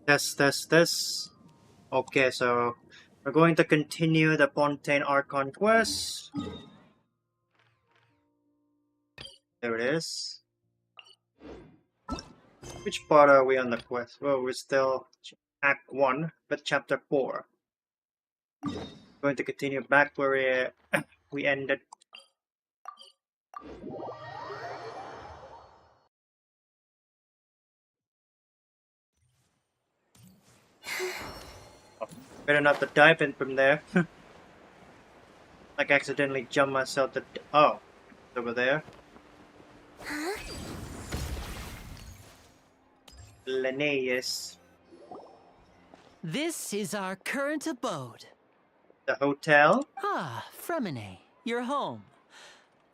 Test. Okay, so we're going to continue the Fontaine art conquest. There it is. Which part are we on the quest? Well, we're still Act 1, but Chapter 4. Going to continue back where we ended. Oh, better not to dive in from there. Like accidentally jump myself to... Oh, it's over there. Huh? Lyney, yes. This is our current abode. The hotel? Ah, Fremine, you're home.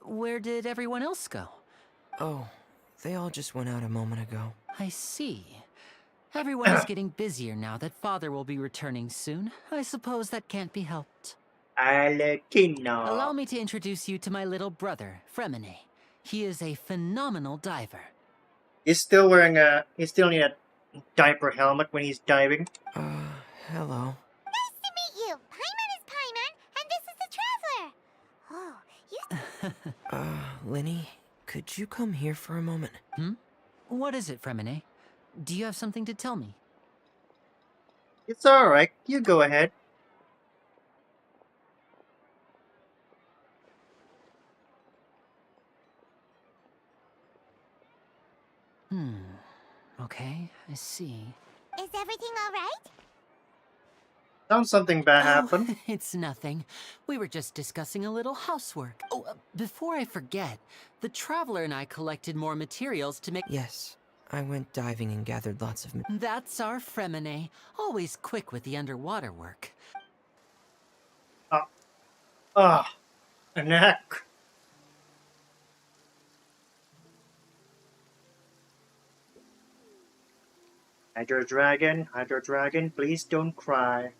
Where did everyone else go? Oh, they all just went out a moment ago. I see. Everyone is getting busier now that Father will be returning soon. I suppose that can't be helped. Alekino. Allow me to introduce you to my little brother, Fremine. He is a phenomenal diver. He's still wearing a... He still need a diaper helmet when he's diving. Hello. Nice to meet you. Paimon is Paimon, and this is the Traveler. Oh, you... Lyney, could you come here for a moment? What is it, Fremine? Do you have something to tell me? It's alright, you go ahead. Okay, I see. Is everything all right? Sounds something bad happened. It's nothing. We were just discussing a little housework. Oh, before I forget, the Traveler and I collected more materials to make... Yes, I went diving and gathered lots of... That's our Fremine, always quick with the underwater work. A neck. Hydro Dragon, please don't cry.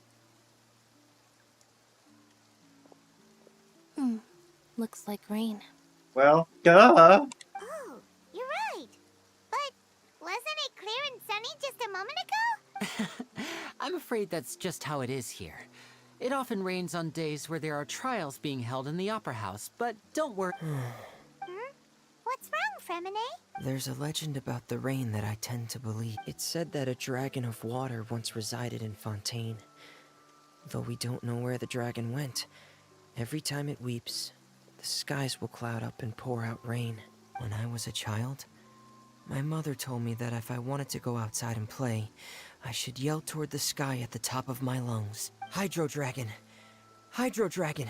Looks like rain. Well, duh. Oh, you're right. But wasn't it clear and sunny just a moment ago? I'm afraid that's just how it is here. It often rains on days where there are trials being held in the Opera House, but don't worry. What's wrong, Fremine? There's a legend about the rain that I tend to believe. It's said that a dragon of water once resided in Fontaine. Though we don't know where the dragon went, every time it weeps, the skies will cloud up and pour out rain. When I was a child, my mother told me that if I wanted to go outside and play, I should yell toward the sky at the top of my lungs. Hydro Dragon! Hydro Dragon!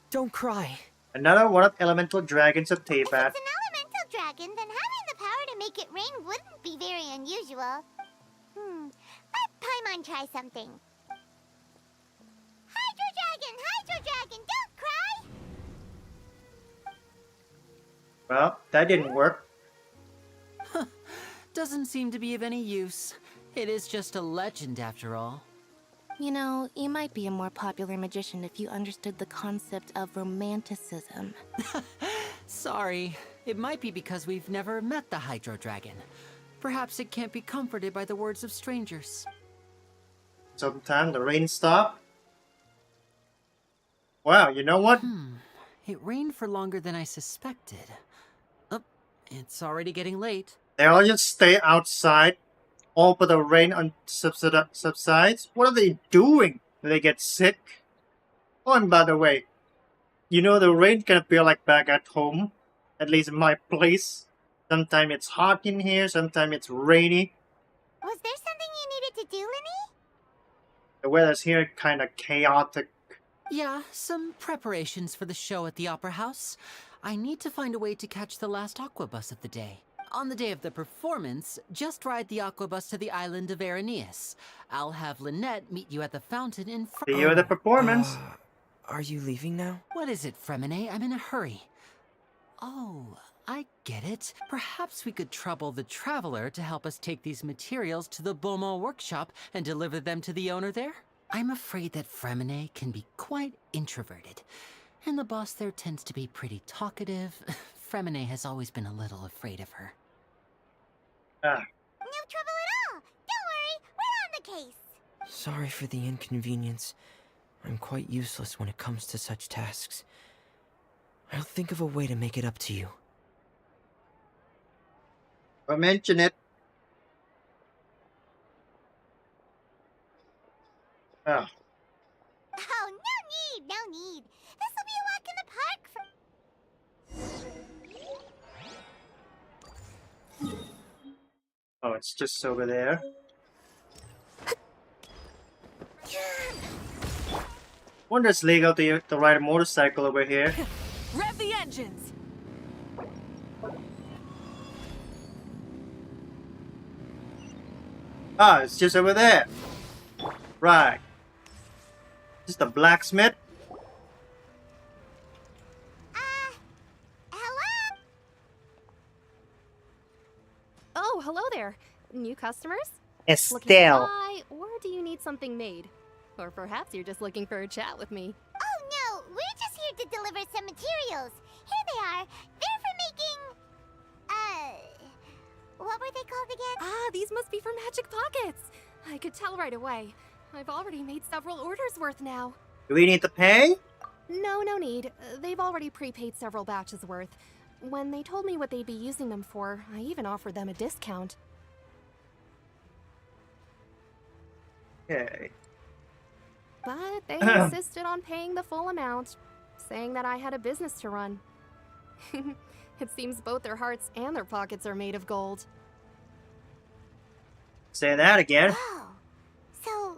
Don't cry! Another one of elemental dragons of If Teyvat. it's an elemental dragon, then having the power to make it rain wouldn't be very unusual. Let Paimon try something. Hydro Dragon, don't cry! Well, that didn't work. Doesn't seem to be of any use. It is just a legend after all. You know, you might be a more popular magician if you understood the concept of romanticism. Sorry. It might be because we've never met the Hydro Dragon. Perhaps it can't be comforted by the words of strangers. Sometime the rain stopped. Wow, you know what? It rained for longer than I suspected. Oh, it's already getting late. They all just stay outside. All but the rain subsides. What are they doing? Do they get sick? Oh, and by the way, you know the rain can feel like back at home. At least in my place. Sometimes it's hot in here, sometimes it's rainy. Was there something you needed to do, Lyney? The weather's here kind of chaotic. Yeah, some preparations for the show at the Opera House. I need to find a way to catch the last aqua bus of the day. On the day of the performance, just ride the aqua bus to the island of Aeneas. I'll have Lynette meet you at the fountain in front. See you at the performance. Are you leaving now? What is it, Fremine? I'm in a hurry. Oh, I get it. Perhaps we could trouble the Traveler to help us take these materials to the Beaumont workshop and deliver them to the owner there? I'm afraid that Fremine can be quite introverted, and the boss there tends to be pretty talkative. Fremine has always been a little afraid of her. Ah, No trouble at all. Don't worry, we're Sorry for the inconvenience. I'm quite useless when it comes to such tasks. I'll think of a way to make it up to you. I mention it. Oh, Oh, no need, no need. This will be a walk in the park for... oh, it's just over there. Wonder it's legal to ride a motorcycle over here. Rev the engines! Ah, it's just over there. Right. Just a blacksmith. Hello? Oh, hello there. New customers? Looking to Estelle. buy, or do you need something made? Or perhaps you're just looking for a chat with me. Oh, no, we're just here to deliver some materials. Here they are. They're for making... what were they called again? Ah, these must be for Magic Pockets. I could tell right away. I've already made several orders worth now. Do we need to pay? No, no need. They've already prepaid several batches worth. When they told me what they'd be using them for, I even offered them a discount. Okay. But they insisted on paying the full amount, saying that I had a business to run. It seems both their hearts and their pockets are made of gold. Say that again. Oh, so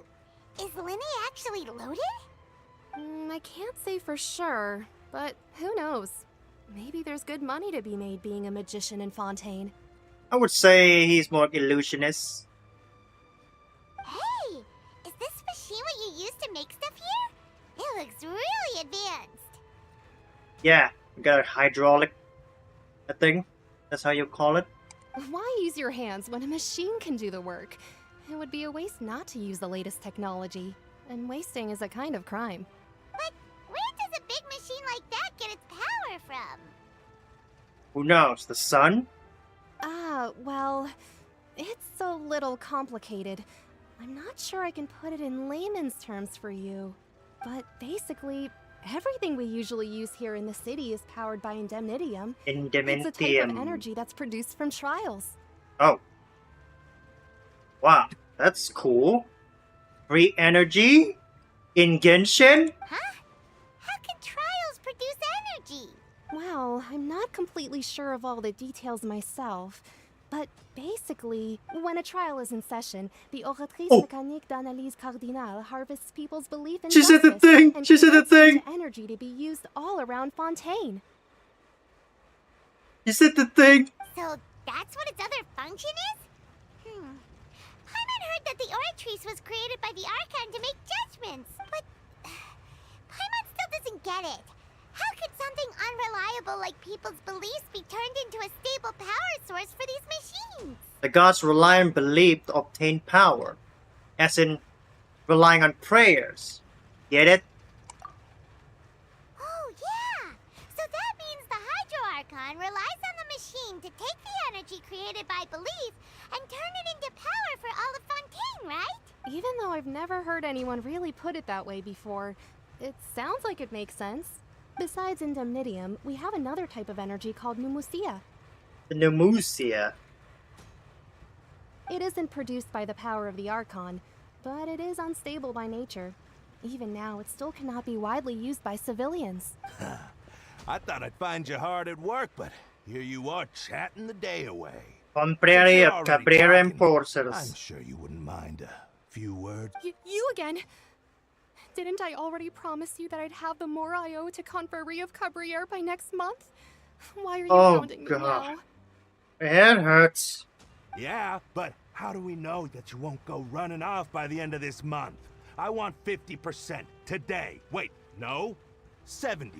is Lyney actually loaded? I can't say for sure, but who knows? Maybe there's good money to be made being a magician in Fontaine. I would say he's more illusionist. Hey, is this machine what you use to make stuff here? It looks really advanced. Yeah, we got a hydraulic thing. That's how you call it. Why use your hands when a machine can do the work? It would be a waste not to use the latest technology, and wasting is a kind of crime. But where does a big machine like that get its power from? Who knows? The sun? Ah, well, it's a little complicated. I'm not sure I can put it in layman's terms for you. But basically, everything we usually use here in the city is powered by indemnitium. It's a type of energy that's produced from trials. Oh. Wow, that's cool. Free energy? In Genshin? Huh? How can trials produce energy? Well, I'm not completely sure of all the details myself, but basically, when a trial is in session, the Oratrice Mécanique d'Analyse Cardinale harvests people's belief in She said the justice thing! and She said the converts it thing! into energy to be used all around Fontaine. You said the thing! So that's what its other function is? Paimon heard that the Oratrice was created by the Archon to make judgments, but Paimon still doesn't get it. How could something unreliable like people's beliefs be turned into a stable power source for these machines? The gods rely on belief to obtain power. As in, relying on prayers. Get it? Oh, yeah! So that means the Hydro Archon relies on the machine to take the energy created by belief and turn it into power for all of Fontaine, right? Even though I've never heard anyone really put it that way before, it sounds like it makes sense. Besides indemnitium, we have another type of energy called pneumosia. The Nemusia. It isn't produced by the power of the Archon, but it is unstable by nature. Even now, it still cannot be widely used by civilians. I thought I'd find you hard at work, but here you are chatting the day away. Contrary Since of you're already Cabrera talking, Enforcers. I'm sure you wouldn't mind a few words. You again? Didn't I already promise you that I'd have the more I owe to Confrérie of Cabriere by next month? Why are you hounding me now? My head hurts. Yeah, but how do we know that you won't go running off by the end of this month? I want 50% today. Wait, no? 70%.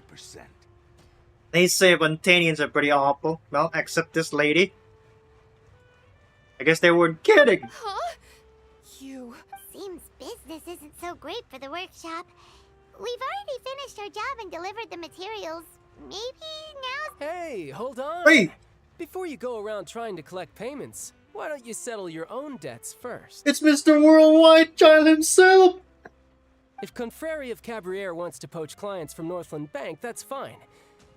They say Montanians are pretty awful. Well, except this lady. I guess they weren't kidding. Huh? You... Seems business isn't so great for the workshop. We've already finished our job and delivered the materials. Maybe now's... Hey, hold on. Wait! Before you go around trying to collect payments, Why don't you settle your own debts first? It's Mr. Worldwide Child himself! If Confrérie of Cabriere wants to poach clients from Northland Bank, that's fine.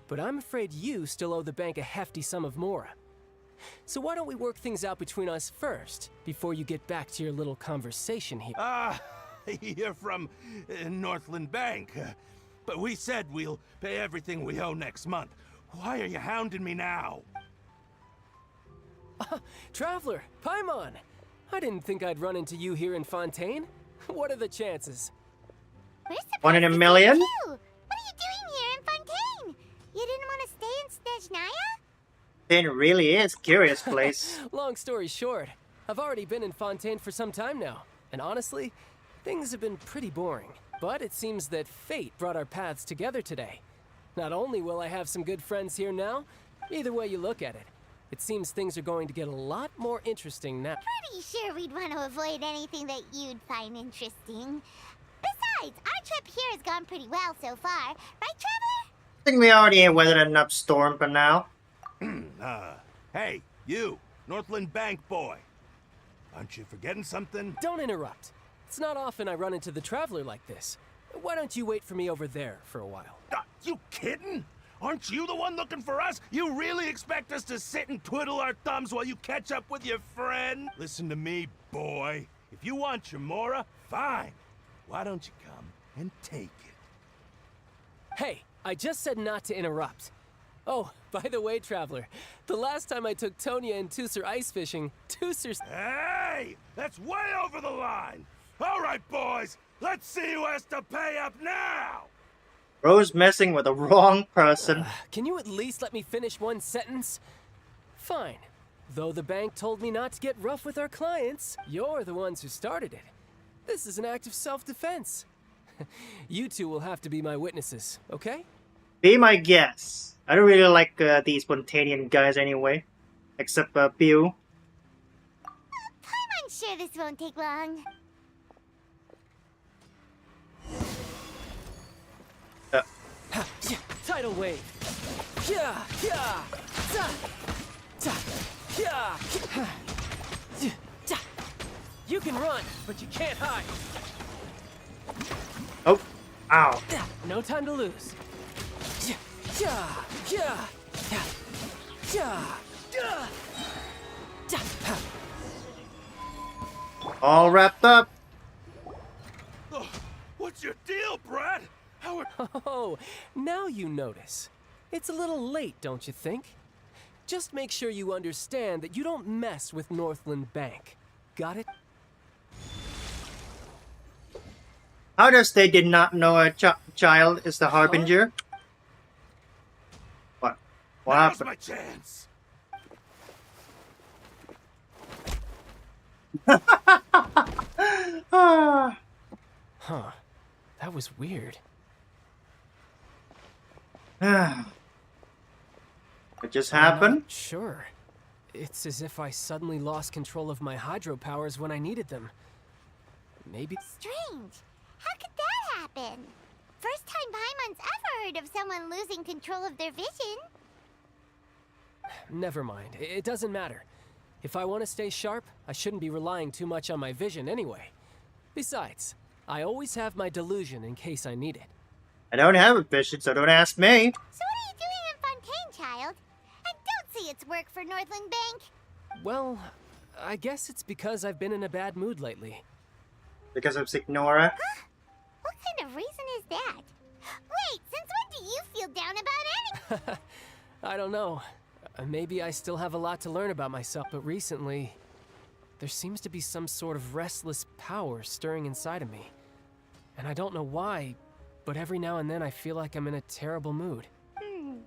But I'm afraid you still owe the bank a hefty sum of mora. So why don't we work things out between us first, before you get back to your little conversation here? You're from Northland Bank. But we said we'll pay everything we owe next month. Why are you hounding me now? Traveler, Paimon! I didn't think I'd run into you here in Fontaine. What are the chances? We're surprised 1 in a to see million? you too. What are you doing here in Fontaine? You didn't want to stay in Snezhnaya? It really is curious place. Long story short, I've already been in Fontaine for some time now, and honestly, things have been pretty boring. But it seems that fate brought our paths together today. Not only will I have some good friends here now, either way you look at it, it seems things are going to get a lot more interesting now. Pretty sure we'd want to avoid anything that you'd find interesting. Besides, our trip here has gone pretty well so far. Right, Traveler? I think we already weathered enough storm for now. Hey, you, Northland Bank boy. Aren't you forgetting something? Don't interrupt. It's not often I run into the Traveler like this. Why don't you wait for me over there for a while? You kidding? Aren't you the one looking for us? You really expect us to sit and twiddle our thumbs while you catch up with your friend? Listen to me, boy. If you want your mora, fine. Why don't you come and take it? Hey, I just said not to interrupt. Oh, by the way, Traveler, the last time I took Tonya and Tusser ice fishing, Tusser's... Hey! That's way over the line! All right, boys, let's see who has to pay up now! Bro's messing with the wrong person. Can you at least let me finish one sentence? Fine. Though the bank told me not to get rough with our clients, you're the ones who started it. This is an act of self-defense. You two will have to be my witnesses, okay? Be my guest. I don't really like these spontaneous guys anyway. Except Pew. I'm sure this won't take long. Tidal wave. Yeah, yeah. Ta, ta, yeah. You can run, but you can't hide. Oh, ow. No time to lose. Yeah, yeah, yeah, yeah. All wrapped up. Oh, what's your deal, Brad? Oh, now you notice. It's a little late, don't you think? Just make sure you understand that you don't mess with Northland Bank. Got it? How does they did not know a child is the harbinger? What? What Now's happened? my chance. Ah. Huh. That was weird. It just I'm happened? not sure. It's as if I suddenly lost control of my hydro powers when I needed them. Maybe... Strange. How could that happen? First time Paimon's ever heard of someone losing control of their vision. Never mind. It doesn't matter. If I want to stay sharp, I shouldn't be relying too much on my vision anyway. Besides, I always have my delusion in case I need it. I don't have a vision, so don't ask me. So what are you doing in Fontaine, child? I don't see it's work for Northland Bank. Well, I guess it's because I've been in a bad mood lately. Because of Signora. Huh? What kind of reason is that? Wait, since when do you feel down about anything? I don't know. Maybe I still have a lot to learn about myself, but recently, there seems to be some sort of restless power stirring inside of me. And I don't know why, but every now and then I feel like I'm in a terrible mood. Maybe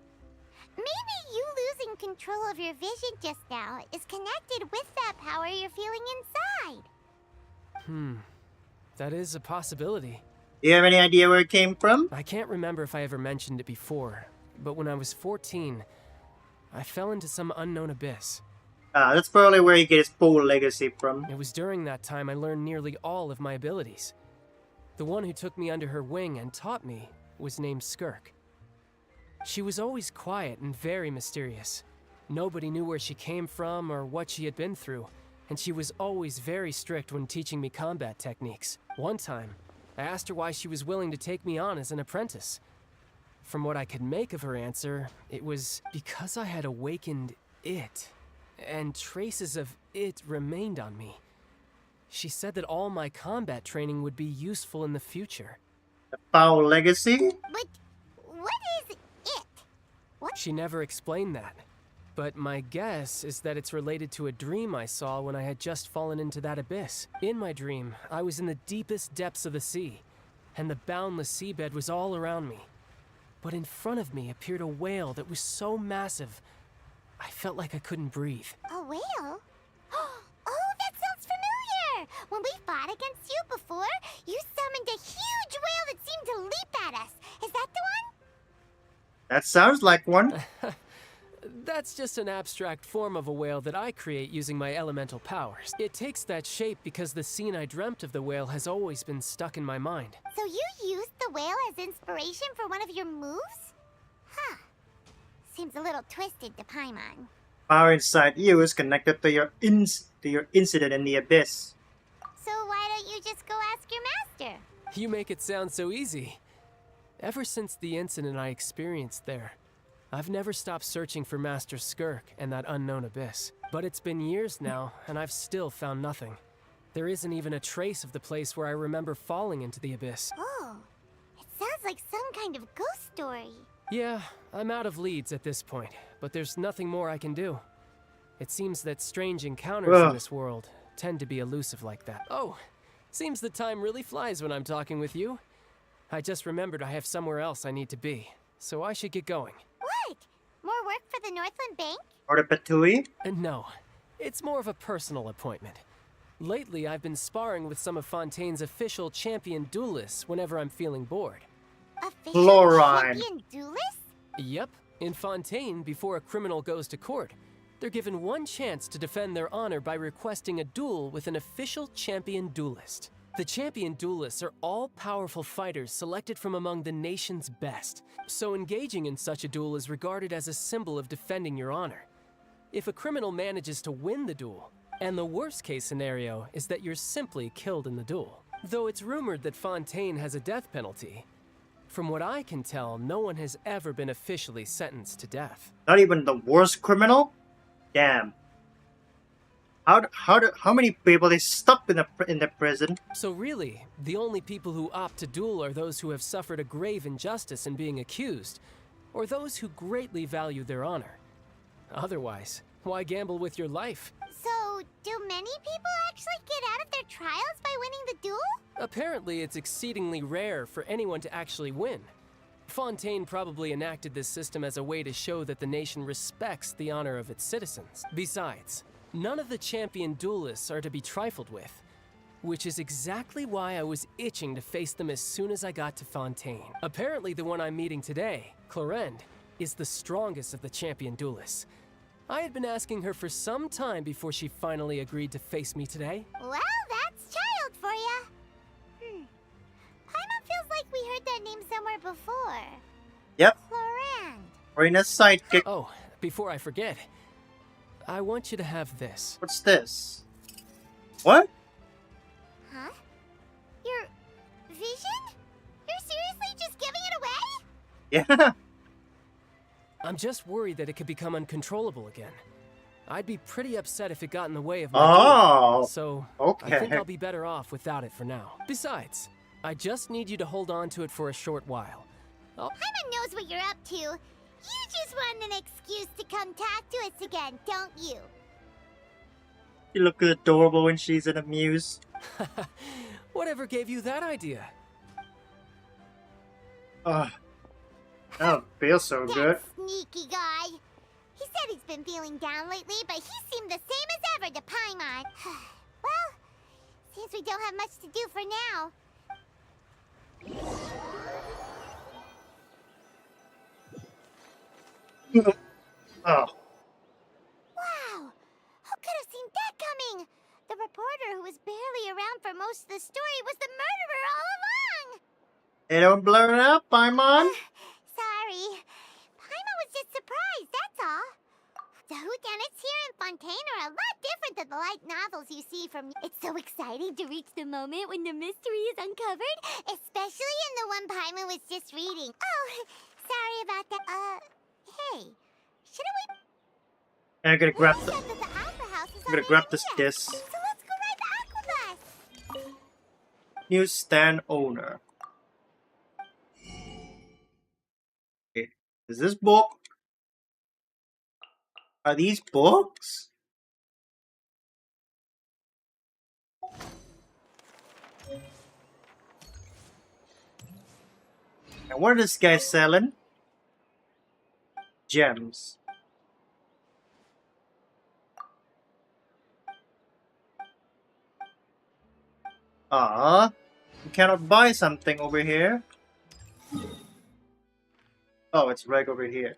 you losing control of your vision just now is connected with that power you're feeling inside. That is a possibility. Do you have any idea where it came from? I can't remember if I ever mentioned it before, but when I was 14, I fell into some unknown abyss. That's probably where he gets his full legacy from. It was during that time I learned nearly all of my abilities. The one who took me under her wing and taught me was named Skirk. She was always quiet and very mysterious. Nobody knew where she came from or what she had been through, and she was always very strict when teaching me combat techniques. One time, I asked her why she was willing to take me on as an apprentice. From what I could make of her answer, it was because I had awakened it, and traces of it remained on me. She said that all my combat training would be useful in the future. The foul legacy? But what is it? What? She never explained that. But my guess is that it's related to a dream I saw when I had just fallen into that abyss. In my dream, I was in the deepest depths of the sea, and the boundless seabed was all around me. But in front of me appeared a whale that was so massive, I felt like I couldn't breathe. A whale? Oh, that sounds familiar! When we fought against you before, you summoned a huge whale that seemed to leap at us. Is that the one? That sounds like one. That's just an abstract form of a whale that I create using my elemental powers. It takes that shape because the scene I dreamt of the whale has always been stuck in my mind. So you used the whale as inspiration for one of your moves? Huh. Seems a little twisted to Paimon. Power inside you is connected to your incident in the abyss. So why don't you just go ask your master? You make it sound so easy. Ever since the incident I experienced there, I've never stopped searching for Master Skirk and that unknown abyss. But it's been years now, and I've still found nothing. There isn't even a trace of the place where I remember falling into the abyss. Oh, it sounds like some kind of ghost story. Yeah, I'm out of leads at this point, but there's nothing more I can do. It seems that strange encounters in this world tend to be elusive like that. Oh, seems the time really flies when I'm talking with you. I just remembered I have somewhere else I need to be, so I should get going. What? More work for the Northland Bank? Or the pt2? No, it's more of a personal appointment. Lately, I've been sparring with some of Fontaine's official champion duelists whenever I'm feeling bored. Official Chlorine. champion duelist? Yep, in Fontaine, before a criminal goes to court, they're given one chance to defend their honor by requesting a duel with an official champion duelist. The champion duelists are all powerful fighters selected from among the nation's best, so engaging in such a duel is regarded as a symbol of defending your honor. If a criminal manages to win the duel, and the worst case scenario is that you're simply killed in the duel. Though it's rumored that Fontaine has a death penalty, from what I can tell, no one has ever been officially sentenced to death. Not even the worst criminal? Damn. How many people they stuck in the prison? So really, the only people who opt to duel are those who have suffered a grave injustice in being accused, or those who greatly value their honor. Otherwise, why gamble with your life? So, do many people actually get out of their trials by winning the duel? Apparently, it's exceedingly rare for anyone to actually win. Fontaine probably enacted this system as a way to show that the nation respects the honor of its citizens. Besides, none of the champion duelists are to be trifled with, which is exactly why I was itching to face them as soon as I got to Fontaine. Apparently, the one I'm meeting today, Clorinde, is the strongest of the champion duelists. I had been asking her for some time before she finally agreed to face me today. Well, that's child for ya. Paimon feels like we heard that name somewhere before. Yep. Clorinde. Reina's sidekick. Oh, before I forget, I want you to have this. What's this? What? Huh? Your vision? You're seriously just giving it away? Yeah. I'm just worried that it could become uncontrollable again. I'd be pretty upset if it got in the way of my Oh, duel, so okay. I think I'll be better off without it for now. Besides, I just need you to hold on to it for a short while. Paimon knows what you're up to. You just want an excuse to come talk to us again, don't you? You look adorable when she's in a muse. Whatever gave you that idea? Ugh. I don't feel so good. That sneaky guy. He said he's been feeling down lately, but he seemed the same as ever to Paimon. Well, seems we don't have much to do for now. Oh. Wow! Who could have seen that coming? The reporter who was barely around for most of the story was the murderer all along! Hey, don't blur it up, Paimon. Sorry. Paimon was just surprised, that's all. The whodunits here in Fontaine are a lot different than of the light novels you see from... It's so exciting to reach the moment when the mystery is uncovered, especially in the one Paimon was just reading. Oh, sorry about that. Hey, shouldn't we... And I'm gonna grab the... Said that the Opera House is I'm gonna on grab the this idea. disc. So let's go ride the Aquabus. New stand owner. Okay. Is this book? Are these books? And what is this guy selling? Gems. You cannot buy something over here. Oh, it's right over here.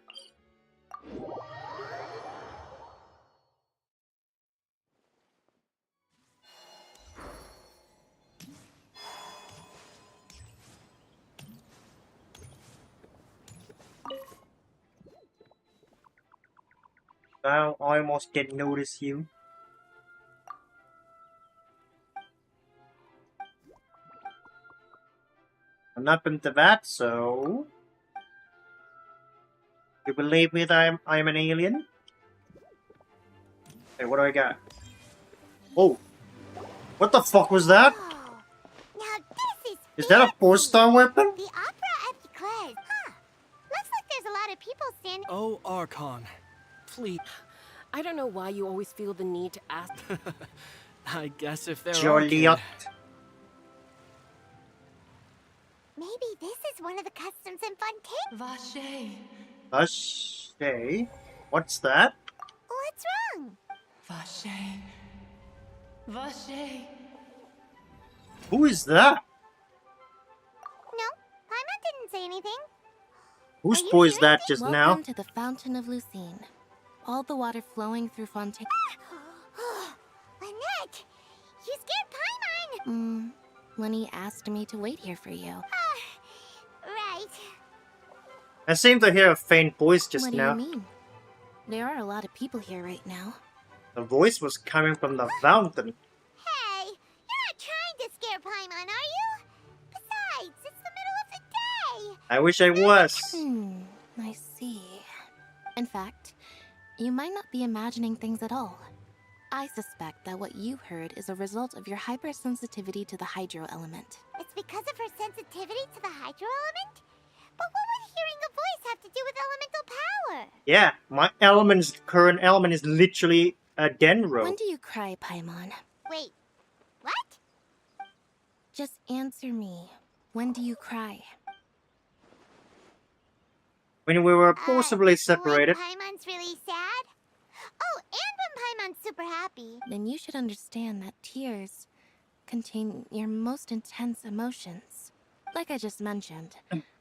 I almost didn't notice you. I'm not into that, so... You believe me that I'm an alien? Hey, what do I got? Oh! What the fuck was that? Oh, now this Is that a 4-star weapon? the Opera Epicles. Huh. Looks like there's a lot of people standing... Oh, Archon. Please. I don't know why you always feel the need to ask. I guess if there Joliet. are... Maybe this is one of the customs in Fontaine. Vache. Vache? What's that? What's wrong? Vache. Vache. Who is that? No, Paimon didn't say anything. Whose Are you boy is hearing that me? just Welcome now? to the Fountain of Lucine. All the water flowing through Fontaine. Lynette, you scared Paimon. Lyney asked me to wait here for you. Right. I seem to hear a faint voice just What do now. you mean? There are a lot of people here right now. The voice was coming from the fountain. Hey, you're not trying to scare Paimon, are you? Besides, it's the middle of the day. I wish I was. I see. In fact, you might not be imagining things at all. I suspect that what you heard is a result of your hypersensitivity to the hydro element. It's because of her sensitivity to the hydro element? But what would hearing a voice have to do with elemental power? Yeah, my current element is literally a dendro. When do you cry, Paimon? Wait, what? Just answer me. When do you cry? When we were forcibly separated. When Paimon's really sad? Oh, and when Paimon's super happy. Then you should understand that tears contain your most intense emotions. Like I just mentioned,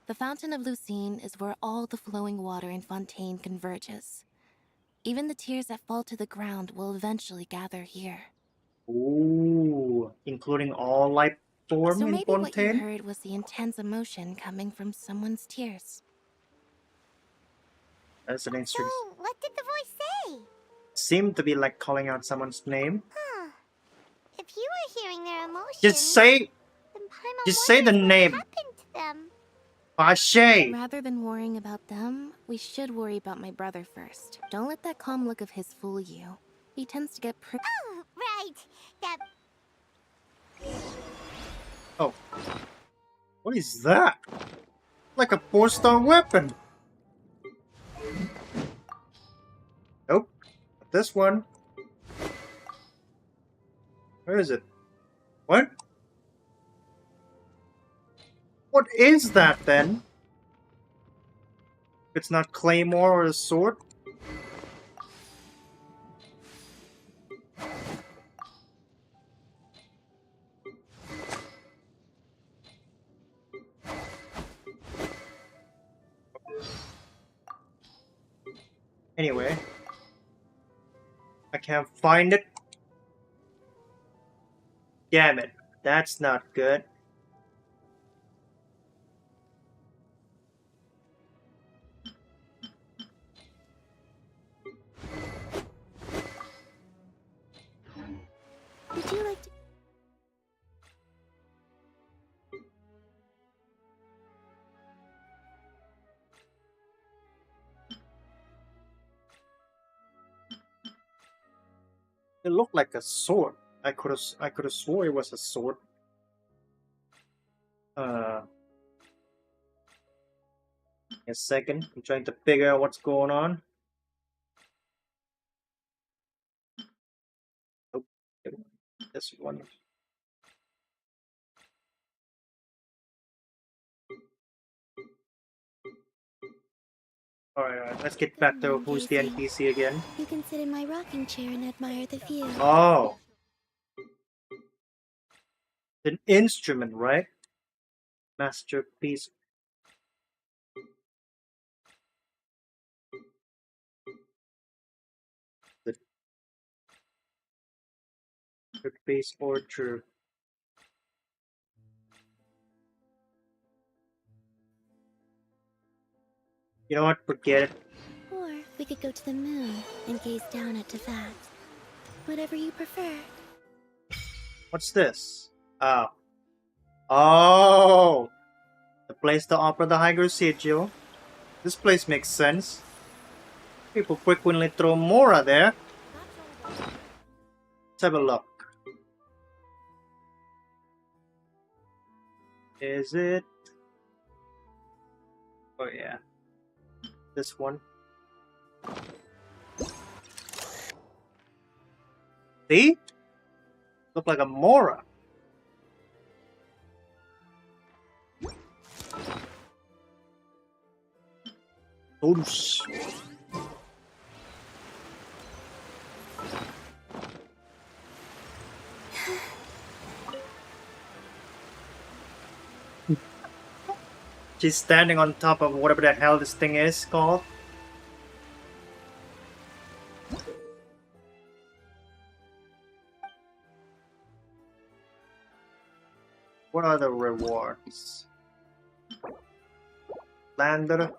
the Fountain of Lucine is where all the flowing water in Fontaine converges. Even the tears that fall to the ground will eventually gather here. Ooh, including all life form So in maybe what you Fontaine? heard was the intense emotion coming from someone's tears. That's an So, interesting. what did the voice say? Seemed to be like calling out someone's name. Huh. If you were hearing their emotions... Just say then Paimon just say the wonders what name. happened to them. Vache. Rather than worrying about them, we should worry about my brother first. Don't let that calm look of his fool you. He tends to get Oh, right. That... Oh. What is that? Like a 4-star weapon. Nope. Not this one. Where is it? What? What is that then? If it's not claymore or a sword? Anyway. I can't find it. Damn it. That's not good. Would you like to? It looked like a sword. I could have swore it was a sword. A second. I'm trying to figure out what's going on. Nope. This one. Alright, let's get back to who's the NPC again. You can sit in my rocking chair and admire the view. Oh. An instrument, right? Masterpiece. The masterpiece orchard. You know what? Forget it. Or we could go to the moon and gaze down at Tefat. Whatever you prefer. What's this? Oh. Oh! The place to offer the higher sigil. This place makes sense. People frequently throw Mora there. Let's have a look. Is it? Oh yeah. This one. See? Look like a Mora. Oosh. She's standing on top of whatever the hell this thing is called. What are the rewards? Lander.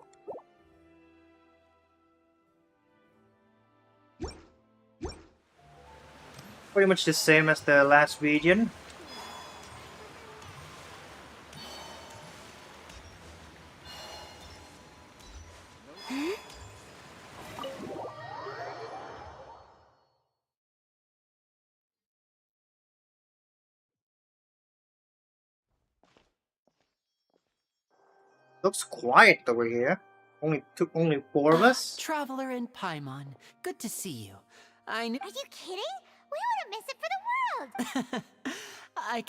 Pretty much the same as the last region. Looks quiet over here. Only 4 of us. Traveler and Paimon, good to see you. I knew. Are you kidding? We wouldn't miss it for the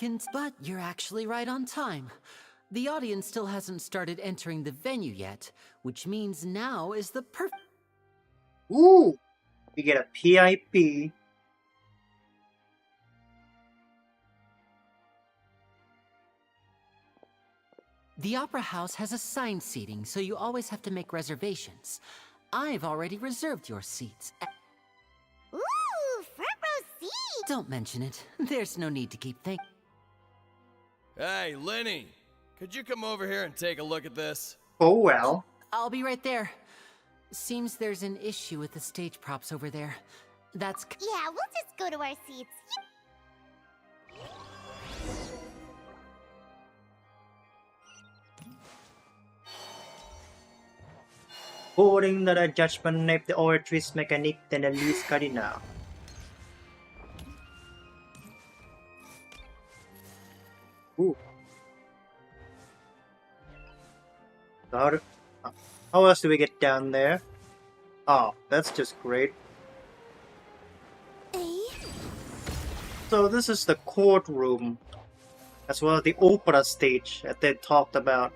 world! But you're actually right on time. The audience still hasn't started entering the venue yet, which means now is the perfect. Ooh! We get a PIP. The Opera House has assigned seating, so you always have to make reservations. I've already reserved your seats. Ooh, front row seat! Don't mention it. There's no need to keep thinking. Hey, Lyney, could you come over here and take a look at this? Oh well. I'll be right there. Seems there's an issue with the stage props over there. That's... Yeah, we'll just go to our seats. According to the judgment of the oratrice mechanic than the least cardinal. Ooh. How else do we get down there? Oh, that's just great. So this is the courtroom, as well as the opera stage that they talked about.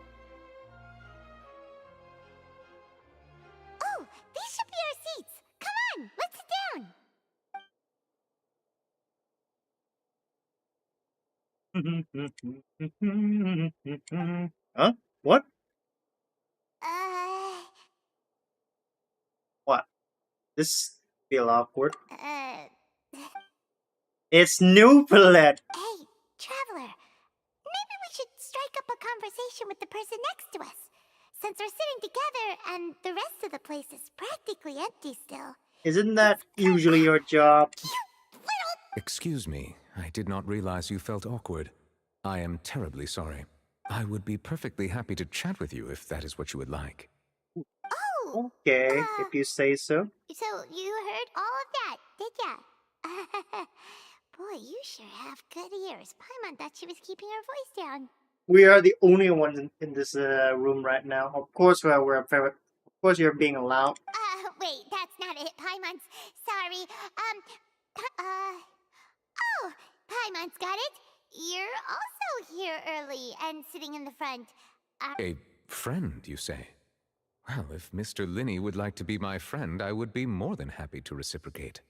Oh, these should be our seats. Come on, let's sit down. Huh? What? Uh, What? This feel awkward. It's new Palette. Hey, traveler. Maybe we should strike up a conversation with the person next to us. Since we're sitting together and the rest of the place is practically empty still. Isn't that usually your job? Excuse me, I did not realize you felt awkward. I am terribly sorry. I would be perfectly happy to chat with you if that is what you would like. Oh! Okay, if you say so. So you heard all of that, did ya? Boy, you sure have good ears. Paimon thought she was keeping her voice down. We are the only ones in this room right now. Of course, we're very. Of course, you're being loud. Wait, that's not it, Paimon. Sorry. Oh, Paimon's got it. You're also here early and sitting in the front. A friend, you say? Well, if Mr. Lyney would like to be my friend, I would be more than happy to reciprocate.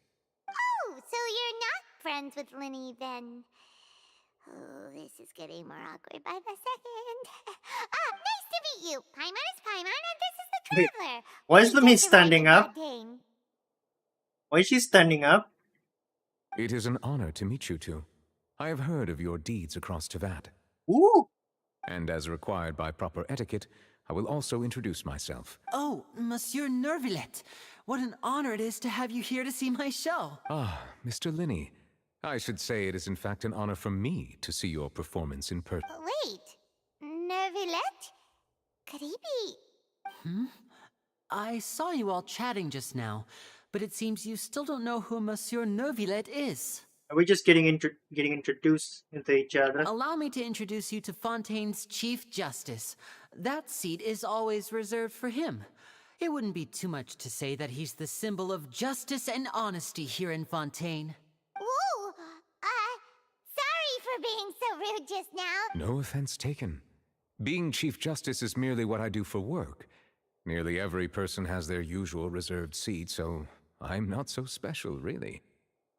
Oh, so you're not friends with Lyney then? Oh, this is getting more awkward by the second. Nice to meet you. Paimon is Paimon, and this is the Wait, Traveler. why is We Lyney just arrived standing in up? Fontaine. Why is she standing up? It is an honor to meet you two. I have heard of your deeds across Tevat. Ooh. And as required by proper etiquette, I will also introduce myself. Oh, Monsieur Nervillet. What an honor it is to have you here to see my show. Ah, Mr. Lyney. I should say it is in fact an honor for me to see your performance in person. Wait, Nervillet? Could he be? I saw you all chatting just now, but it seems you still don't know who Monsieur Nervillet is. Are we just getting introduced into each other? Allow me to introduce you to Fontaine's Chief Justice. That seat is always reserved for him. It wouldn't be too much to say that he's the symbol of justice and honesty here in Fontaine. Ooh, sorry for being so rude just now. No offense taken. Being Chief Justice is merely what I do for work. Nearly every person has their usual reserved seat, so I'm not so special, really.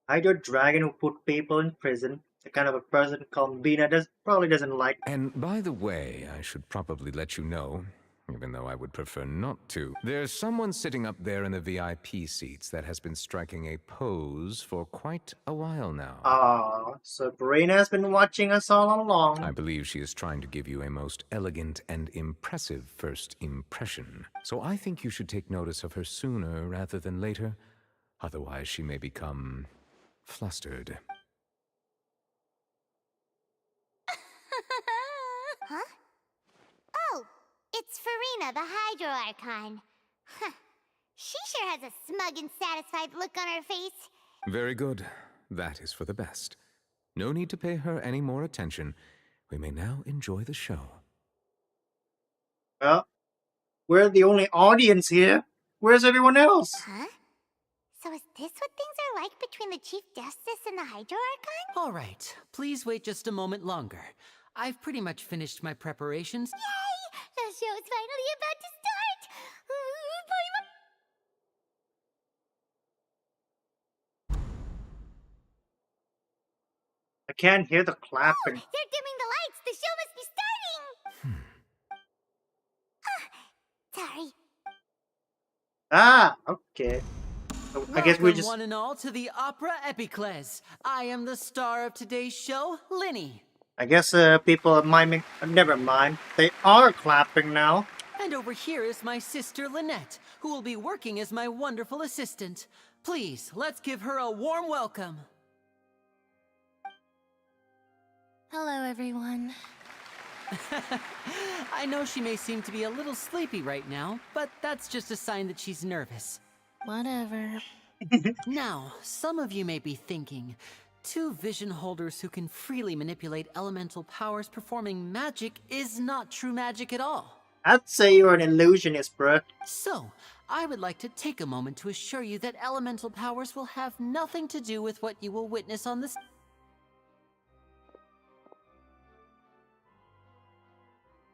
Hydro dragon who put people in prison. The kind of a person columbina probably doesn't like. And by the way, I should probably let you know, even though I would prefer not to. There's someone sitting up there in the VIP seats that has been striking a pose for quite a while now. Sabrina has been watching us all along. I believe she is trying to give you a most elegant and impressive first impression. So I think you should take notice of her sooner rather than later. Otherwise, she may become flustered. Huh? Oh, it's Farina, the Hydro Archon. Huh. She sure has a smug and satisfied look on her face. Very good. That is for the best. No need to pay her any more attention. We may now enjoy the show. Well, we're the only audience here. Where's everyone else? Huh? So is this what things are like between the Chief Justice and the Hydro Archon? All right, please wait just a moment longer. I've pretty much finished my preparations. Yay! The show's finally about to start! Paimon! I can't hear the clapping. They're dimming the lights! The show must be starting! Sorry. Ah, okay. So I guess we Welcome, just... one and all, to the Opera Epiclese. I am the star of today's show, Lyney. I guess people are miming... Never mind. They are clapping now. And over here is my sister Lynette, who will be working as my wonderful assistant. Please, let's give her a warm welcome. Hello, everyone. I know she may seem to be a little sleepy right now, but that's just a sign that she's nervous. Whatever. Now, some of you may be thinking, two vision holders who can freely manipulate elemental powers performing magic is not true magic at all. I'd say you're an illusionist, bro. So, I would like to take a moment to assure you that elemental powers will have nothing to do with what you will witness on this.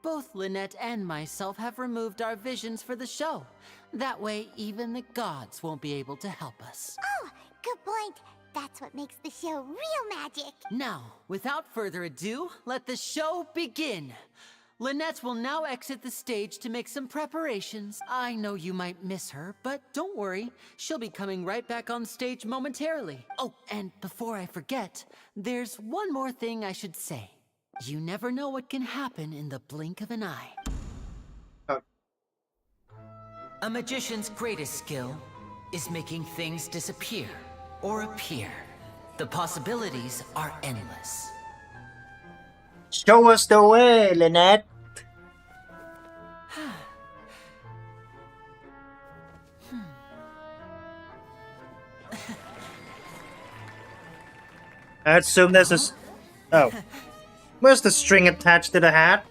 Both Lynette and myself have removed our visions for the show. That way, even the gods won't be able to help us. Oh, good point. That's what makes the show real magic. Now, without further ado, let the show begin. Lynette will now exit the stage to make some preparations. I know you might miss her, but don't worry. She'll be coming right back on stage momentarily. Oh, and before I forget, there's one more thing I should say. You never know what can happen in the blink of an eye. A magician's greatest skill is making things disappear or appear. The possibilities are endless. Show us the way, Lynette. I assume there's a... Oh. Where's the string attached to the hat?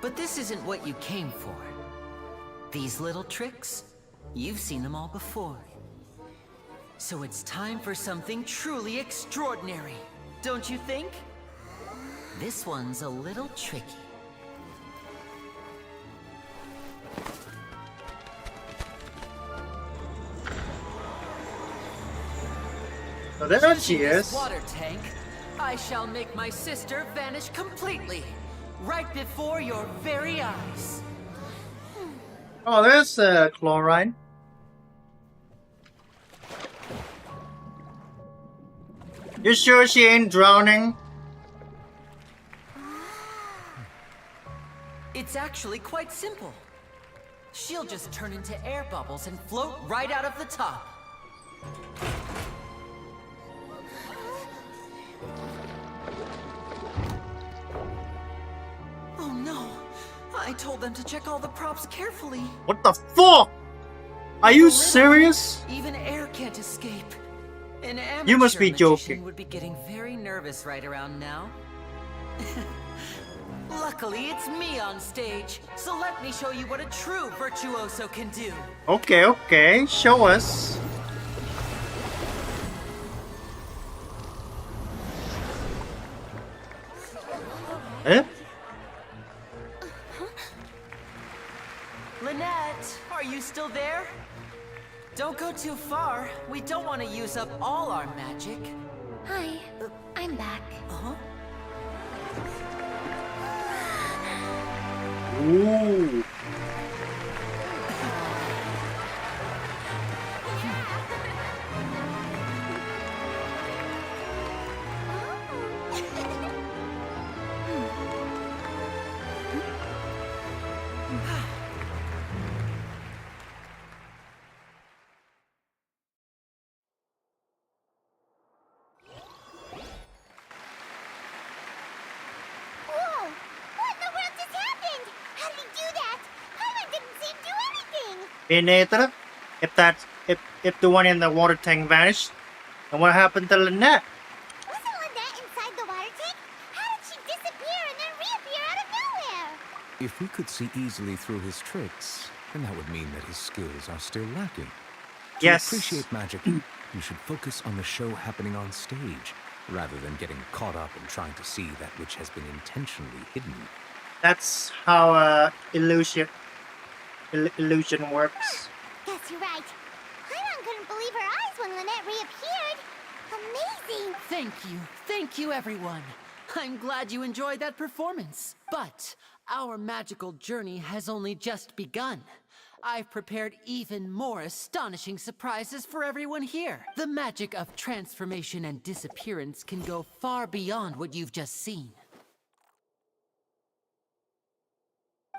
But this isn't what you came for. These little tricks, you've seen them all before. So it's time for something truly extraordinary, don't you think? This one's a little tricky. So there she is. Water tank, I shall make my sister vanish completely, right before your very eyes. Oh, there's chlorine. You sure she ain't drowning? It's actually quite simple. She'll just turn into air bubbles and float right out of the top. Oh no! I told them to check all the props carefully. What the fuck? Are you serious? Even air can't escape. An You must be amateur magician joking. would be getting very nervous right around now. Luckily, it's me on stage, so let me show you what a true virtuoso can do. Okay, okay. Show us. Eh? Lynette, are you still there? Don't go too far. We don't want to use up all our magic. Hi, I'm back. Uh-huh. Ooh. Whoa! What in the world just happened? How did he do that? Paimon didn't seem to do anything. Aether, if the one in the water tank vanished, and what happened to Lynette? Wasn't Lynette inside the water tank? How did she disappear and then reappear out of nowhere? If we could see easily through his tricks, then that would mean that his skills are still lacking. To Yes. appreciate magic, you should focus on the show happening on stage, rather than getting caught up in trying to see that which has been intentionally hidden. That's how illusion works. Guess you're right. Paimon couldn't believe her eyes when Lynette reappeared. Amazing! Thank you everyone. I'm glad you enjoyed that performance. But our magical journey has only just begun. I've prepared even more astonishing surprises for everyone here. The magic of transformation and disappearance can go far beyond what you've just seen.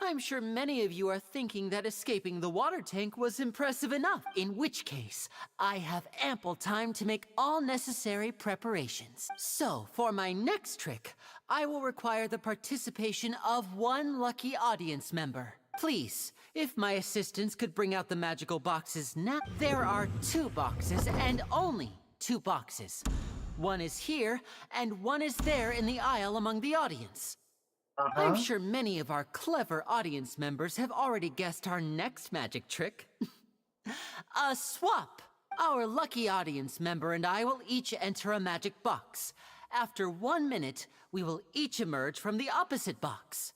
I'm sure many of you are thinking that escaping the water tank was impressive enough, in which case, I have ample time to make all necessary preparations. So, for my next trick, I will require the participation of one lucky audience member. Please, if my assistants could bring out the magical boxes now. There are 2 boxes, and only 2 boxes. One is here, and one is there in the aisle among the audience. I'm sure many of our clever audience members have already guessed our next magic trick. A swap! Our lucky audience member and I will each enter a magic box. After 1 minute, we will each emerge from the opposite box.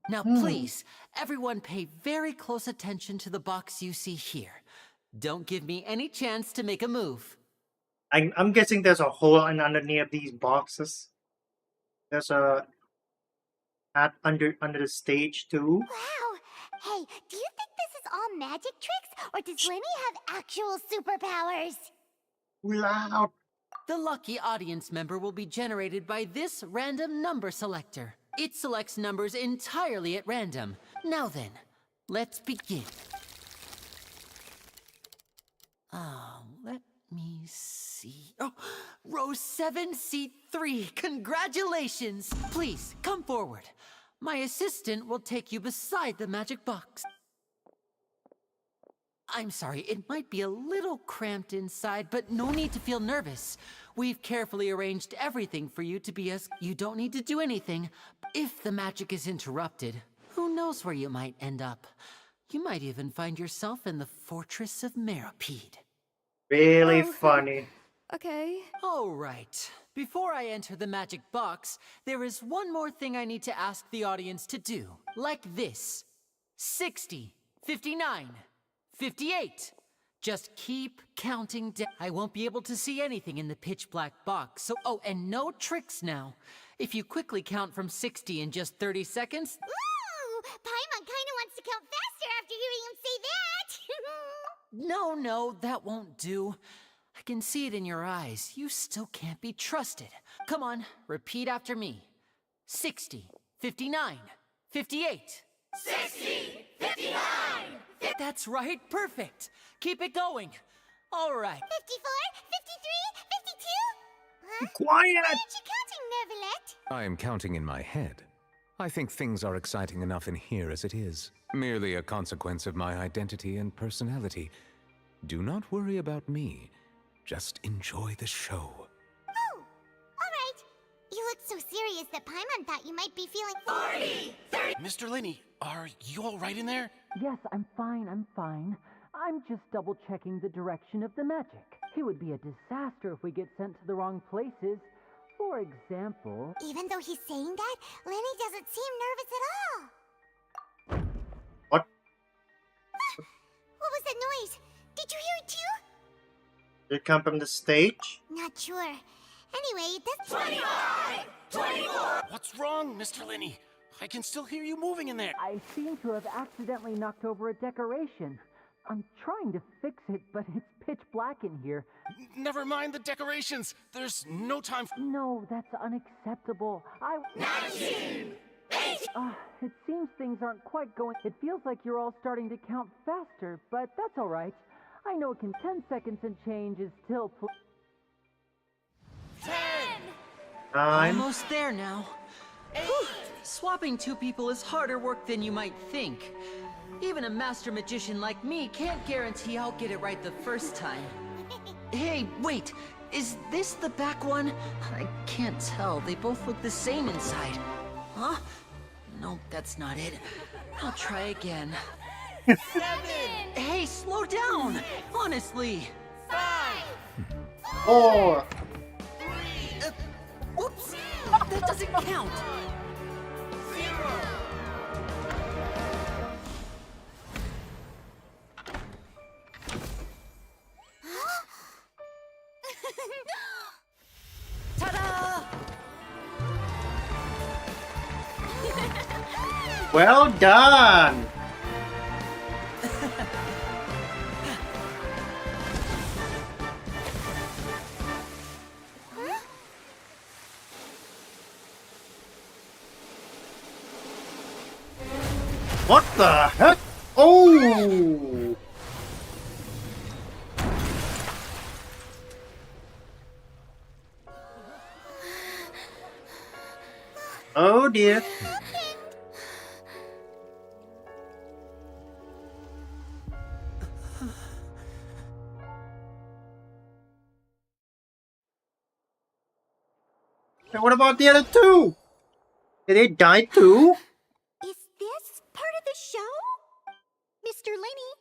Now please, everyone pay very close attention to the box you see here. Don't give me any chance to make a move. I'm guessing there's a hole underneath these boxes. There's a under the stage too. Wow! Hey, do you think this is all magic tricks, or does Lyney have actual superpowers? Loud. The lucky audience member will be generated by this random number selector. It selects numbers entirely at random. Now then, let's begin. Let me see. Oh, row 7, seat 3. Congratulations! Please, come forward. My assistant will take you beside the magic box. I'm sorry, it might be a little cramped inside, but no need to feel nervous. We've carefully arranged everything for you to be as... You don't need to do anything. If the magic is interrupted, who knows where you might end up? You might even find yourself in the Fortress of Meropide. Really Oh. funny. Okay. All right. Before I enter the magic box, there is one more thing I need to ask the audience to do. Like this. 60, 59, 58. Just keep counting down. I won't be able to see anything in the pitch black box, so... Oh, and no tricks now. If you quickly count from 60 in just 30 seconds... Ooh! Paimon kinda wants to count faster after hearing him say that! No, that won't do. I can see it in your eyes. You still can't be trusted. Come on, repeat after me. 60, 59, 58. 60! 59! That's right, perfect. Keep it going. All right. 54? 53? 52? Huh? Quiet! Why aren't you counting, Nervalet? I am counting in my head. I think things are exciting enough in here as it is. Merely a consequence of my identity and personality. Do not worry about me. Just enjoy the show. Oh, alright. You look so serious that Paimon thought you might be feeling 40! 30! Mr. Lyney, are you all right in there? Yes, I'm fine. I'm just double-checking the direction of the magic. It would be a disaster if we get sent to the wrong places. For example... Even though he's saying that, Lyney doesn't seem nervous at all. What? What was that noise? Did you hear it too? Did it come from the stage? Not sure. Anyway, that's 25! 24! What's wrong, Mr. Lyney? I can still hear you moving in there. I seem to have accidentally knocked over a decoration. I'm trying to fix it, but it's pitch black in here. Never mind the decorations. There's no time for... No, that's unacceptable. 19! 8! It seems things aren't quite going... It feels like you're all starting to count faster, but that's all right. I know 10 seconds and change is still... 10! Time. Almost there now. Whew. Swapping two people is harder work than you might think. Even a master magician like me can't guarantee I'll get it right the first time. Hey, wait! Is this the back one? I can't tell. They both look the same inside. Huh? No, that's not it. I'll try again. 7! Hey, slow down! Honestly! 5! 4! Whoops! That doesn't count! 0! Ta-da! Well done! What the heck? Oh! Oh dear. And what about the other two? Did they die too? Is this part of the show? Mr. Lyney,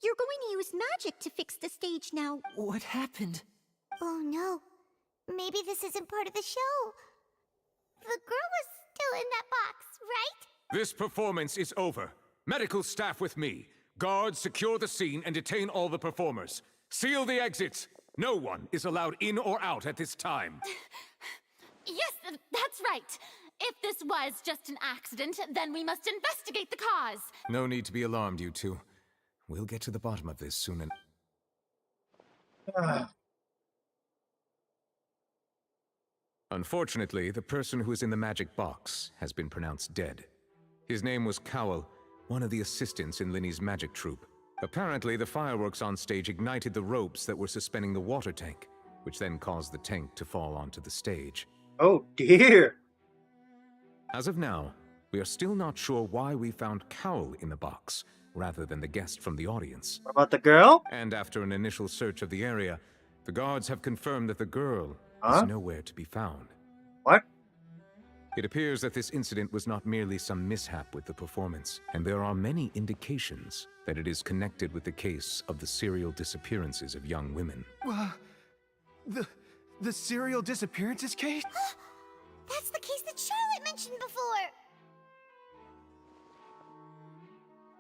you're going to use magic to fix the stage now. What happened? Oh no. Maybe this isn't part of the show. The girl was still in that box, right? This performance is over. Medical staff with me. Guards, secure the scene and detain all the performers. Seal the exits. No one is allowed in or out at this time. Yes, that's right. If this was just an accident, then we must investigate the cause. No need to be alarmed, you two. We'll get to the bottom of this soon and... Unfortunately, the person who is in the magic box has been pronounced dead. His name was Cowell, one of the assistants in Lyney's magic troupe. Apparently, the fireworks on stage ignited the ropes that were suspending the water tank, which then caused the tank to fall onto the stage. Oh dear. As of now, we are still not sure why we found Cowell in the box, rather than the guest from the audience. What about the girl? And after an initial search of the area, the guards have confirmed that the girl Huh? is nowhere to be found. What? It appears that this incident was not merely some mishap with the performance, and there are many indications that it is connected with the case of the serial disappearances of young women. The serial disappearances case? That's the case that Charlotte mentioned before.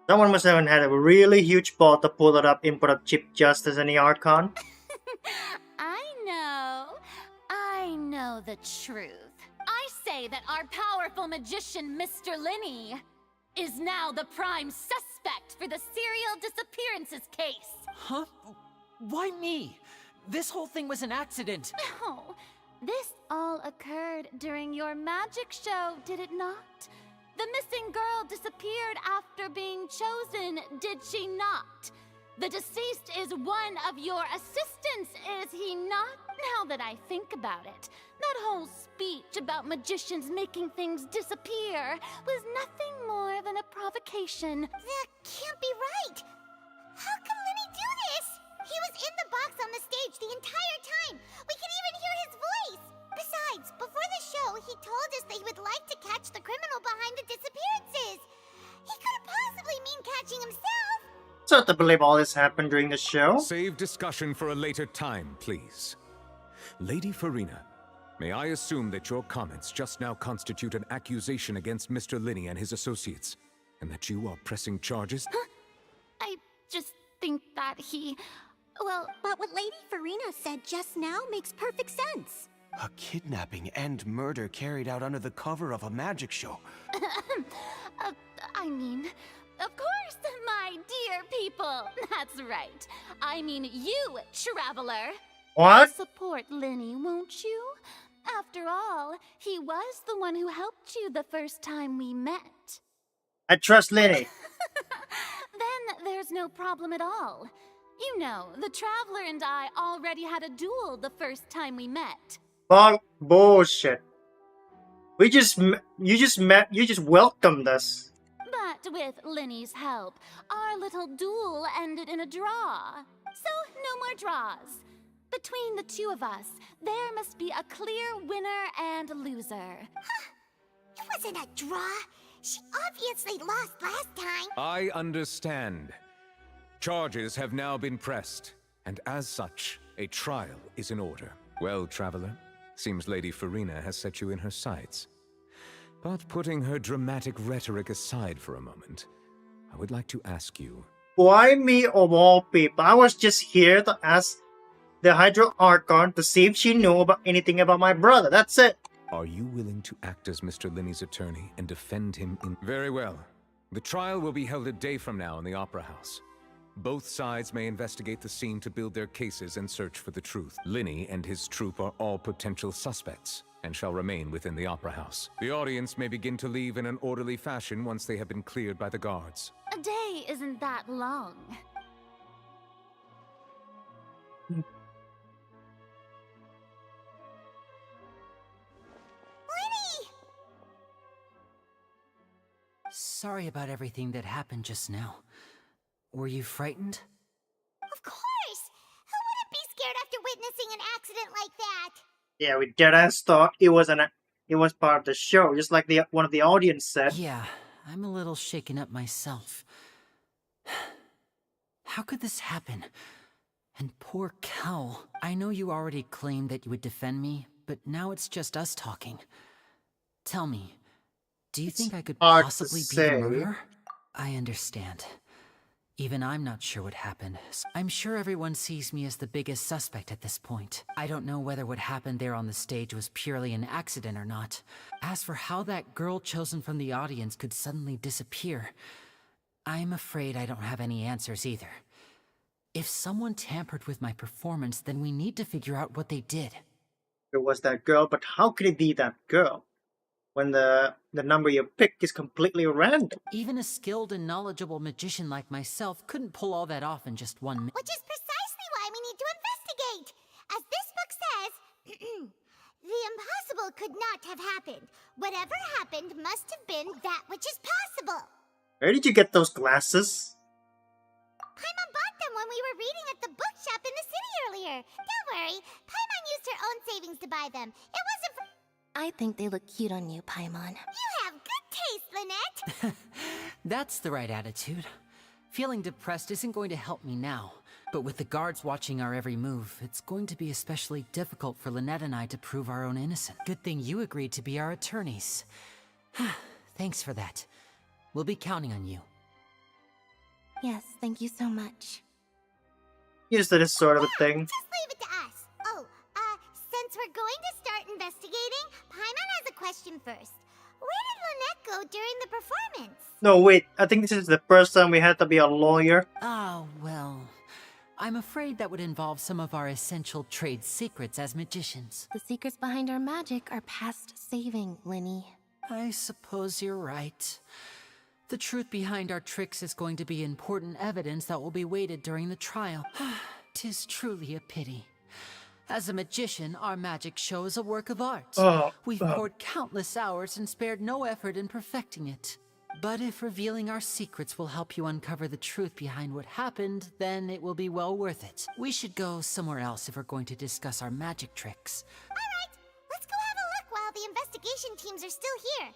Someone must have had a really huge ball to pull it up input of Chief Justice and the Archon. I know the truth. I say that our powerful magician, Mr. Lyney, is now the prime suspect for the serial disappearances case. Huh? Why me? This whole thing was an accident. No, this all occurred during your magic show, did it not? The missing girl disappeared after being chosen, did she not? The deceased is one of your assistants, is he not? Now that I think about it, that whole speech about magicians making things disappear was nothing more than a provocation. That can't be right. How can Lyney do this? He was in the box on the stage the entire time. We could even hear his voice. Besides, before the show, he told us that he would like to catch the criminal behind the disappearances. He couldn't possibly mean catching himself. So to believe all this happened during the show? Save discussion for a later time, please. Lady Farina, may I assume that your comments just now constitute an accusation against Mr. Lyney and his associates, and that you are pressing charges? I just think that he... well... But what Lady Farina said just now makes perfect sense. A kidnapping and murder carried out under the cover of a magic show. I mean, of course, my dear people. That's right. I mean you, traveler. What? Support Lyney, won't you? After all, he was the one who helped you the first time we met. I trust Lyney. Then there's no problem at all. You know, the traveler and I already had a duel the first time we met. Bullshit. You just welcomed us. But with Lyney's help, our little duel ended in a draw. So no more draws. Between the two of us, there must be a clear winner and loser. It wasn't a draw. She obviously lost last time. I understand. Charges have now been pressed, and as such, a trial is in order. Well, traveler, seems Lady Farina has set you in her sights. But putting her dramatic rhetoric aside for a moment, I would like to ask you... Why me of all people? I was just here to ask the Hydro Archon to see if she knew about anything about my brother. That's it. Are you willing to act as Mr. Lyney's attorney and defend him in... Very well. The trial will be held a day from now in the Opera House. Both sides may investigate the scene to build their cases and search for the truth. Lyney and his troupe are all potential suspects and shall remain within the Opera House. The audience may begin to leave in an orderly fashion once they have been cleared by the guards. A day isn't that long. Sorry about everything that happened just now. Were you frightened? Of course! Who wouldn't be scared after witnessing an accident like that? Yeah, we deadass thought it was part of the show, just like one of the audience said. Yeah, I'm a little shaken up myself. How could this happen? And poor Cal. I know you already claimed that you would defend me, but now it's just us talking. Tell me, do you think I could possibly be the murderer? I understand. Even I'm not sure what happened. I'm sure everyone sees me as the biggest suspect at this point. I don't know whether what happened there on the stage was purely an accident or not. As for how that girl chosen from the audience could suddenly disappear, I'm afraid I don't have any answers either. If someone tampered with my performance, then we need to figure out what they did. it was that girl, but how could it be that girl when the number you pick is completely random? Even a skilled and knowledgeable magician like myself couldn't pull all that off in just 1 minute. Which is precisely why we need to investigate. As this book says, the impossible could not have happened. Whatever happened must have been that which is possible. Where did you get those glasses? Paimon bought them when we were reading at the bookshop in the city earlier. Don't worry, Paimon used her own savings to buy them. It wasn't for... I think they look cute on you, Paimon. You have good taste, Lynette. That's the right attitude. Feeling depressed isn't going to help me now. But with the guards watching our every move, it's going to be especially difficult for Lynette and I to prove our own innocence. Good thing you agreed to be our attorneys. Thanks for that. We'll be counting on you. Yes, thank you so much. Used to this sort of a thing. Just leave it to us. Oh, since we're going to start investigating, Paimon has a question first. Where did Lynette go during the performance? No, wait. I think this is the first time we had to be a lawyer. Ah, well... I'm afraid that would involve some of our essential trade secrets as magicians. The secrets behind our magic are past saving, Lyney. I suppose you're right. The truth behind our tricks is going to be important evidence that will be weighted during the trial. 'Tis truly a pity. As a magician, our magic show is a work of art. We've poured countless hours and spared no effort in perfecting it. But if revealing our secrets will help you uncover the truth behind what happened, then it will be well worth it. We should go somewhere else if we're going to discuss our magic tricks. Alright, let's go have a look while the investigation teams are still here.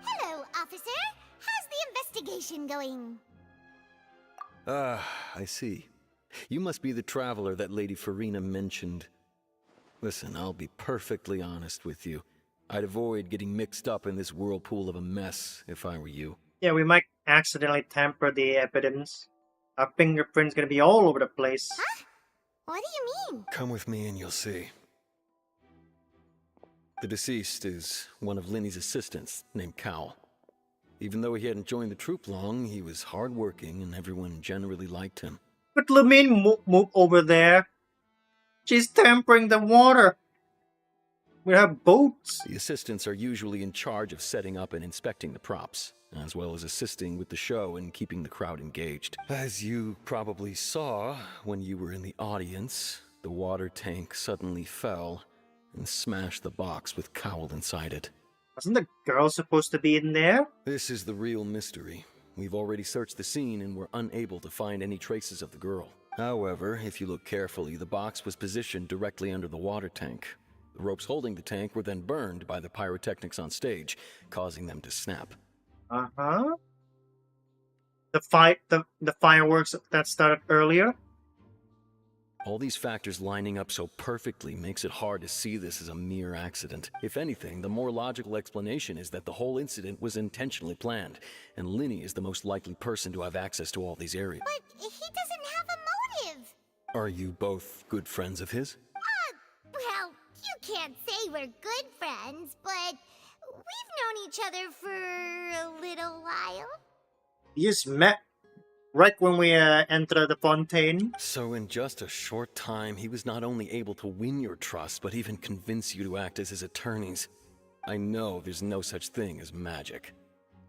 Hello, officer. How's the investigation going? I see. You must be the traveler that Lady Farina mentioned. Listen, I'll be perfectly honest with you. I'd avoid getting mixed up in this whirlpool of a mess if I were you. Yeah, we might accidentally tamper the evidence. Our fingerprint's gonna be all over the place. Huh? What do you mean? Come with me and you'll see. The deceased is one of Lyney's assistants, named Cal. Even though he hadn't joined the troupe long, he was hardworking and everyone generally liked him. But Lumine move over there. She's tampering the water. We have boats. The assistants are usually in charge of setting up and inspecting the props, as well as assisting with the show and keeping the crowd engaged. As you probably saw when you were in the audience, the water tank suddenly fell and smashed the box with Cowl inside it. Wasn't the girl supposed to be in there? This is the real mystery. We've already searched the scene and were unable to find any traces of the girl. However, if you look carefully, the box was positioned directly under the water tank. The ropes holding the tank were then burned by the pyrotechnics on stage, causing them to snap. Uh-huh. The fireworks that started earlier? All these factors lining up so perfectly makes it hard to see this as a mere accident. If anything, the more logical explanation is that the whole incident was intentionally planned, and Lyney is the most likely person to have access to all these areas. But he doesn't have a motive. Are you both good friends of his? Well, you can't say we're good friends, but we've known each other for a little while. You just met right when we entered the Fontaine. So in just a short time, he was not only able to win your trust, but even convince you to act as his attorneys. I know there's no such thing as magic.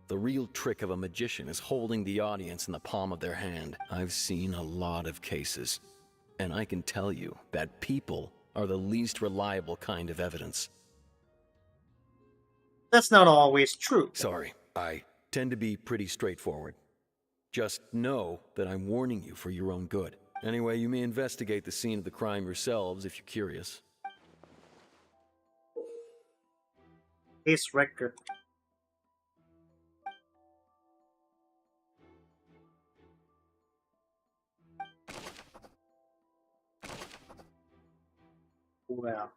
The real trick of a magician is holding the audience in the palm of their hand. I've seen a lot of cases, and I can tell you that people are the least reliable kind of evidence. That's not always true. Sorry, I tend to be pretty straightforward. Just know that I'm warning you for your own good. Anyway, you may investigate the scene of the crime yourselves if you're curious. Case record. Well.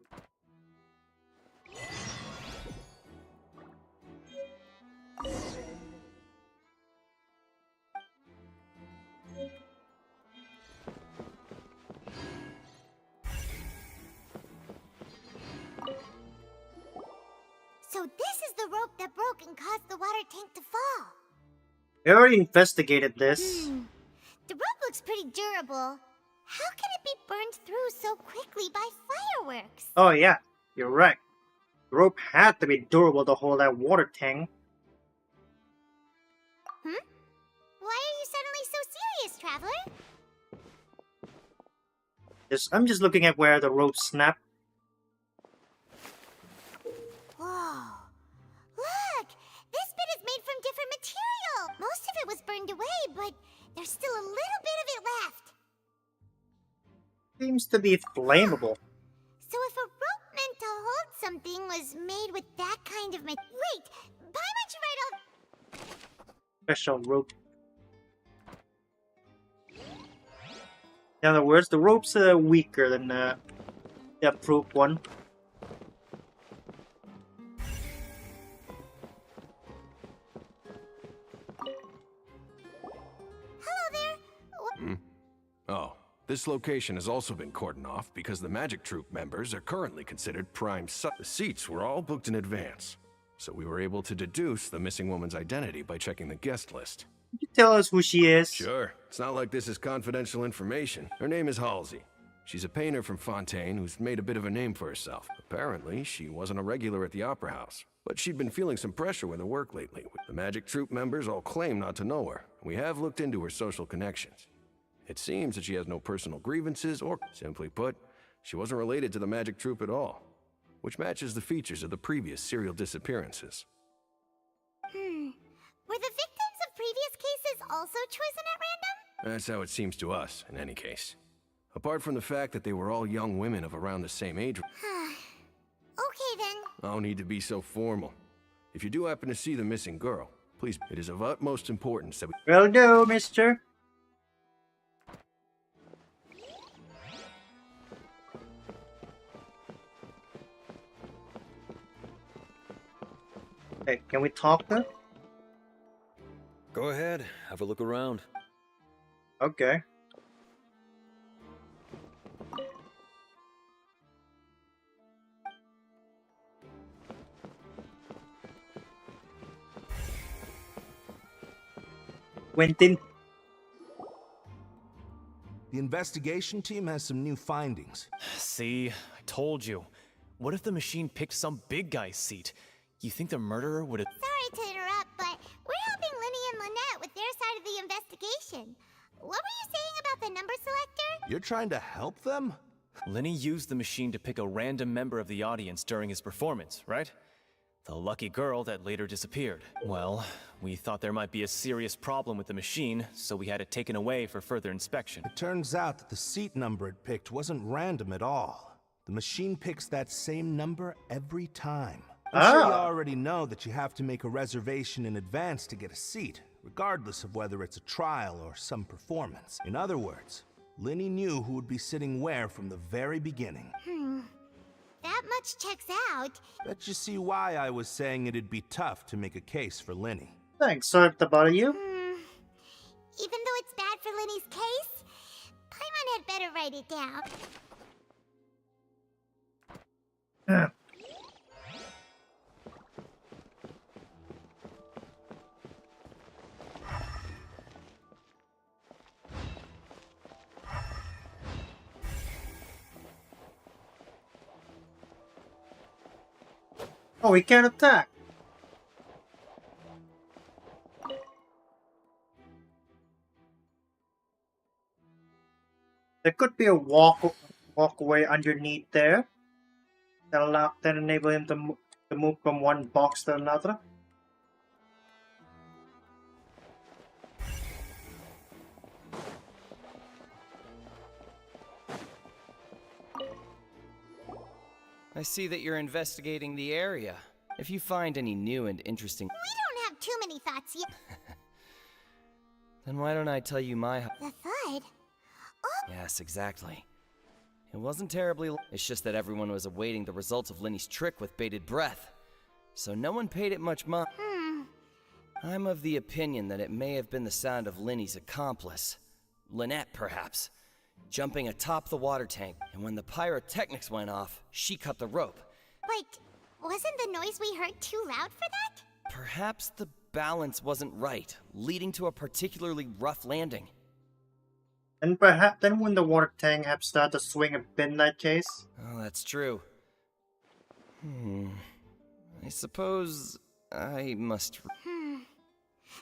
So this is the rope that broke and caused the water tank to fall. We already investigated this. The rope looks pretty durable. How can it be burned through so quickly by fireworks? Oh yeah, you're right. The rope had to be durable to hold that water tank. Why are you suddenly so serious, Traveler? I'm just looking at where the rope snapped. Whoa. Look! This bit is made from different material! Most of it was burned away, but there's still a little bit of it left. Seems to be flammable. So if a rope meant to hold something was made with that kind of material... Wait! Paimon should write all... Special rope. In other words, the rope's weaker than the approved one. Hello there. Oh, this location has also been cordoned off because the magic troupe members are currently considered prime The seats were all booked in advance, so we were able to deduce the missing woman's identity by checking the guest list. Could you tell us who she is? Sure. It's not like this is confidential information. Her name is Halsey. She's a painter from Fontaine who's made a bit of a name for herself. Apparently, she wasn't a regular at the Opera House, but she'd been feeling some pressure with her work lately. The magic troupe members all claim not to know her. We have looked into her social connections. It seems that she has no personal grievances, or, simply put, she wasn't related to the magic troupe at all, which matches the features of the previous serial disappearances. Were the victims of previous cases also chosen at random? That's how it seems to us, in any case. Apart from the fact that they were all young women of around the same age. Okay then. No need to be so formal. If you do happen to see the missing girl, please, it is of utmost importance that we... Will do, mister. Hey, can we talk to her? Go ahead, have a look around. Okay. Quentin. The investigation team has some new findings. See, I told you. What if the machine picked some big guy's seat? You think the murderer would have... Sorry to interrupt, but we're helping Lyney and Lynette with their side of the investigation. What were you saying about the number selector? You're trying to help them? Lyney used the machine to pick a random member of the audience during his performance, right? The lucky girl that later disappeared. Well, we thought there might be a serious problem with the machine, so we had it taken away for further inspection. It turns out that the seat number it picked wasn't random at all. The machine picks that same number every time. I'm sure you already know that you have to make a reservation in advance to get a seat, regardless of whether it's a trial or some performance. In other words, Lyney knew who would be sitting where from the very beginning. That much checks out. Bet you see why I was saying it'd be tough to make a case for Lyney. Thanks, sorry to bother you. Even though it's bad for Lyney's case, Paimon had better write it down. Oh, we can't attack. There could be a walkway underneath there that enable him to move from one box to another. I see that you're investigating the area. If you find any new and interesting... We don't have too many thoughts yet. Then why don't I tell you my... The thud? Yes, exactly. It wasn't terribly... It's just that everyone was awaiting the results of Lyney's trick with bated breath. So no one paid it much mind. I'm of the opinion that it may have been the sound of Lyney's accomplice. Lynette, perhaps. Jumping atop the water tank, and when the pyrotechnics went off, she cut the rope. But wasn't the noise we heard too loud for that? Perhaps the balance wasn't right, leading to a particularly rough landing. And perhaps then when the water tank have started to swing a midnight chase? Oh, that's true. I suppose I must...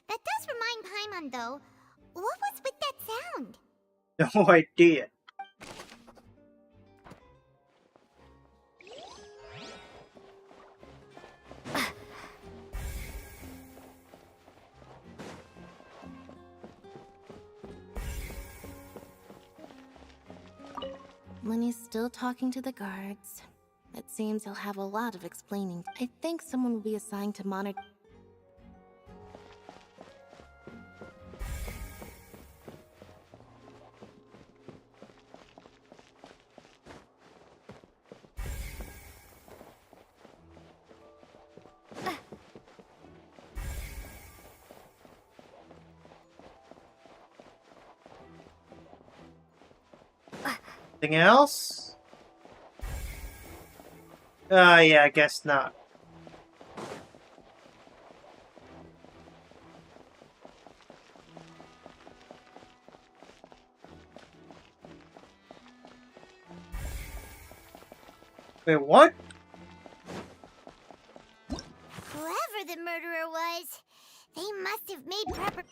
That does remind Paimon, though. What was with that sound? No idea. Lyney's still talking to the guards. It seems he'll have a lot of explaining. I think someone will be assigned to monitor. Anything else? Yeah, I guess not. Wait, what? Whoever the murderer was, they must have made proper...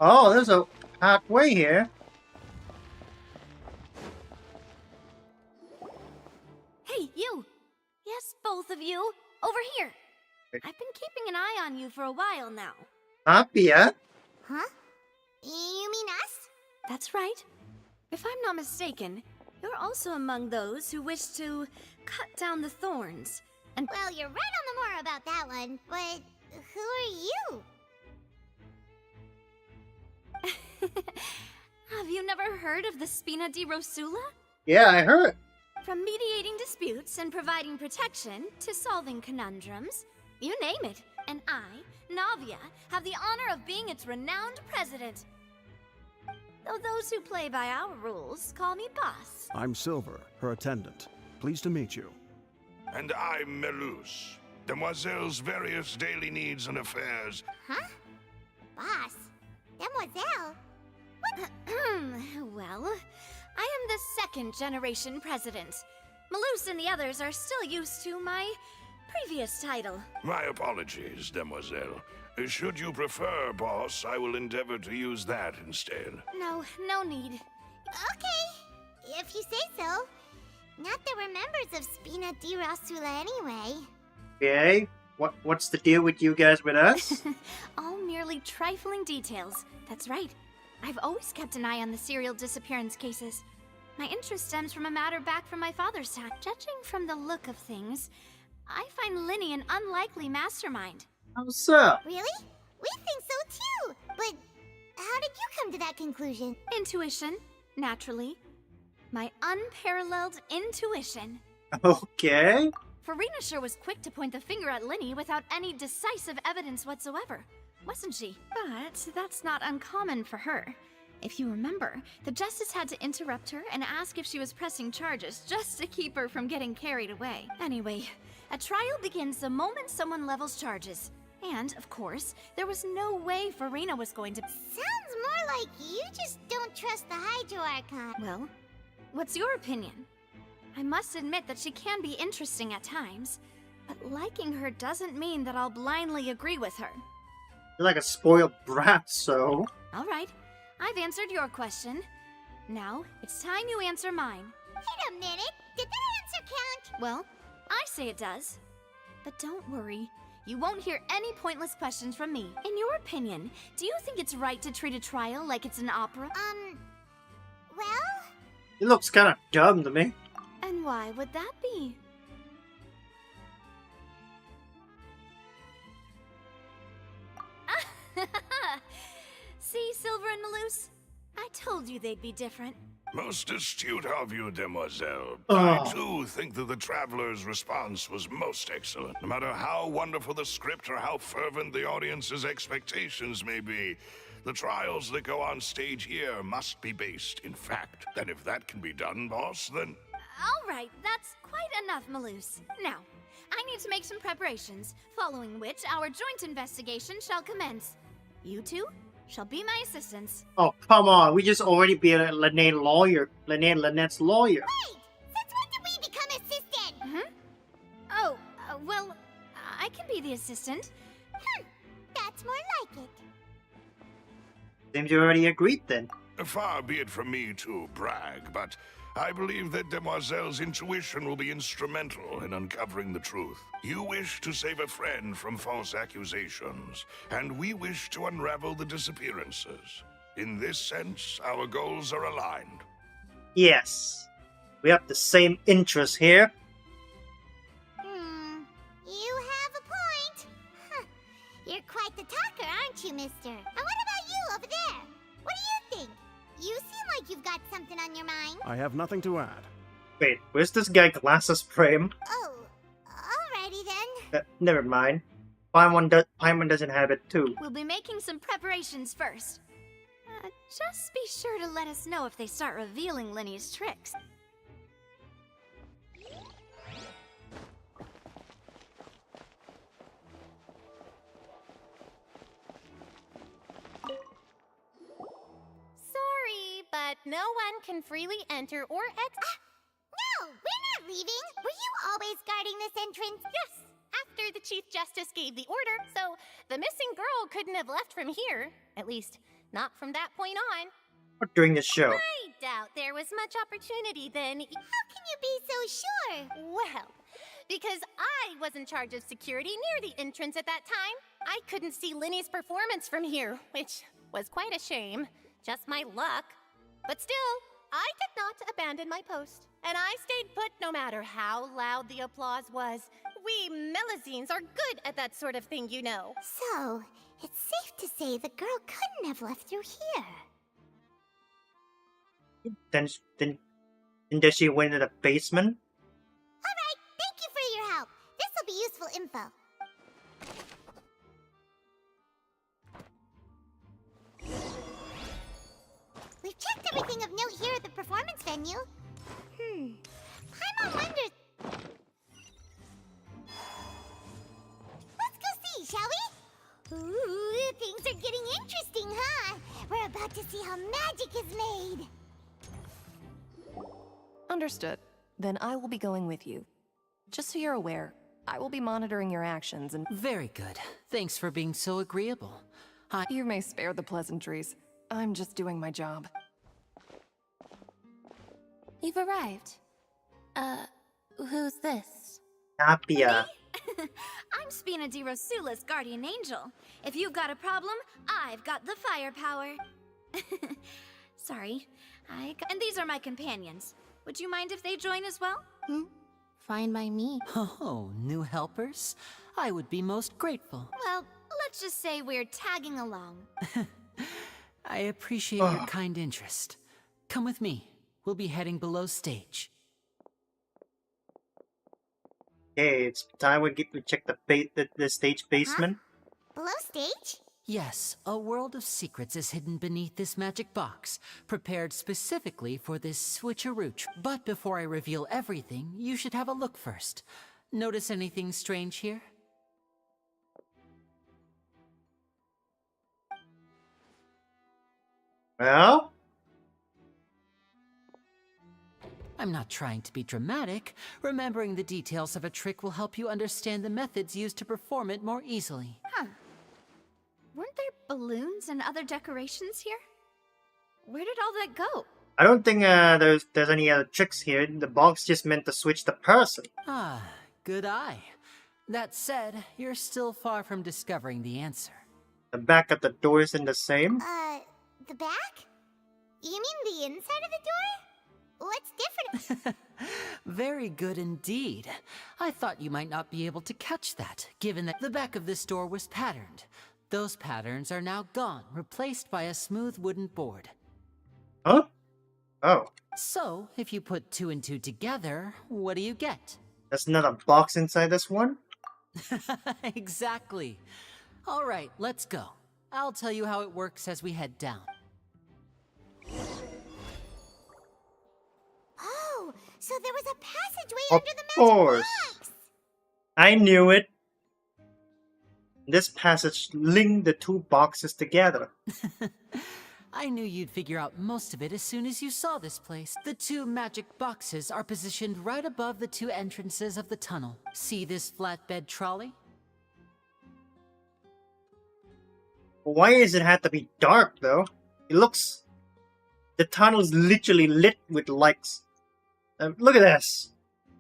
Oh, there's a pathway here. Hey, you! Yes, both of you! Over here! I've been keeping an eye on you for a while now. Happia? Huh? You mean us? That's right. If I'm not mistaken, you're also among those who wish to cut down the thorns. And well, you're right on the more about that one, but who are you? Have you never heard of the Spina di Rosula? Yeah, I heard. From mediating disputes and providing protection to solving conundrums, you name it. And I, Navia, have the honor of being its renowned president. Though those who play by our rules call me boss. I'm Silver, her attendant. Pleased to meet you. And I'm Melus, Demoiselle's various daily needs and affairs. Huh? Boss? Demoiselle? What? Well, I am the second generation president. Melus and the others are still used to my previous title. My apologies, Demoiselle. Should you prefer, boss, I will endeavor to use that instead. No need. Okay, if you say so. Not that we're members of Spina di Rosula anyway. Okay, what's the deal with you guys with us? All merely trifling details. That's right. I've always kept an eye on the serial disappearance cases. My interest stems from a matter back from my father's time. Judging from the look of things, I find Lyney an unlikely mastermind. How so? Really? We think so too. But how did you come to that conclusion? Intuition, naturally. My unparalleled intuition. Okay. Farina sure was quick to point the finger at Lyney without any decisive evidence whatsoever, wasn't she? But that's not uncommon for her. If you remember, the justice had to interrupt her and ask if she was pressing charges just to keep her from getting carried away. Anyway, a trial begins the moment someone levels charges. And, of course, there was no way Farina was going to... Sounds more like you just don't trust the Hydro Archon. Well, what's your opinion? I must admit that she can be interesting at times, but liking her doesn't mean that I'll blindly agree with her. You're like a spoiled brat, so... All right, I've answered your question. Now, it's time you answer mine. Wait a minute, did that answer count? Well, I say it does. But don't worry, you won't hear any pointless questions from me. In your opinion, do you think it's right to treat a trial like it's an opera? Well? It looks kind of dumb to me. And why would that be? See, Silver and Melus? I told you they'd be different. Most astute of you, Demoiselle. Oh. I, too, think that the Traveler's response was most excellent. No matter how wonderful the script or how fervent the audience's expectations may be, the trials that go on stage here must be based in fact. And if that can be done, boss, then... All right, that's quite enough, Melus. Now, I need to make some preparations, following which our joint investigation shall commence. You two, shall be my assistants. Oh, come on. We just already be a Lyney lawyer. Lyney and Lynette's lawyer. Wait! Since when did we become assistant? Oh, well, I can be the assistant. That's more like it. Seems you already agreed then. Far be it from me to brag, but I believe that Demoiselle's intuition will be instrumental in uncovering the truth. You wish to save a friend from false accusations, and we wish to unravel the disappearances. In this sense, our goals are aligned. Yes. We have the same interests here. You have a point. You're quite the talker, aren't you, mister? And what about you over there? What do you think? You seem like you've got something on your mind. I have nothing to add. Wait, where's this guy glasses frame? Oh, alrighty then. Never mind. Paimon doesn't have it too. We'll be making some preparations first. Just be sure to let us know if they start revealing Lyney's tricks. Sorry, but no one can freely enter or exit. No, we're not leaving. Were you always guarding this entrance? Yes, after the Chief Justice gave the order, so the missing girl couldn't have left from here. At least, not from that point on. Or during the show. I doubt there was much opportunity then. How can you be so sure? Well, because I was in charge of security near the entrance at that time. I couldn't see Lyney's performance from here, which was quite a shame. Just my luck. But still, I did not abandon my post. And I stayed put no matter how loud the applause was. We Melazines are good at that sort of thing, you know. So, it's safe to say the girl couldn't have left through here. Then does she went in the basement? Alright, thank you for your help. This will be useful info. We've checked everything of note here at the performance venue. Paimon wonders... Let's go see, shall we? Ooh, things are getting interesting, huh? We're about to see how magic is made. Understood. Then I will be going with you. Just so you're aware, I will be monitoring your actions and... Very good. Thanks for being so agreeable. You may spare the pleasantries. I'm just doing my job. You've arrived. Who's this? Tapia. I'm Spina di Rosula's guardian angel. If you've got a problem, I've got the firepower. Sorry. And these are my companions. Would you mind if they join as well? Fine by me. Oh, new helpers? I would be most grateful. Well, let's just say we're tagging along. I appreciate your kind interest. Come with me. We'll be heading below stage. Okay, it's time we check the stage basement. Below stage? Yes, a world of secrets is hidden beneath this magic box, prepared specifically for this switcheroo. But before I reveal everything, you should have a look first. Notice anything strange here? Well? I'm not trying to be dramatic. Remembering the details of a trick will help you understand the methods used to perform it more easily. Weren't there balloons and other decorations here? Where did all that go? I don't think there's any other tricks here. The box just meant to switch the person. Ah, good eye. That said, you're still far from discovering the answer. The back of the door isn't the same? The back? You mean the inside of the door? What's different? Very good indeed. I thought you might not be able to catch that, given that the back of this door was patterned. Those patterns are now gone, replaced by a smooth wooden board. Huh? Oh. So, if you put 2 and 2 together, what do you get? There's not a box inside this one? Exactly. Alright, let's go. I'll tell you how it works as we head down. Oh, so there was a passageway Of under the magic course. box! I knew it. This passage linked the two boxes together. I knew you'd figure out most of it as soon as you saw this place. The two magic boxes are positioned right above the two entrances of the tunnel. See this flatbed trolley? Why does it have to be dark, though? It looks... The tunnel's literally lit with lights. Look at this!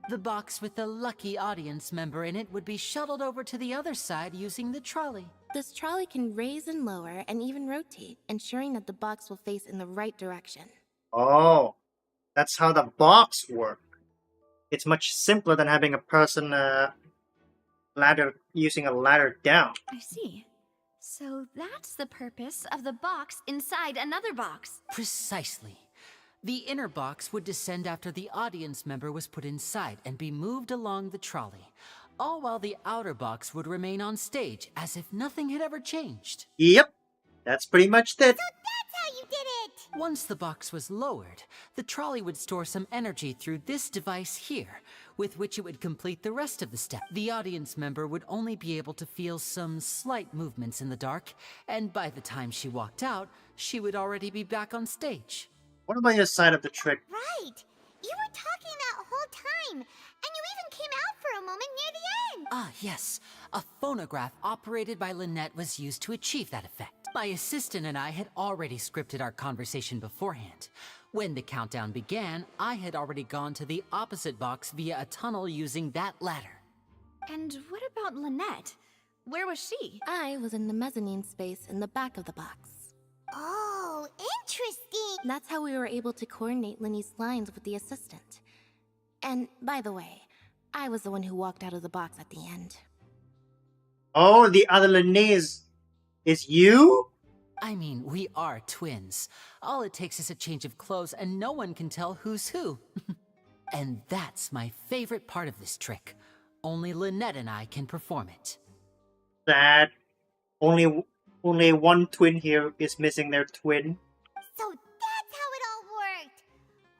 The box with the lucky audience member in it would be shuttled over to the other side using the trolley. This trolley can raise and lower and even rotate, ensuring that the box will face in the right direction. Oh, that's how the box works. It's much simpler than having a person using a ladder down. I see. So that's the purpose of the box inside another box. Precisely. The inner box would descend after the audience member was put inside and be moved along the trolley, all while the outer box would remain on stage as if nothing had ever changed. Yep, that's pretty much it. So that's how you did it! Once the box was lowered, the trolley would store some energy through this device here, with which it would complete the rest of the step. The audience member would only be able to feel some slight movements in the dark, and by the time she walked out, she would already be back on stage. What about your side of the trick? Right! You were talking that whole time, and you even came out for a moment near the end! Ah, yes. A phonograph operated by Lynette was used to achieve that effect. My assistant and I had already scripted our conversation beforehand. When the countdown began, I had already gone to the opposite box via a tunnel using that ladder. And what about Lynette? Where was she? I was in the mezzanine space in the back of the box. Oh, interesting! That's how we were able to coordinate Lyney's lines with the assistant. And, by the way, I was the one who walked out of the box at the end. Oh, the other Lyney is you? I mean, we are twins. All it takes is a change of clothes and no one can tell who's who. And that's my favorite part of this trick. Only Lynette and I can perform it. Sad. Only one twin here is missing their twin. So that's how it all worked!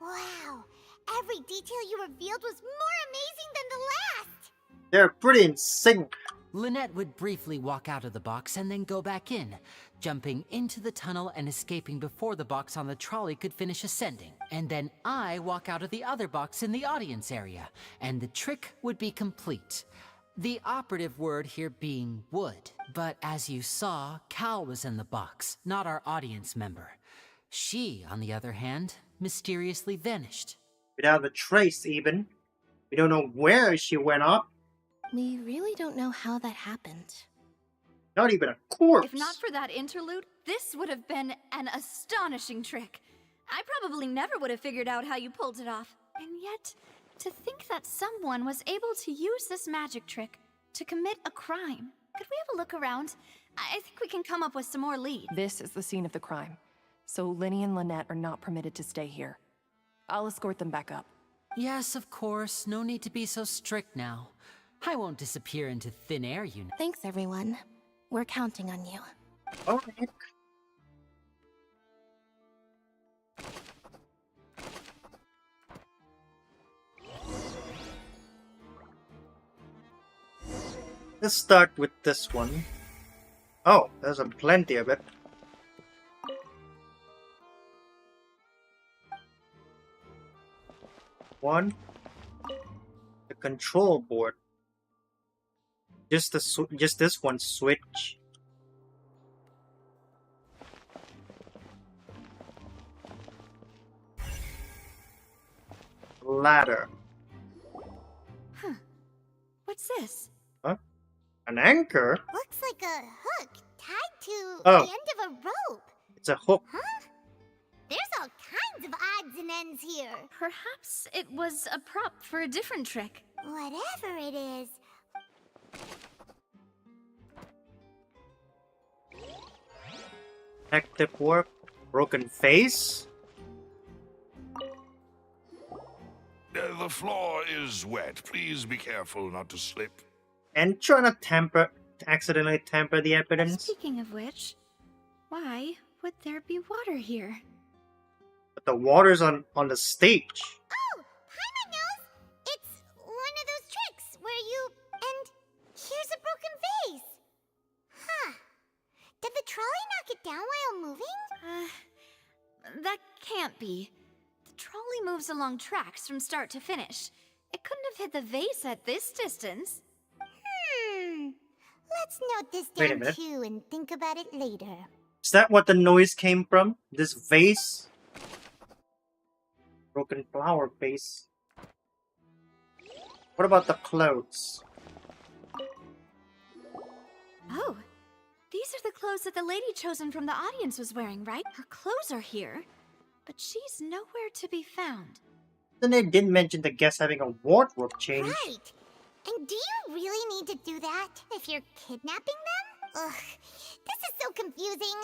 Wow, every detail you revealed was more amazing than the last! They're pretty in sync. Lynette would briefly walk out of the box and then go back in, jumping into the tunnel and escaping before the box on the trolley could finish ascending. And then I walk out of the other box in the audience area, and the trick would be complete. The operative word here being would. But as you saw, Cal was in the box, not our audience member. She, on the other hand, mysteriously vanished. Without a trace, even. We don't know where she went up. We really don't know how that happened. Not even a corpse. If not for that interlude, this would have been an astonishing trick. I probably never would have figured out how you pulled it off. And yet, to think that someone was able to use this magic trick to commit a crime. Could we have a look around? I think we can come up with some more leads. This is the scene of the crime, so Lyney and Lynette are not permitted to stay here. I'll escort them back up. Yes, of course. No need to be so strict now. I won't disappear into thin air, you know. Thanks, everyone. We're counting on you. Okay. Let's start with this one. Oh, there's plenty of it. One. The control board. Just this one switch. Ladder. Huh. What's this? Huh? An anchor? Looks like a hook tied to Oh. the end of a rope. It's a hook. Huh? There's all kinds of odds and ends here. Perhaps it was a prop for a different trick. Whatever it is. Active work. Broken face. The floor is wet. Please be careful not to slip. And trying to accidentally tamper the evidence. Speaking of which, why would there be water here? But the water's on the stage. Oh, Paimon knows! It's one of those tricks where you... And here's a broken vase. it down while moving? That can't be. The trolley moves along tracks from start to finish. It couldn't have hit the vase at this distance. Let's note this Wait a down minute. too and think about it later. Is that what the noise came from? This vase? Broken flower vase. What about the clothes? Oh, these are the clothes that the lady chosen from the audience was wearing, right? Her clothes are here, but she's nowhere to be found. Then they didn't mention the guest having a wardrobe change. Right. And do you really need to do that if you're kidnapping them? Ugh, this is so confusing.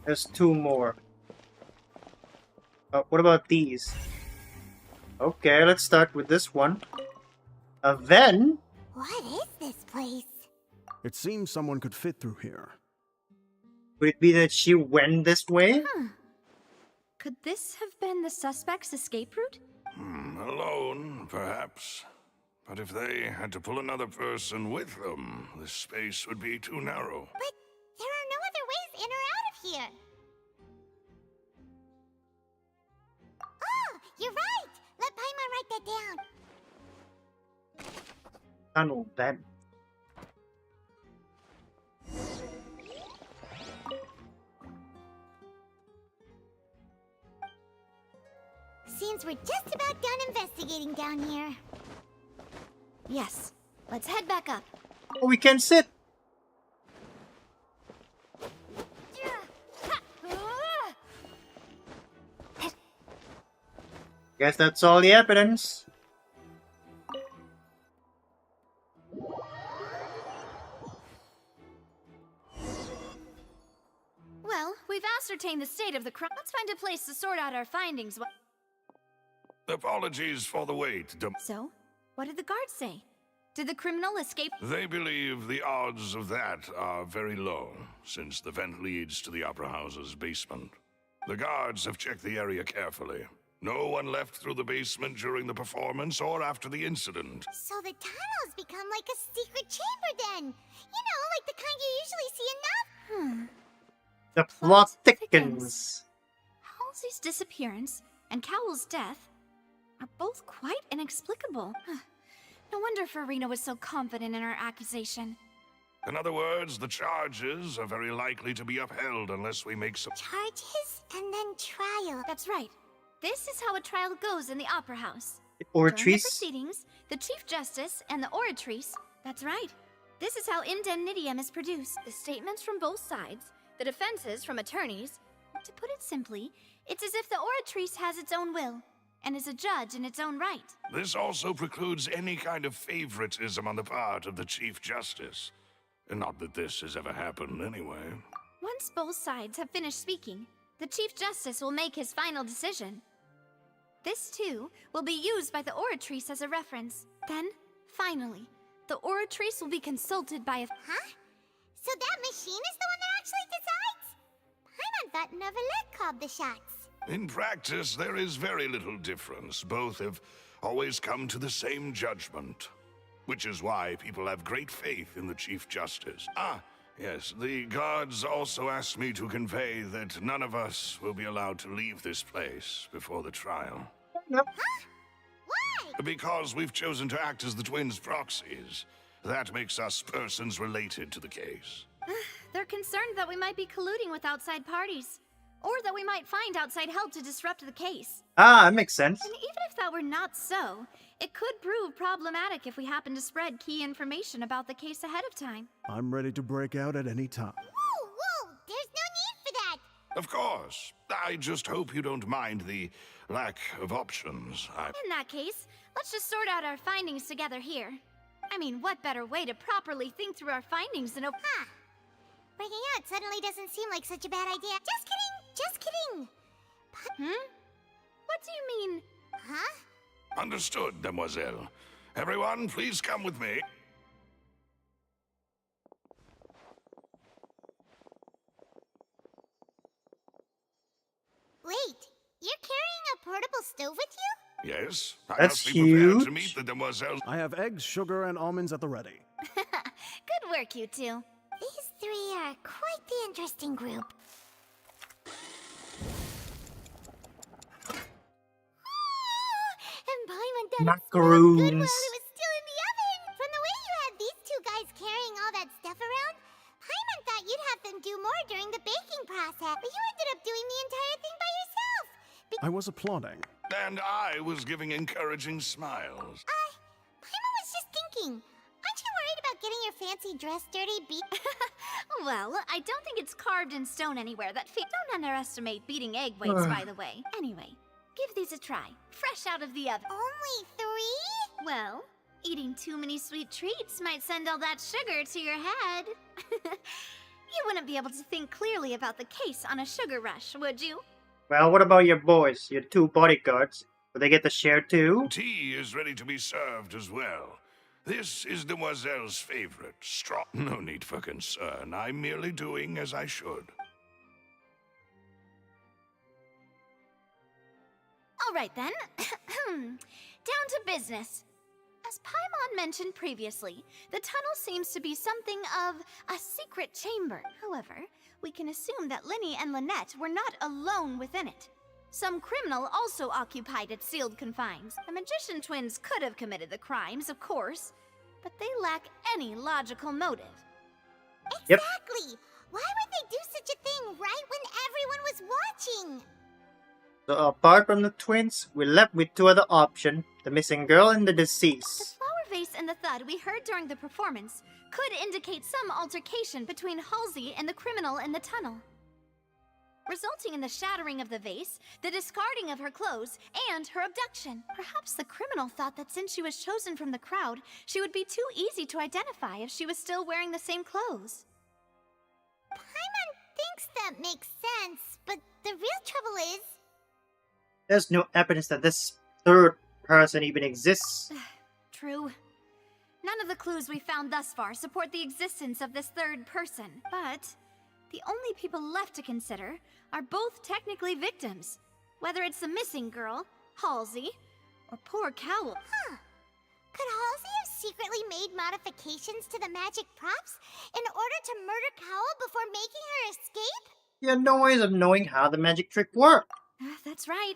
There's 2 more. What about these? Okay, let's start with this one. Then... What is this place? It seems someone could fit through here. Would it be that she went this way? Could this have been the suspect's escape route? Alone, perhaps. But if they had to pull another person with them, the space would be too narrow. But there are no other ways in or out of here. Oh, you're right. Let Paimon write that down. Tunnel then. Seems we're just about done investigating down here. Yes. Let's head back up. Oh, we can sit. Guess that's all the evidence. Well, we've ascertained the state of the crime. Let's find a place to sort out our findings. Apologies for the wait. So, what did the guards say? Did the criminal escape? They believe the odds of that are very low, since the vent leads to the Opera House's basement. The guards have checked the area carefully. No one left through the basement during the performance or after the incident. So the tunnels become like a secret chamber then. You know, like the kind you usually see enough. The plot thickens. Halsey's disappearance and Cowell's death are both quite inexplicable. No wonder Farina was so confident in her accusation. In other words, the charges are very likely to be upheld unless we make some... Charges and then trial. That's right. This is how a trial goes in the Opera House. The During the Oratrice? proceedings, the Chief Justice and the Oratrice, that's right. This is how indemnitium is produced. The statements from both sides, the defenses from attorneys. To put it simply, it's as if the Oratrice has its own will, and is a judge in its own right. This also precludes any kind of favoritism on the part of the Chief Justice. And not that this has ever happened anyway. Once both sides have finished speaking, the Chief Justice will make his final decision. This, too, will be used by the Oratrice as a reference. Then, finally, the Oratrice will be consulted by a... Huh? So that machine is the one that actually decides? Paimon thought Neverlet called the shots. In practice, there is very little difference. Both have always come to the same judgment. Which is why people have great faith in the Chief Justice. Yes, the guards also asked me to convey that none of us will be allowed to leave this place before the trial. Yep. Huh? Why? Because we've chosen to act as the twins' proxies. That makes us persons related to the case. They're concerned that we might be colluding with outside parties, or that we might find outside help to disrupt the case. That makes sense. And even if that were not so, it could prove problematic if we happen to spread key information about the case ahead of time. I'm ready to break out at any time. Whoa, there's no need for that. Of course. I just hope you don't mind the lack of options. In that case, let's just sort out our findings together here. I mean, what better way to properly think through our findings than a... Breaking out suddenly doesn't seem like such a bad idea. Just kidding, just kidding. What do you mean? Huh? Understood, demoiselle. Everyone, please come with me. Wait, you're carrying a portable stove with you? Yes, I That's must be prepared to huge. meet the demoiselles. I have eggs, sugar, and almonds at the ready. Good work, you two. These three are quite the interesting group. And Paimon did it smelled good while it Macaroons. was still in the oven. From the way you had these two guys carrying all that stuff around, Paimon thought you'd have them do more during the baking process, but you ended up doing the entire thing by yourself. I was applauding. And I was giving encouraging smiles. Paimon was just thinking, aren't you worried about getting your fancy dress dirty? Well, I don't think it's carved in stone anywhere. Don't underestimate beating egg whites, by the way. Anyway, give these a try. Fresh out of the oven. Only 3? Well, eating too many sweet treats might send all that sugar to your head. You wouldn't be able to think clearly about the case on a sugar rush, would you? Well, what about your boys, your 2 bodyguards? Will they get to share too? Tea is ready to be served as well. This is Demoiselle's favorite, strong. No need for concern. I'm merely doing as I should. All right then. Down to business. As Paimon mentioned previously, the tunnel seems to be something of a secret chamber. However, we can assume that Lyney and Lynette were not alone within it. Some criminal also occupied its sealed confines. The magician twins could have committed the crimes, of course, but they lack any logical motive. Yep. Exactly! Why would they do such a thing right when everyone was watching? So apart from the twins, we're left with 2 other options, the missing girl and the The deceased. flower vase and the thud we heard during the performance could indicate some altercation between Halsey and the criminal in the tunnel, resulting in the shattering of the vase, the discarding of her clothes, and her abduction. Perhaps the criminal thought that since she was chosen from the crowd, she would be too easy to identify if she was still wearing the same clothes. Paimon thinks that makes sense, but the real trouble is... There's no evidence that this 3rd person even exists. True. None of the clues we found thus far support the existence of this 3rd person, but the only people left to consider are both technically victims, whether it's the missing girl, Halsey, or poor Cowell. Huh. Could Halsey have secretly made modifications to the magic props in order to murder Cowell before making her escape? You have no ways of knowing how the magic trick worked. That's right.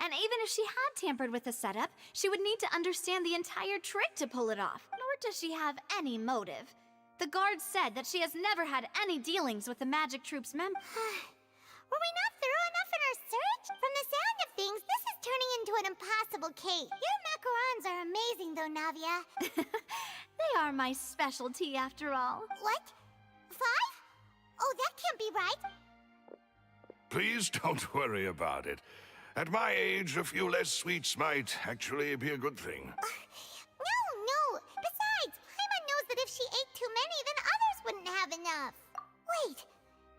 And even if she had tampered with the setup, she would need to understand the entire trick to pull it off. Nor does she have any motive. The guard said that she has never had any dealings with the magic troop's members. Were we not thorough enough in our search? From the sound of things, this is turning into an impossible case. Your macarons are amazing, though, Navia. They are my specialty, after all. What? 5? Oh, that can't be right. Please don't worry about it. At my age, a few less sweets might actually be a good thing. No. Besides, Paimon knows that if she ate too many, then others wouldn't have enough. Wait,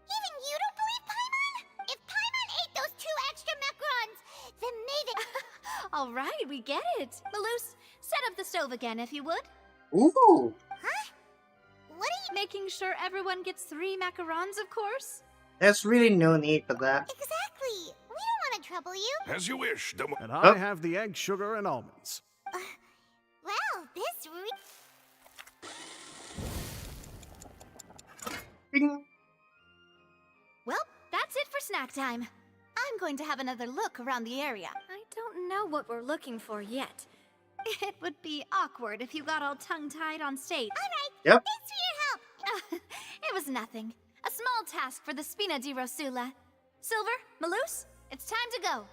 even you don't believe Paimon? If Paimon ate those 2 extra macarons, then maybe... All right, we get it. Malus, set up the stove again, if you would. Ooh. Huh? What are you... Making sure everyone gets 3 macarons, of course? There's really no need for that. Exactly. We don't want to trouble you. As you wish, And I have the egg, sugar, and almonds. Well, this... Bing. Well, that's it for snack time. I'm going to have another look around the area. I don't know what we're looking for yet. It would be awkward if you got all tongue-tied on stage. All right. Yep. Thanks for your help. It was nothing. A small task for the Spina di Rosula. Silver, Malus, it's time to go.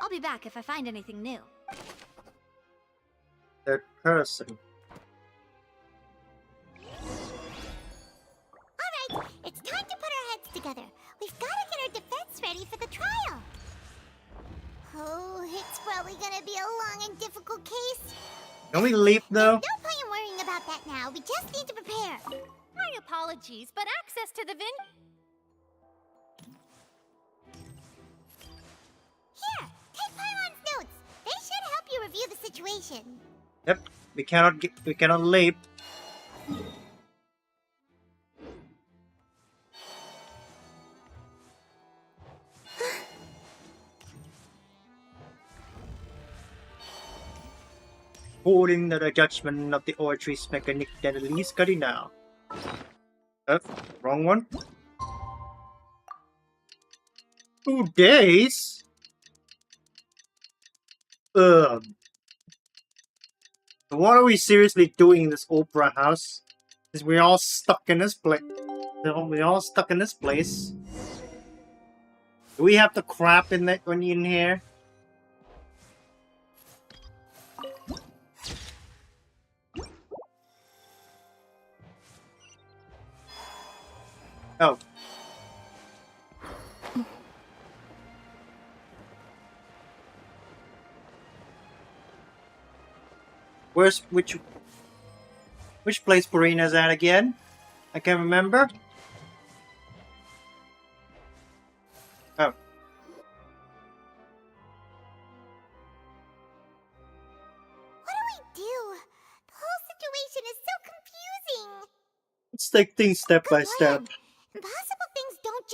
I'll be back if I find anything new. 3rd person. All right, it's time to put our heads together. We've got to get our defense ready for the trial. Oh, it's probably gonna be a long and difficult case. Can we leave though? No point in worrying about that now. We just need to prepare. My apologies, but access to the Here, take Pylon's notes. They should help you review the situation. Yep, we cannot leap. According to the judgment of the Ortree's mechanic that at least got it now. Wrong one. 2 days? What are we seriously doing in this opera house? Is we all stuck in this place? We all stuck in this place. Do we have the crap in here? Oh. Which place Purina's at again? I can't remember. Oh. What do we do? The whole situation is so confusing. Let's take things step by step. Impossible things don't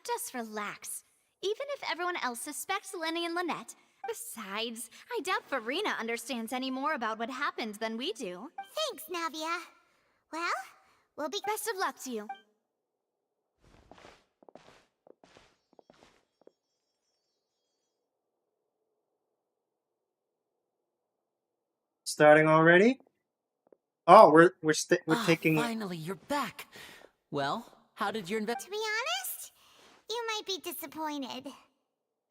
just relax. Even if everyone else suspects Lyney and Lynette. Besides, I doubt Farina understands any more about what happened than we do. Thanks, Navia. Well, we'll be... Best of luck to you. Starting already? Oh, we're taking. Finally, you're back. Well, how did your To be honest, you might be disappointed.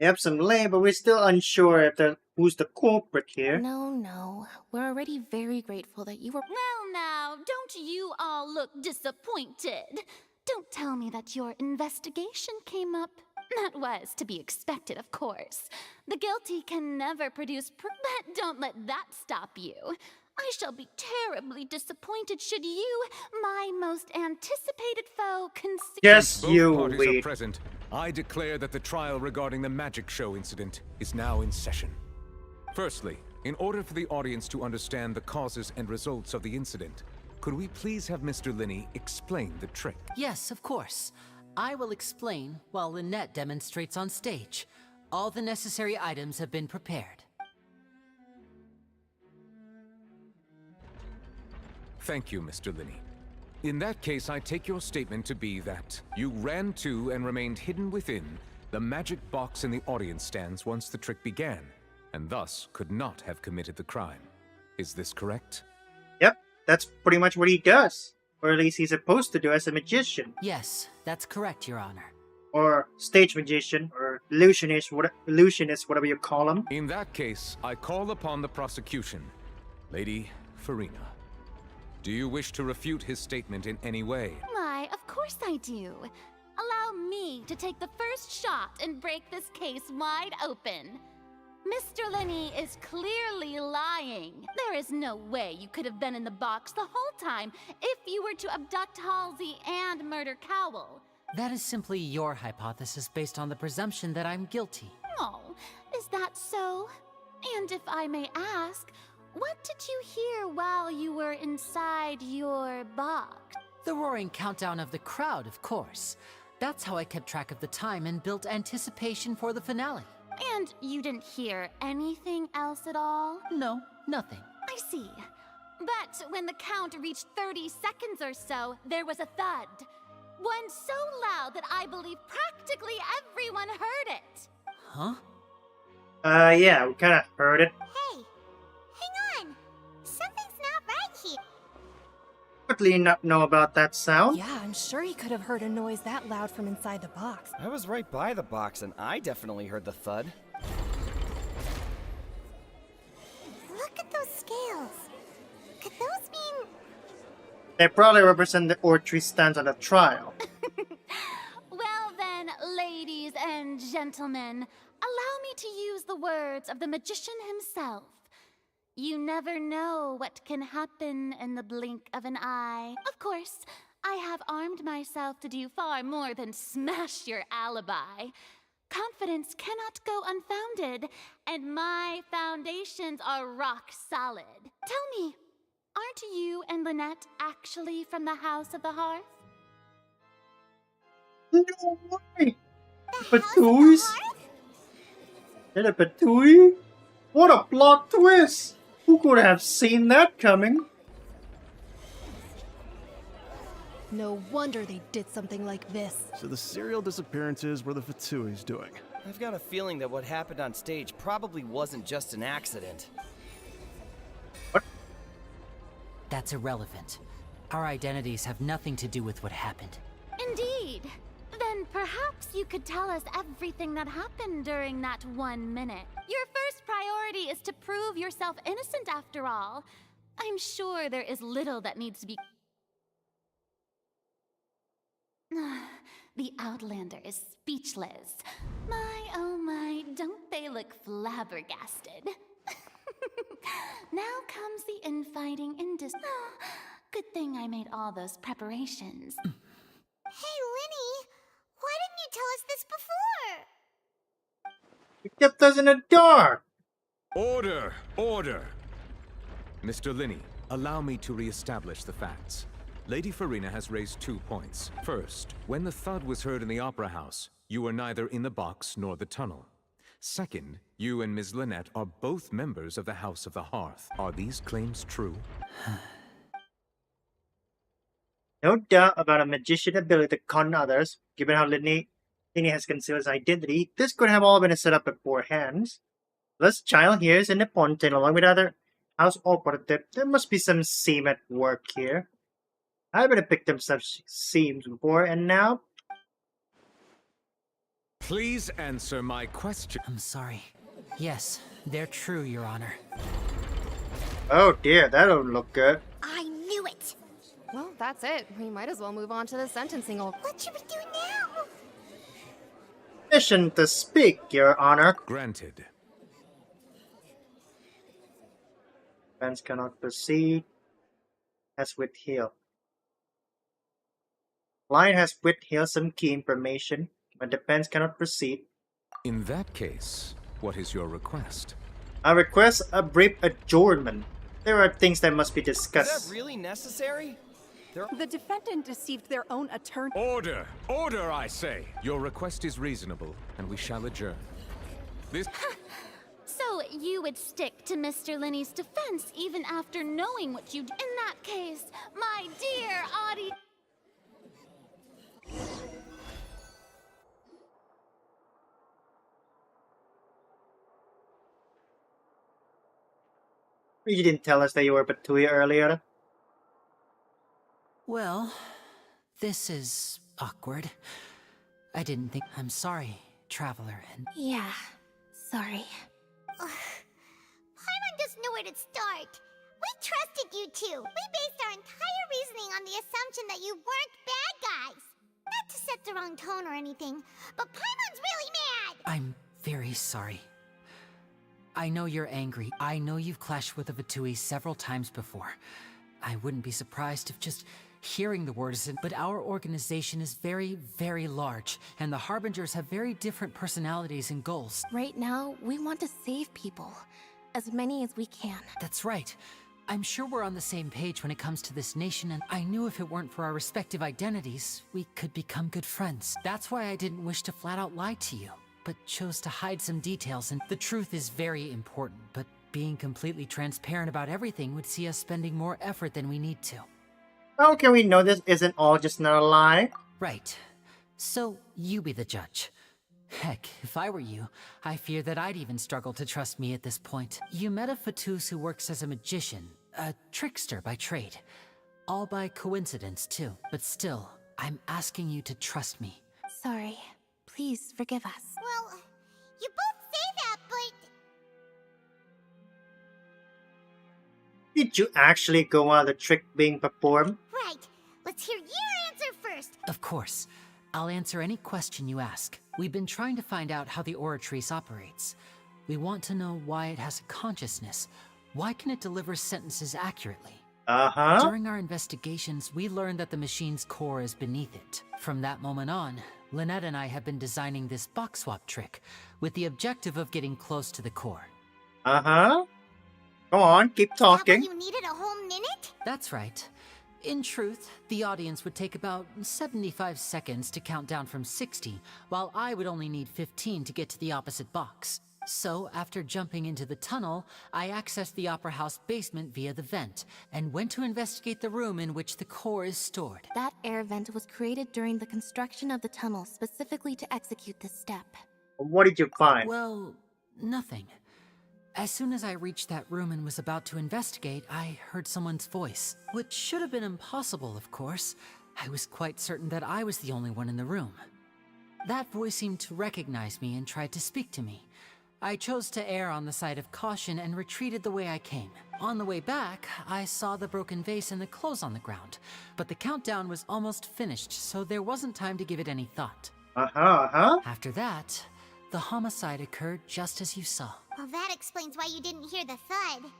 Yep, some lame, but we're still unsure if who's the culprit here. No. We're already very grateful that you were... Well now, don't you all look disappointed? Don't tell me that your investigation came up. That was to be expected, of course. The guilty can never produce proof, but don't let that stop you. I shall be terribly disappointed should you, my most anticipated foe, concede. Yes, Both you parties wait. are present. I declare that the trial regarding the magic show incident is now in session. Firstly, in order for the audience to understand the causes and results of the incident, could we please have Mr. Lyney explain the trick? Yes, of course. I will explain while Lynette demonstrates on stage. All the necessary items have been prepared. Thank you, Mr. Lyney. In that case, I take your statement to be that you ran to and remained hidden within the magic box in the audience stands once the trick began, and thus could not have committed the crime. Is this correct? Yep, that's pretty much what he does. Or at least he's supposed to do as a magician. Yes, that's correct, Your Honor. Or stage magician, or illusionist, whatever you call him. In that case, I call upon the prosecution. Lady Farina, do you wish to refute his statement in any way? Why, of course I do. Allow me to take the first shot and break this case wide open. Mr. Lyney is clearly lying. There is no way you could have been in the box the whole time if you were to abduct Halsey and murder Cowell. That is simply your hypothesis based on the presumption that I'm guilty. Oh, is that so? And if I may ask, what did you hear while you were inside your box? The roaring countdown of the crowd, of course. That's how I kept track of the time and built anticipation for the finale. And you didn't hear anything else at all? No, nothing. I see. But when the count reached 30 seconds or so, there was a thud. One so loud that I believe practically everyone heard it. Huh? Yeah, we kinda heard it. Hey, hang on. Something's not right here. Would Lee not know about that sound? Yeah, I'm sure he could have heard a noise that loud from inside the box. I was right by the box, and I definitely heard the thud. Look at those scales. Could those mean... They probably represent the Ortree stands on the trial. Well then, ladies and gentlemen, allow me to use the words of the magician himself. You never know what can happen in the blink of an eye. Of course, I have armed myself to do far more than smash your alibi. Confidence cannot go unfounded, and my foundations are rock solid. Tell me, aren't you and Lynette actually from the House of the Hearth? No way! Ventuz? And a Ventuz? What a plot twist! Who could have seen that coming? No wonder they did something like this. So the serial disappearances were the Fatsui's doing. I've got a feeling that what happened on stage probably wasn't just an accident. That's irrelevant. Our identities have nothing to do with what happened. Indeed. Then perhaps you could tell us everything that happened during that 1 minute. Your first priority is to prove yourself innocent after all. I'm sure there is little that needs to be... The Outlander is speechless. My, oh my, don't they look flabbergasted? Now comes the infighting good thing I made all those preparations. Hey, Lyney, why didn't you tell us this before? You kept us in the dark! Order! Order! Mr. Lyney, allow me to re-establish the facts. Lady Farina has raised 2 points. First, when the thud was heard in the Opera House, you were neither in the box nor the tunnel. Second, you and Ms. Lynette are both members of the House of the Hearth. Are these claims true? No doubt about a magician's ability to con others. Given how Lyney has concealed his identity, this could have all been set up beforehand. This child here is in the Fontaine along with other house operative. There must be some seam at work here. I better pick them such seams before and now. Please answer my question. I'm sorry. Yes, they're true, Your Honor. Oh dear, that don't look good. I knew it! Well, that's it. We might as well move on to the sentencing. What should we do now? Permission to speak, Your Honor. Granted. Defense cannot proceed. As with Hill. Line has with Hill some key information, but defense cannot proceed. In that case, what is your request? I request a brief adjournment. There are things that must be discussed. Is that really necessary? The defendant deceived their own attorney. Order! Order, I say! Your request is reasonable, and we shall adjourn. This... So you would stick to Mr. Lyney's defense even after knowing what you did? In that case, my dear audience... You didn't tell us that you were Batuya earlier. Well, this is awkward. I didn't think... I'm sorry, Traveler, and... Yeah, sorry. Paimon doesn't know where to start. We trusted you two. We based our entire reasoning on the assumption that you weren't bad guys. Not to set the wrong tone or anything, but Paimon's really mad! I'm very sorry. I know you're angry. I know you've clashed with the Ventuz several times before. I wouldn't be surprised if just hearing the word isn't, but our organization is very, very large, and the Harbingers have very different personalities and goals. Right now, we want to save people. As many as we can. That's right. I'm sure we're on the same page when it comes to this nation, and I knew if it weren't for our respective identities, we could become good friends. That's why I didn't wish to flat out lie to you, but chose to hide some details, and the truth is very important, but being completely transparent about everything would see us spending more effort than we need to. How can we know this isn't all just another lie? Right. So, you be the judge. Heck, if I were you, I fear that I'd even struggle to trust me at this point. You met a Ventuz who works as a magician, a trickster by trade. All by coincidence, too. But still, I'm asking you to trust me. Sorry. Please forgive us. Well, you both say that, but... Did you actually go on the trick being performed? Right. Let's hear your answer first. Of course. I'll answer any question you ask. We've been trying to find out how the Oratrice operates. We want to know why it has a consciousness. Why can it deliver sentences accurately? Uh-huh. During our investigations, we learned that the machine's core is beneath it. From that moment on, Lynette and I have been designing this box swap trick with the objective of getting close to the core. Uh-huh. Go on, keep talking. You needed a whole minute? That's right. In truth, the audience would take about 75 seconds to count down from 60, while I would only need 15 to get to the opposite box. So, after jumping into the tunnel, I accessed the Opera House basement via the vent, and went to investigate the room in which the core is stored. That air vent was created during the construction of the tunnel specifically to execute this step. What did you find? Well, nothing. As soon as I reached that room and was about to investigate, I heard someone's voice. Which should have been impossible, of course. I was quite certain that I was the only one in the room. That voice seemed to recognize me and tried to speak to me. I chose to err on the side of caution and retreated the way I came. On the way back, I saw the broken vase and the clothes on the ground, but the countdown was almost finished, so there wasn't time to give it any thought. After that, the homicide occurred just as you saw. Well, that explains why you didn't hear the thud.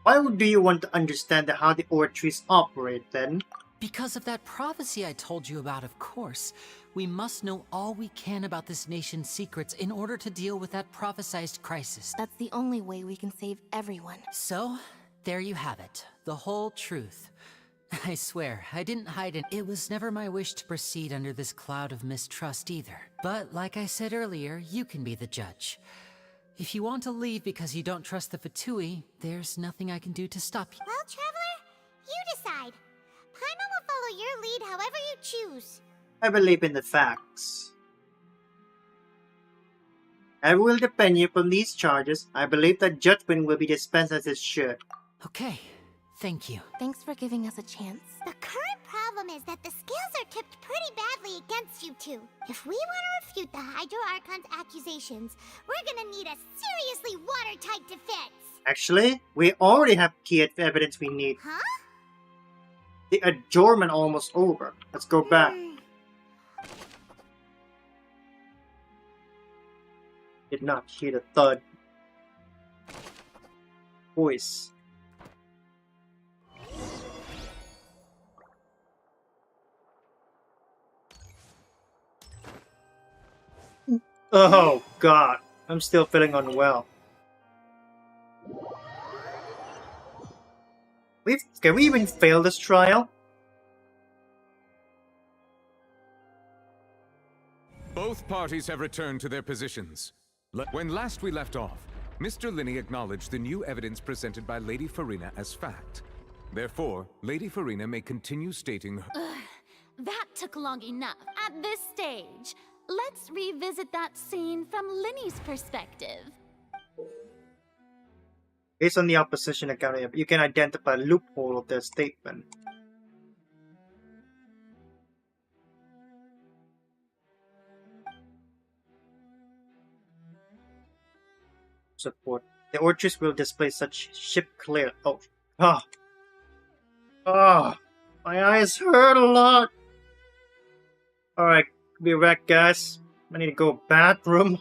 Why do you want to understand how the oratories operate, then? Because of that prophecy I told you about, of course. We must know all we can about this nation's secrets in order to deal with that prophesized crisis. That's the only way we can save everyone. So, there you have it. The whole truth. I swear, I didn't hide it. It was never my wish to proceed under this cloud of mistrust either. But like I said earlier, you can be the judge. If you want to leave because you don't trust the Fatui, there's nothing I can do to stop you. Well, Traveler, you decide. Paimon will follow your lead however you choose. I believe in the facts. I will defend you from these charges. I believe that judgment will be dispensed as it should. Okay, thank you. Thanks for giving us a chance. The current problem is that the scales are tipped pretty badly against you two. If we want to refute the Hydro Archon's accusations, we're gonna need a seriously watertight defense. Actually, we already have key evidence we need. Huh? The adjournment almost over. Let's go back. Did not hear the thud. Voice. Oh god, I'm still feeling unwell. Can we even fail this trial? Both parties have returned to their positions. When last we left off, Mr. Lyney acknowledged the new evidence presented by Lady Farina as fact. Therefore, Lady Farina may continue stating her— That took long enough. At this stage, let's revisit that scene from Lyney's perspective. Based on the opposition account, you can identify a loophole of their statement. Support. The orchards will display such ship clear. Oh. Ah. Ah. My eyes hurt a lot. Alright, be back, guys. I need to go bathroom.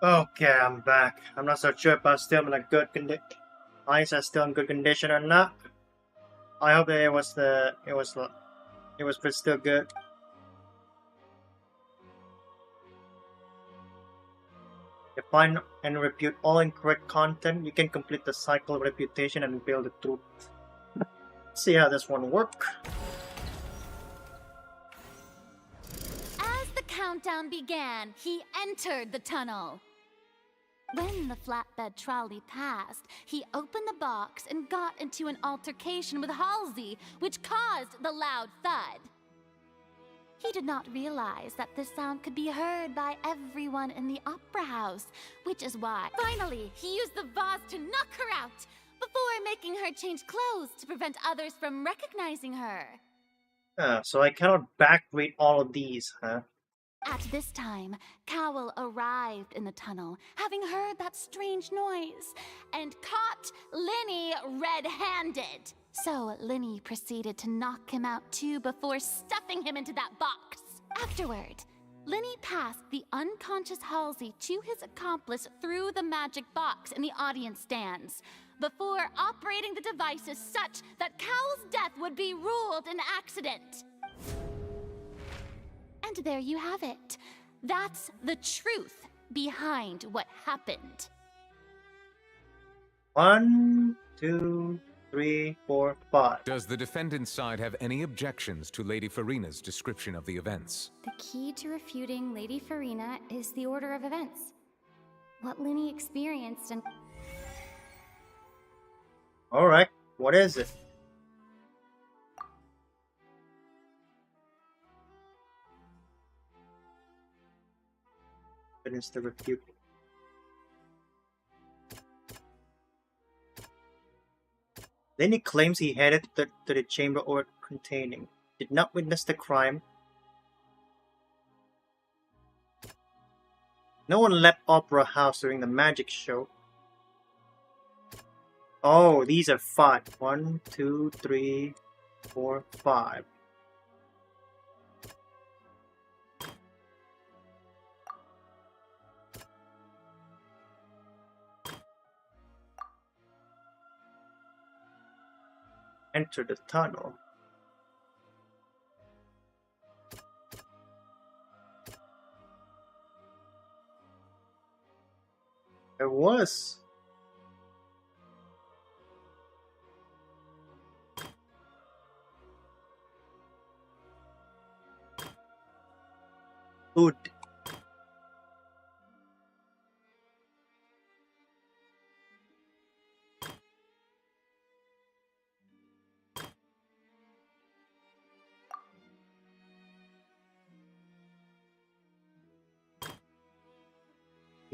Okay, I'm back. I'm not so sure if I'm still in a good condition. Eyes are still in good condition or not. I hope that it was still good. If find and repute all incorrect content, you can complete the cycle of reputation and build the truth. See how this one works. As the countdown began, he entered the tunnel. When the flatbed trolley passed, he opened the box and got into an altercation with Halsey, which caused the loud thud. He did not realize that this sound could be heard by everyone in the opera house, which is why, finally, he used the vase to knock her out before making her change clothes to prevent others from recognizing her. So I cannot backread all of these, huh? At this time, Cowell arrived in the tunnel, having heard that strange noise, and caught Lyney red-handed. So Lyney proceeded to knock him out too before stuffing him into that box. Afterward, Lyney passed the unconscious Halsey to his accomplice through the magic box in the audience stands, before operating the devices such that Cowell's death would be ruled an accident. And there you have it. That's the truth behind what happened. 1, 2, 3, 4, 5. Does the defendant's side have any objections to Lady Farina's description of the events? The key to refuting Lady Farina is the order of events. What Lyney experienced and... Alright, what is it? Finish the refute. Then he claims he headed to the chamber or containing. Did not witness the crime. No one left Opera House during the magic show. Oh, these are 5. 1, 2, 3, 4, 5. Enter the tunnel. There was. Good.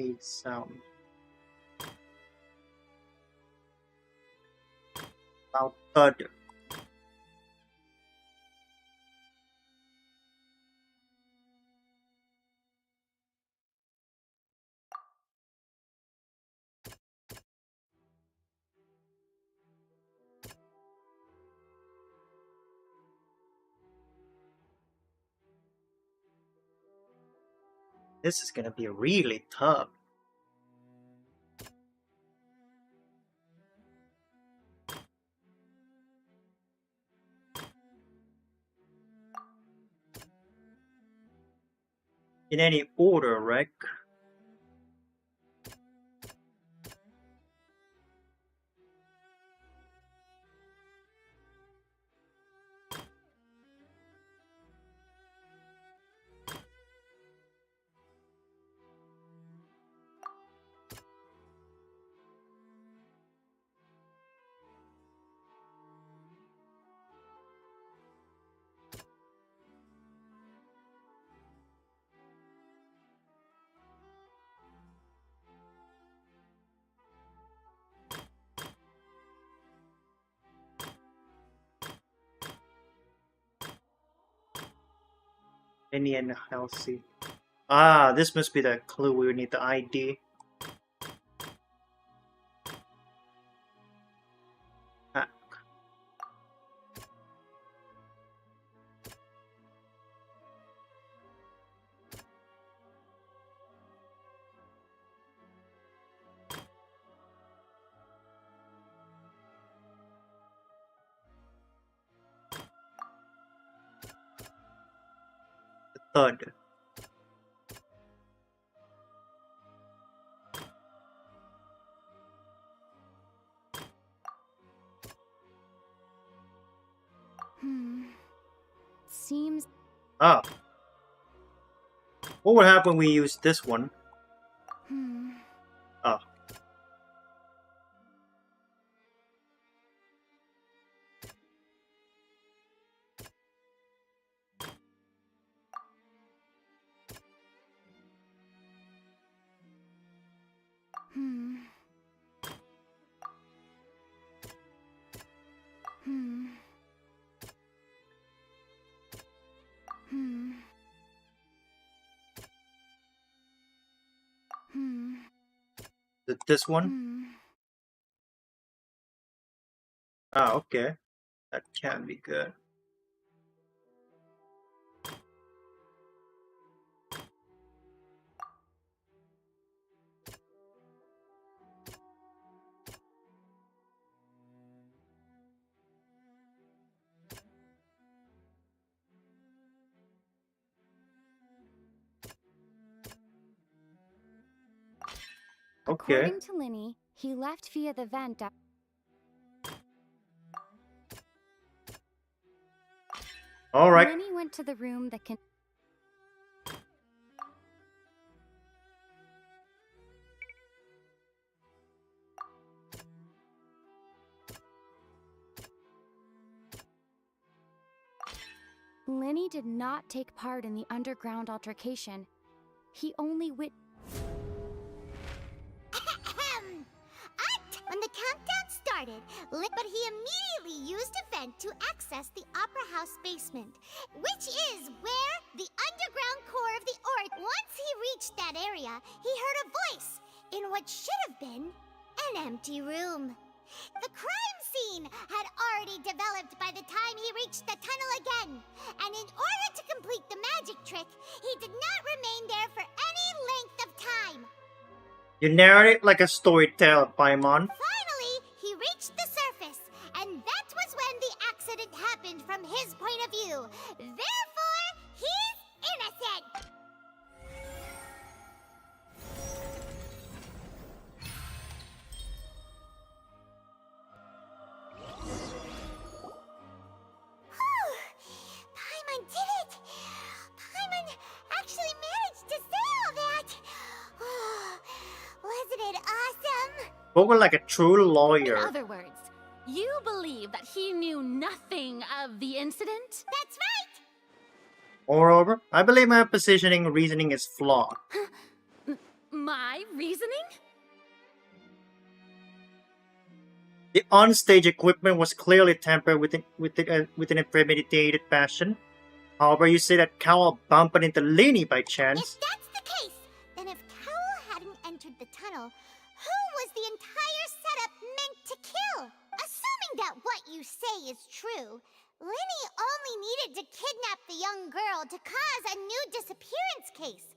A sound. Loud thud. This is gonna be really tough. In any order, right? Lyney and Halsey. Ah, this must be the clue. We would need the ID. Hack. thud. Seems... Ah. What would happen when we use this one? Ah. This one? Ah, okay. That can be good. Okay. According to Lyney, he left via the vent. All right. Lyney went to the room that can... Lyney did not take part in the underground altercation. He only When the countdown started, but he immediately used a vent to access the Opera House basement, which is where the underground core of the Orc. Once he reached that area, he heard a voice in what should have been an empty room. The crime scene had already developed by the time he reached the tunnel again, and in order to complete the magic trick, he did not remain there for any length of time. You narrate it like a storyteller, Paimon. Finally, he reached the surface, and that was when the accident happened from his point of view. Therefore, he's innocent! Paimon did it! Paimon actually managed to say all that! Wasn't it awesome? Spoken like a true In lawyer. other words, you believe that he knew nothing of the incident? That's right! Moreover, I believe my positioning and reasoning is flawed. My reasoning? The on-stage equipment was clearly tampered with in a premeditated fashion. However, you say that Cowell bumped into Lyney by chance. If that's the case, then if Cowell hadn't entered the tunnel, who was the entire setup meant to kill? Assuming that what you say is true, Lyney only needed to kidnap the young girl to cause a new disappearance case.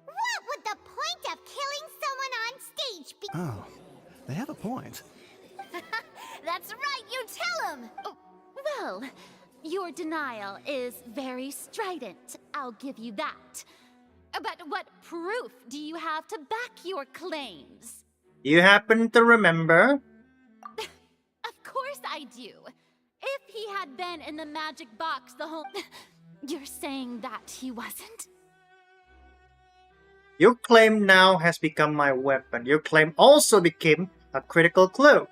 What would the point of killing someone on stage be? Oh, they have a point. That's right, you tell him! Oh, well, your denial is very strident, I'll give you that. But what proof do you have to back your claims? You happen to remember? Of course I do. If he had been in the magic box the whole... You're saying that he wasn't? Your claim now has become my weapon. Your claim also became a critical clue.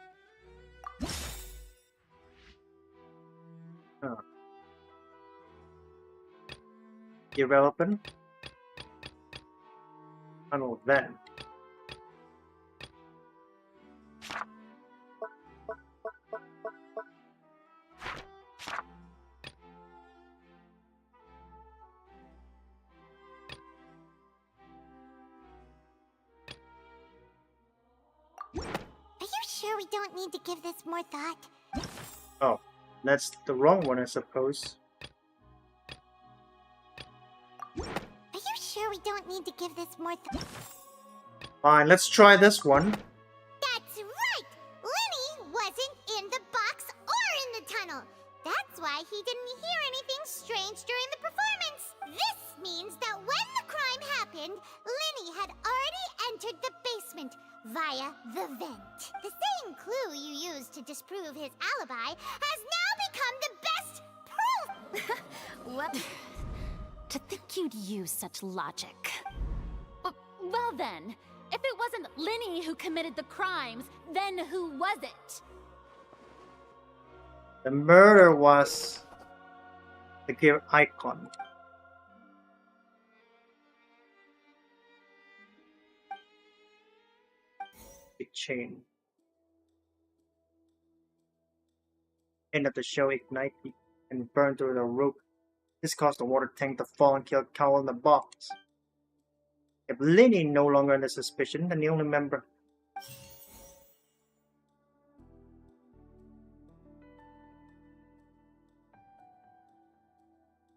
Huh. Irrelevant? Tunnel vent. Are you sure we don't need to give this more thought? Oh, that's the wrong one, I suppose. Are you sure we don't need to give this more thought? Fine, let's try this one. That's right! Lyney wasn't in the box or in the tunnel. That's why he didn't hear anything strange during the performance. This means to disprove his alibi has now become the best proof! What? To think you'd use such logic. Well then, if it wasn't Lyney who committed the crimes, then who was it? The murder was the gear icon. Big chain. End of the show ignited and burned through the roof. This caused the water tank to fall and killed Cowell in the box. If Lyney no longer under suspicion, then the only member.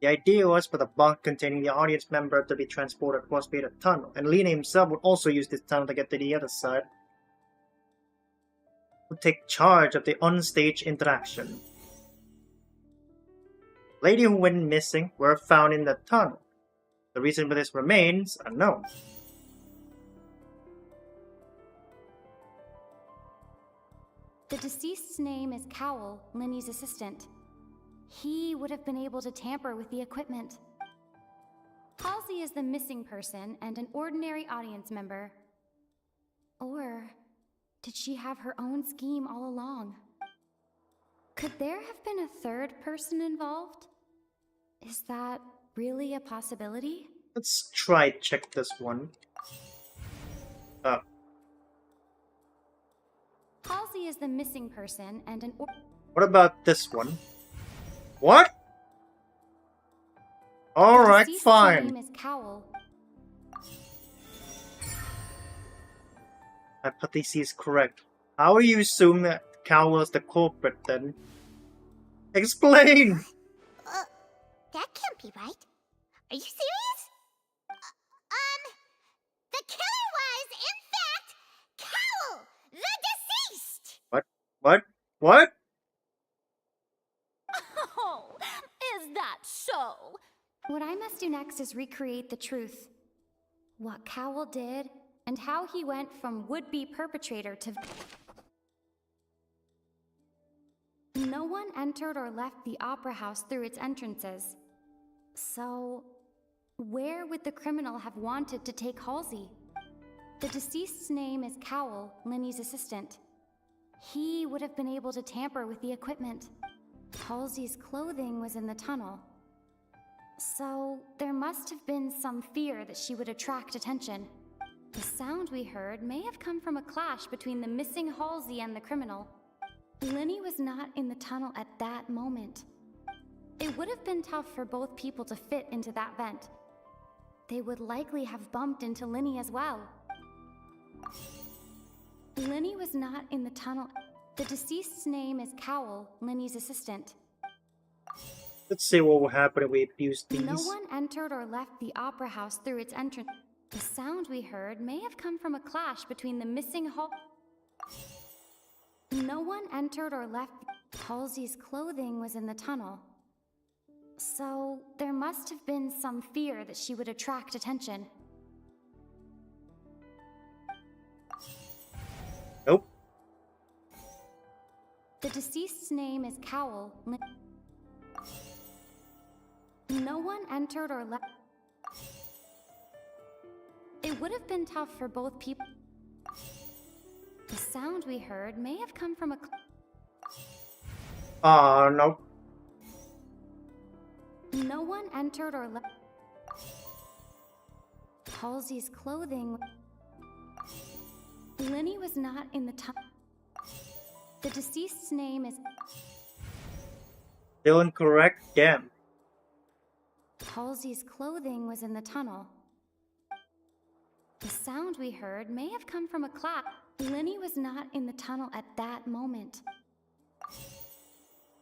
The idea was for the box containing the audience member to be transported across the tunnel, and Lyney himself would also use this tunnel to get to the other side. Would take charge of the on-stage interaction. Lady who went missing were found in the tunnel. The reason for this remains unknown. The deceased's name is Cowell, Lyney's assistant. He would have been able to tamper with the equipment. Halsey is the missing person and an ordinary audience member. Or did she have her own scheme all along? Could there have been a third person involved? Is that really a possibility? Let's try check this one. Halsey is the missing person and an What about this one? What? Alright, fine. name is Cowell. Hypothesis is correct. How will you assume that Cowell is the culprit then? Explain! That can't be right. Are you serious? The killer was, in fact, Cowell, the deceased! What? What? Oh, is that so? What I must do next is recreate the truth. What Cowell did, and how he went from would-be perpetrator to... No one entered or left the opera house through its entrances. So, where would the criminal have wanted to take Halsey? The deceased's name is Cowell, Lyney's assistant. He would have been able to tamper with the equipment. Halsey's clothing was in the tunnel. So, there must have been some fear that she would attract attention. The sound we heard may have come from a clash between the missing Halsey and the criminal. Lyney was not in the tunnel at that moment. It would have been tough for both people to fit into that vent. They would likely have bumped into Lyney as well. Lyney was not in the tunnel. The deceased's name is Cowell, Lyney's assistant. Let's see what will happen if we abuse these. No one entered or left the opera house through its entrance. The sound we heard may have come from a clash between the missing No one entered or left. Halsey's clothing was in the tunnel. So, there must have been some fear that she would attract attention. Nope. The deceased's name is Cowell. No one entered or left. It would have been tough for both people. The sound we heard may have come from a... Nope. No one entered or left. Halsey's clothing... Lyney was not in the tunnel. The deceased's name is... Still incorrect? Damn. Halsey's clothing was in the tunnel. The sound we heard may have come from a clap. Lyney was not in the tunnel at that moment.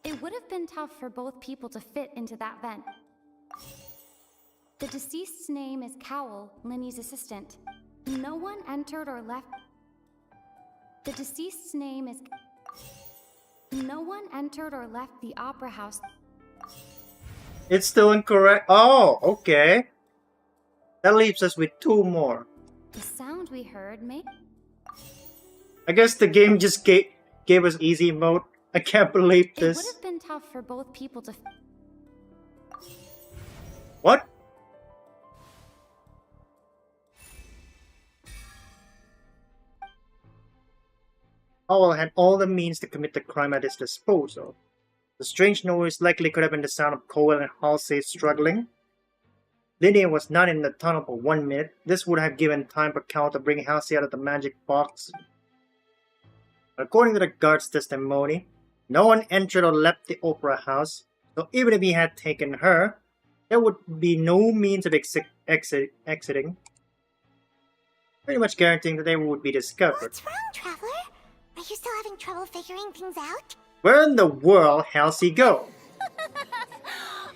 It would have been tough for both people to fit into that vent. The deceased's name is Cowell, Lyney's assistant. No one entered or left. The deceased's name is... No one entered or left the opera house. It's still incorrect. Oh, okay. That leaves us with two more. The sound we heard may... I guess the game just gave us easy mode. I can't believe It would this. have been tough for both people to. What? Howell had all the means to commit the crime at his disposal. The strange noise likely could have been the sound of Cole and Halsey struggling. Lyney was not in the tunnel for 1 minute. This would have given time for Cal to bring Halsey out of the magic box. According to the guard's testimony, no one entered or left the opera house, so even if he had taken her, there would be no means of exiting. Pretty much guaranteeing that they would be discovered. What's wrong, Traveler? Are you still having trouble figuring things out? Where in the world Halsey go?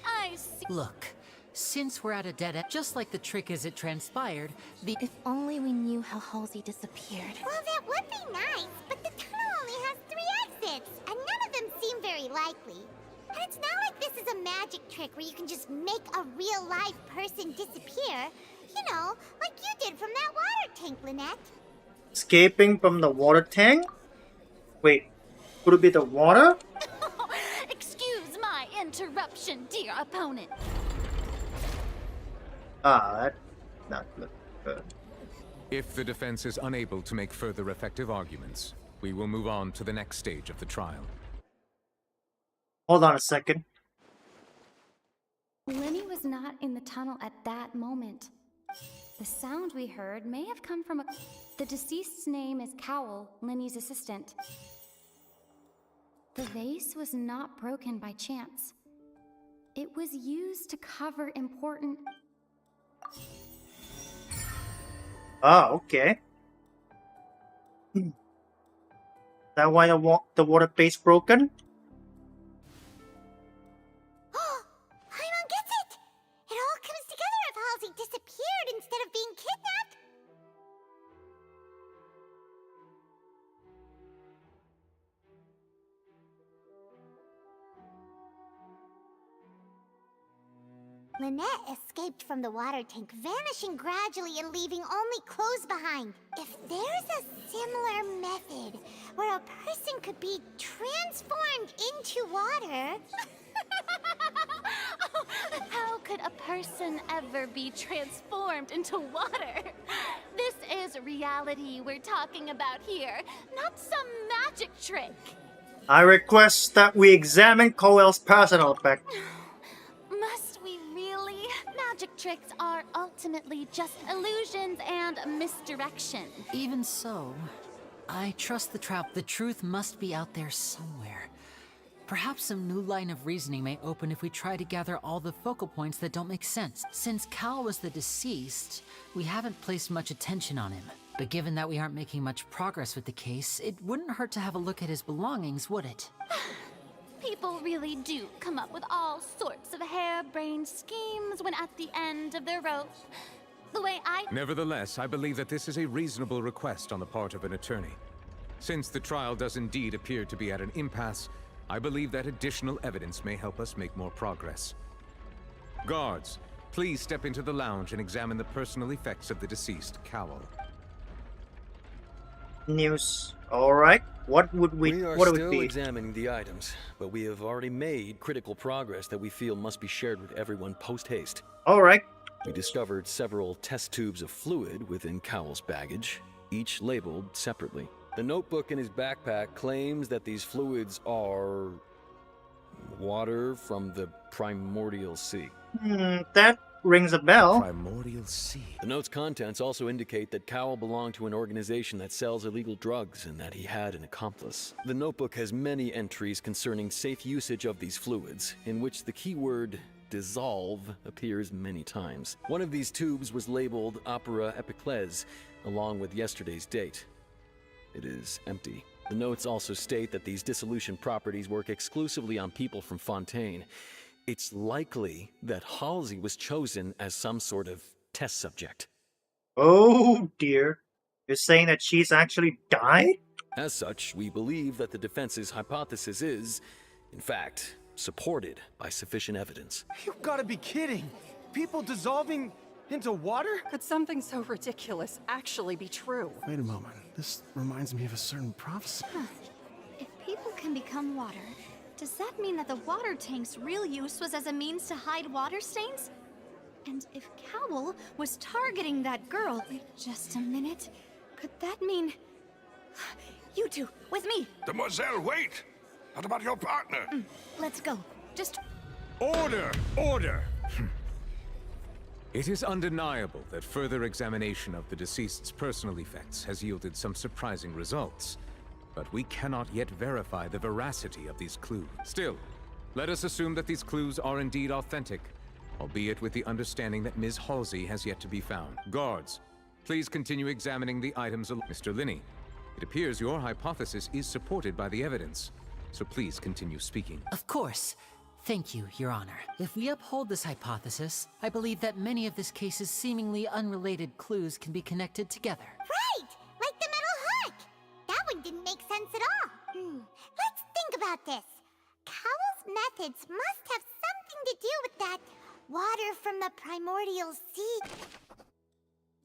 I see. Look, since we're at a dead end, just like the trick as it transpired, the— If only we knew how Halsey disappeared. Well, that would be nice, but the tunnel only has 3 exits, and none of them seem very likely. And it's not like this is a magic trick where you can just make a real live person disappear. You know, like you did from that water tank, Lynette. Escaping from the water tank? Wait, could it be the water? Excuse my interruption, dear opponent. That's not good. If the defense is unable to make further effective arguments, we will move on to the next stage of the trial. Hold on a second. Lyney was not in the tunnel at that moment. The sound we heard may have come from The deceased's name is Cowell, Lyney's assistant. The vase was not broken by chance. It was used to cover important... Ah, okay. Is that why the water base broken? Paimon gets it! It all comes together if Halsey disappeared instead of being kidnapped. Lynette escaped from the water tank, vanishing gradually and leaving only clothes behind. If there's a similar method where a person could be transformed into water... How could a person ever be transformed into water? This is reality we're talking about here, not some magic trick. I request that we examine Coel's personal effect. Must we really? Magic tricks are ultimately just illusions and misdirection. Even so, I trust the trap. The truth must be out there somewhere. Perhaps some new line of reasoning may open if we try to gather all the focal points that don't make sense. Since Cal was the deceased, we haven't placed much attention on him. But given that we aren't making much progress with the case, it wouldn't hurt to have a look at his belongings, would it? People really do come up with all sorts of harebrained schemes when at the end of their rope. The way Nevertheless, I believe that this is a reasonable request on the part of an attorney. Since the trial does indeed appear to be at an impasse, I believe that additional evidence may help us make more progress. Guards, please step into the lounge and examine the personal effects of the deceased, Cowell. News. Alright. What would we are what would still be? examining the items, but we have already made critical progress that we feel must be shared with everyone post-haste. Alright. We discovered several test tubes of fluid within Cowell's baggage, each labeled separately. The notebook in his backpack claims that these fluids are... water from the primordial sea. That rings a bell. Primordial sea. The note's contents also indicate that Cowell belonged to an organization that sells illegal drugs and that he had an accomplice. The notebook has many entries concerning safe usage of these fluids, in which the keyword dissolve appears many times. One of these tubes was labeled Opera Epiclese, along with yesterday's date. It is empty. The notes also state that these dissolution properties work exclusively on people from Fontaine. It's likely that Halsey was chosen as some sort of test subject. Oh dear. You're saying that she's actually died? As such, we believe that the defense's hypothesis is, in fact, supported by sufficient evidence. You've got to be kidding! People dissolving into water? Could something so ridiculous actually be true? Wait a moment. This reminds me of a certain prophecy. If people can become water, does that mean that the water tank's real use was as a means to hide water stains? And if Cowl was targeting that girl... Wait just a minute. Could that mean... You two, with me! Demoiselle, wait! What about your partner? Let's go. Just... Order! Order! It is undeniable that further examination of the deceased's personal effects has yielded some surprising results. But we cannot yet verify the veracity of these clues. Still, let us assume that these clues are indeed authentic, albeit with the understanding that Ms. Halsey has yet to be found. Guards, please continue examining the items. Mr. Lyney, it appears your hypothesis is supported by the evidence, so please continue speaking. Of course. Thank you, Your Honor. If we uphold this hypothesis, I believe that many of this case's seemingly unrelated clues can be connected together. Right! Like the metal hook! That one didn't make sense at all. Let's think about this. Cowell's methods must have something to do with that water from the primordial sea.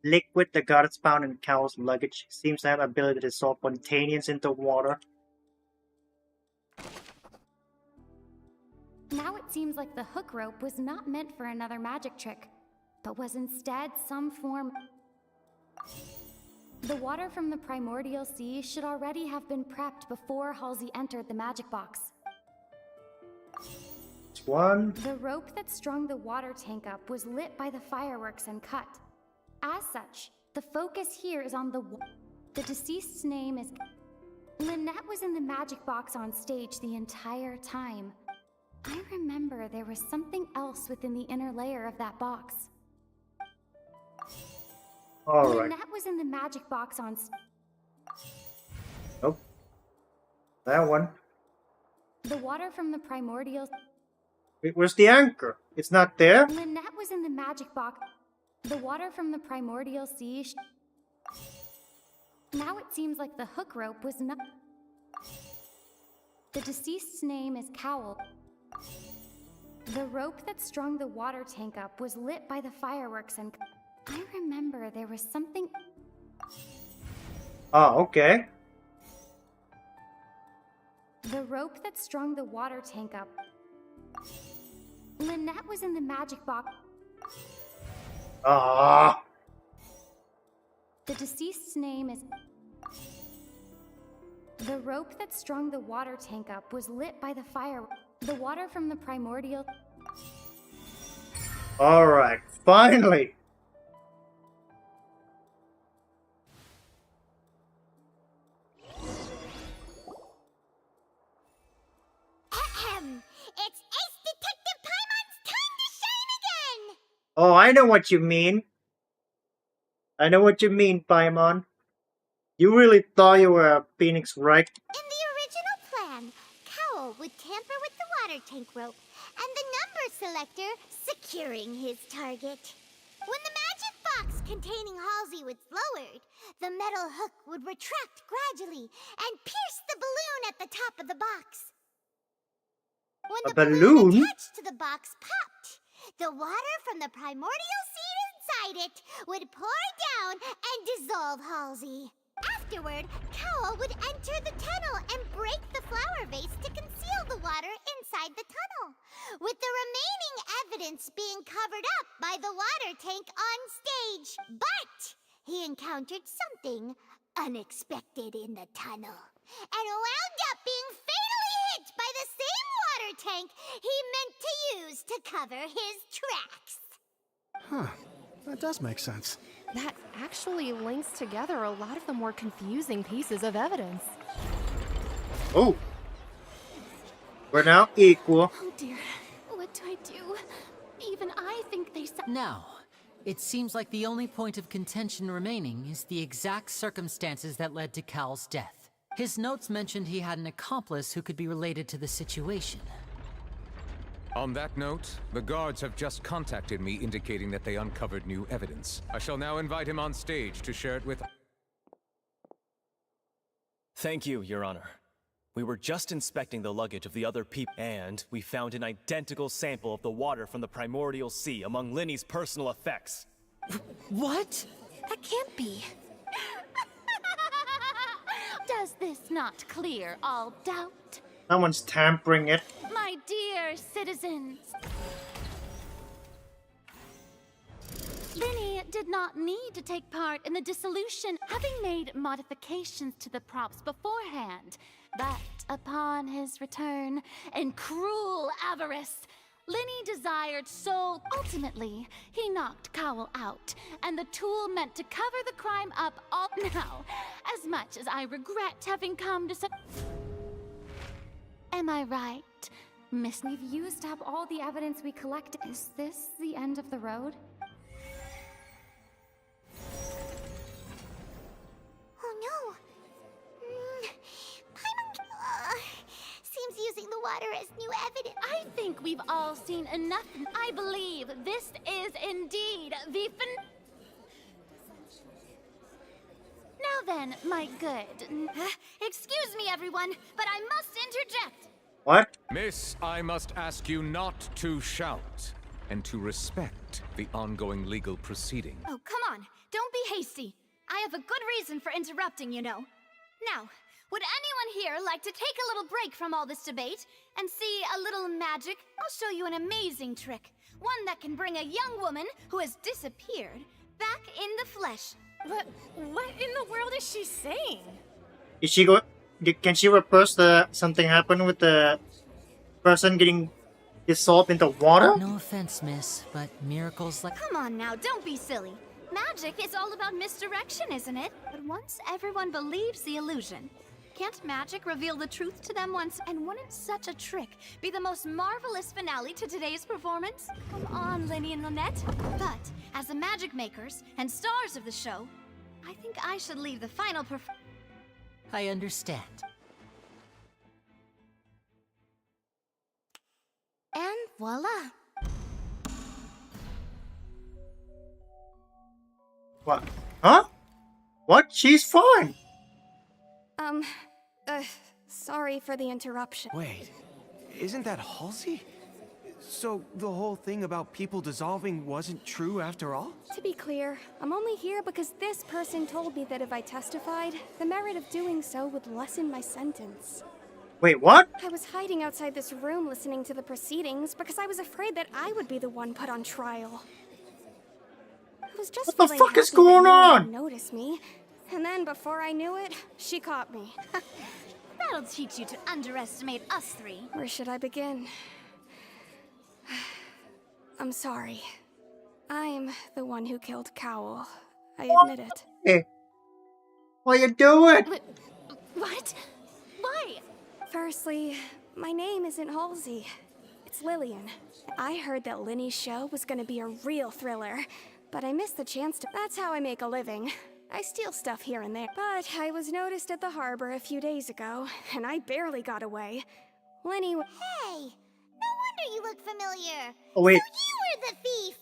Liquid the goddess found in Cowell's luggage seems to have ability to dissolve spontaneous into water. Now it seems like the hook rope was not meant for another magic trick, but was instead some form... The water from the primordial sea should already have been prepped before Halsey entered the magic box. One. The rope that strung the water tank up was lit by the fireworks and cut. As such, the focus here is on the deceased's name is... Lynette was in the magic box on stage the entire time. I remember there was something else within the inner layer of that box. Alright. Lynette was in the magic box on... Nope. That one. The water from the primordial... Wait, where's the anchor? It's not there? Lynette was in the magic box. The water from the primordial sea... Now it seems like the hook rope was not... The deceased's name is Cowell. The rope that strung the water tank up was lit by the fireworks and... I remember there was something... Oh, okay. The rope that strung the water tank up... Lynette was in the magic box... Ah. The deceased's name is... The rope that strung the water tank up was lit by the fire... The water from the primordial... Alright, finally! It's Ace Detective Paimon's time to shine again! Oh, I know what you mean. I know what you mean, Paimon. You really thought you were a phoenix, right? In the original plan, Cowell would tamper with the water tank rope and the number selector securing his target. When the magic box containing Halsey was lowered, the metal hook would retract gradually and pierce the balloon at the top of the box. When the balloon attached to the box popped, the water from the primordial seed inside it would pour down and dissolve Halsey. Afterward, Cowell would enter the tunnel and break the flower vase to conceal the water inside the tunnel, with the remaining evidence being covered up by the water tank on stage. But he encountered something unexpected in the tunnel and wound up being fatally hit by the same water tank he meant to use to cover his tracks. Huh. That does make sense. That actually links together a lot of the more confusing pieces of evidence. Oh. We're now equal. Oh dear, what do I do? Even I think they... Now, it seems like the only point of contention remaining is the exact circumstances that led to Cal's death. His notes mentioned he had an accomplice who could be related to the situation. On that note, the guards have just contacted me indicating that they uncovered new evidence. I shall now invite him on stage to share it with... Thank you, Your Honor. We were just inspecting the luggage of the other people, and we found an identical sample of the water from the primordial sea among Lyney's personal effects. What? That can't be. Was this not clear all doubt? Someone's tampering it. My dear citizens, Lyney did not need to take part in the dissolution, having made modifications to the props beforehand. But upon his return, in cruel avarice, Lyney desired so ultimately, he knocked Cowell out, and the tool meant to cover the crime up all now. As much as I regret having come to Am I right, Miss? We've used up all the evidence we collected. Is this the end of the road? Oh no! Seems using the water as new evidence. I think we've all seen enough. I believe this is indeed the Now then, my good. Excuse me, everyone, but I must interject. What? Miss, I must ask you not to shout and to respect the ongoing legal proceeding. Oh, come on. Don't be hasty. I have a good reason for interrupting, you know. Now, would anyone here like to take a little break from all this debate and see a little magic? I'll show you an amazing trick. One that can bring a young woman who has disappeared back in the flesh. What in the world is she saying? Is she go? Can she reverse the something happened with the person getting dissolved into water? No offense, miss, but miracles like... Come on now, don't be silly. Magic is all about misdirection, isn't it? But once everyone believes the illusion, can't magic reveal the truth to them once? And wouldn't such a trick be the most marvelous finale to today's performance? Come on, Lyney and Lynette. But as the magic makers and stars of the show, I think I should leave the final I understand. And voila. What? Huh? What? She's fine. Sorry for the interruption. Wait, isn't that Halsey? So the whole thing about people dissolving wasn't true after all? To be clear, I'm only here because this person told me that if I testified, the merit of doing so would lessen my sentence. Wait, what? I was hiding outside this room listening to the proceedings because I was afraid that I would be the one put on trial. I was just What the fuck is going on? Notice me, and then before I knew it, she caught me. That'll teach you to underestimate us three. Where should I begin? I'm sorry. I'm the one who killed Cowell. I admit it. Hey, what you doing? What? Why? Firstly, my name isn't Halsey. It's Lillian. I heard that Lyney's show was gonna be a real thriller, but I missed the chance to. That's how I make a living. I steal stuff here and there. But I was noticed at the harbor a few days ago, and I barely got away. Lyney. Hey! No wonder you look familiar. Oh, wait. So you were the thief.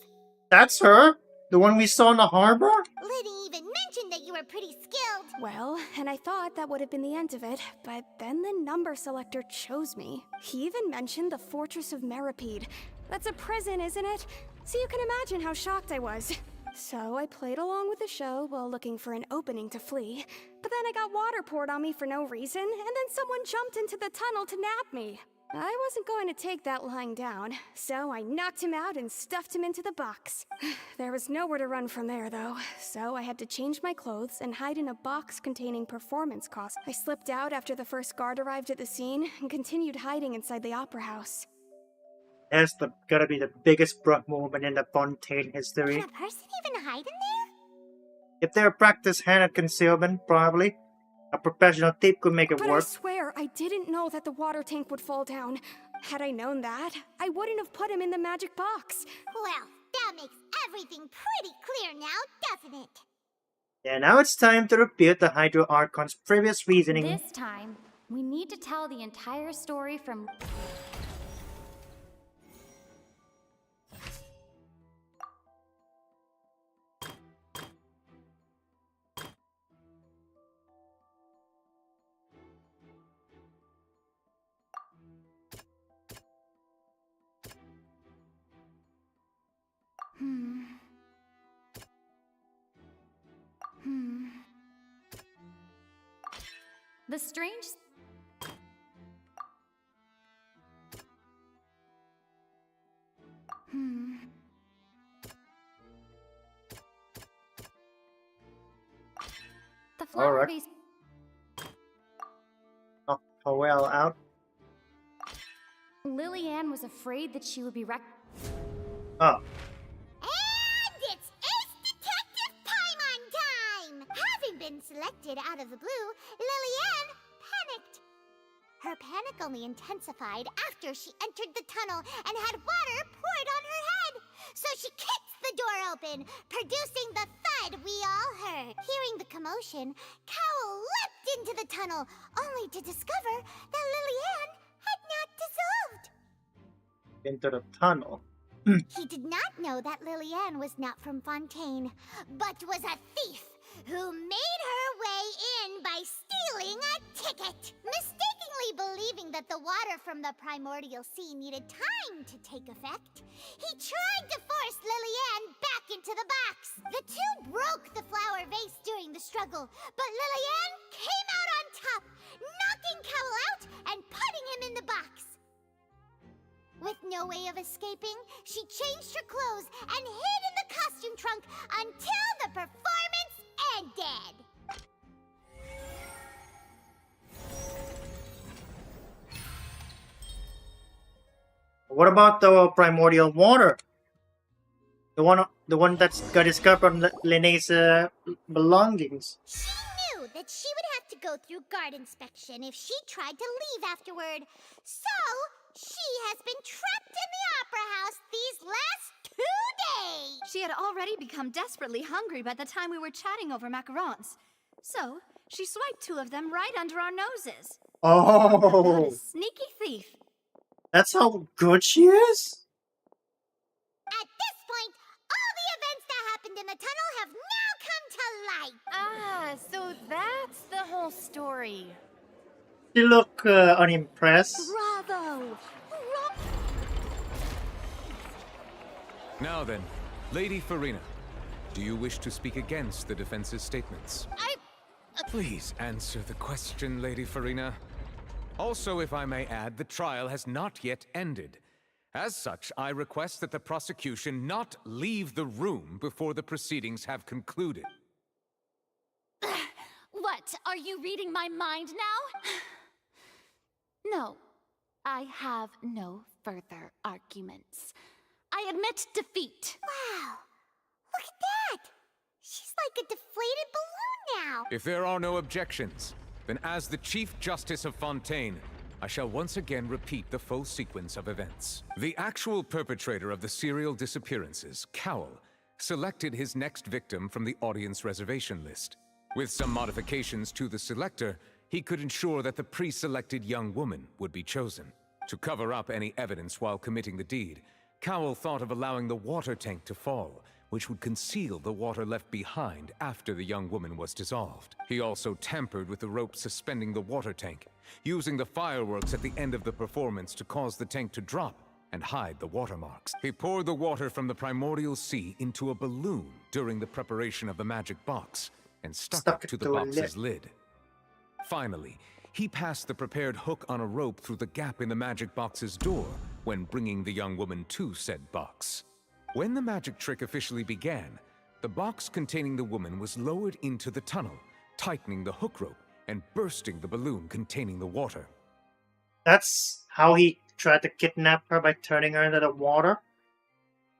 That's her? The one we saw in the harbor? Lyney even mentioned that you were pretty skilled. Well, and I thought that would have been the end of it, but then the number selector chose me. He even mentioned the Fortress of Meripede. That's a prison, isn't it? So you can imagine how shocked I was. So I played along with the show while looking for an opening to flee. But then I got water poured on me for no reason, and then someone jumped into the tunnel to nab me. I wasn't going to take that lying down, so I knocked him out and stuffed him into the box. There was nowhere to run from there, though, so I had to change my clothes and hide in a box containing performance costs. I slipped out after the first guard arrived at the scene and continued hiding inside the opera house. That's gotta be the biggest bruh moment in the Fontaine history. Can a person even hide in there? If they're practiced hand concealment, probably. A professional thief could make it But work. I swear, I didn't know that the water tank would fall down. Had I known that, I wouldn't have put him in the magic box. Well, that makes everything pretty clear now, doesn't it? Yeah, now it's time to repeat the Hydro Archon's previous reasoning. This time, we need to tell the entire story from... The strange... The flower Alright. vase... Oh, well out. Lillian was afraid that she would be Oh. And it's Ace Detective Paimon time! Having been selected out of the blue, Lillian panicked. Her panic only intensified after she entered the tunnel and had water poured on her head. So she kicked the door open, producing the thud we all heard. Hearing the commotion, Cowell leapt into the tunnel, only to discover that Lillian had not dissolved. Into the tunnel. He did not know that Lillian was not from Fontaine, but was a thief who made her way in by stealing a ticket. Mistakenly believing that the water from the primordial sea needed time to take effect, he tried to force Lillian back into the box. The two broke the flower vase during the struggle, but Lillian came out on top, knocking Cowell out and putting him in the box. With no way of escaping, she changed her clothes and hid in the costume trunk until the performance ended. What about the primordial water? The one that's got discovered on Lyney's belongings. She knew that she would have to go through guard inspection if she tried to leave afterward. So, she has been trapped in the opera house these last 2 days. She had already become desperately hungry by the time we were chatting over macarons. So, she swiped 2 of them right under our noses. Oh. What a sneaky thief. That's how good she is? At this point, all the events that happened in the tunnel have now come to light. Ah, so that's the whole story. She look unimpressed. Bravo! Now then, Lady Farina, do you wish to speak against the defense's statements? Please answer the question, Lady Farina. Also, if I may add, the trial has not yet ended. As such, I request that the prosecution not leave the room before the proceedings have concluded. What? Are you reading my mind now? No, I have no further arguments. I admit defeat. Wow, look at that. She's like a deflated balloon now. If there are no objections, then as the Chief Justice of Fontaine, I shall once again repeat the full sequence of events. The actual perpetrator of the serial disappearances, Cowell, selected his next victim from the audience reservation list. With some modifications to the selector, he could ensure that the pre-selected young woman would be chosen. To cover up any evidence while committing the deed, Cowell thought of allowing the water tank to fall, which would conceal the water left behind after the young woman was dissolved. He also tampered with the rope suspending the water tank, using the fireworks at the end of the performance to cause the tank to drop and hide the watermarks. He poured the water from the primordial sea into a balloon during the preparation of the magic box and stuck it to the box's lid. Finally, he passed the prepared hook on a rope through the gap in the magic box's door when bringing the young woman to said box. When the magic trick officially began, the box containing the woman was lowered into the tunnel, tightening the hook rope and bursting the balloon containing the water. That's how he tried to kidnap her, by turning her into the water?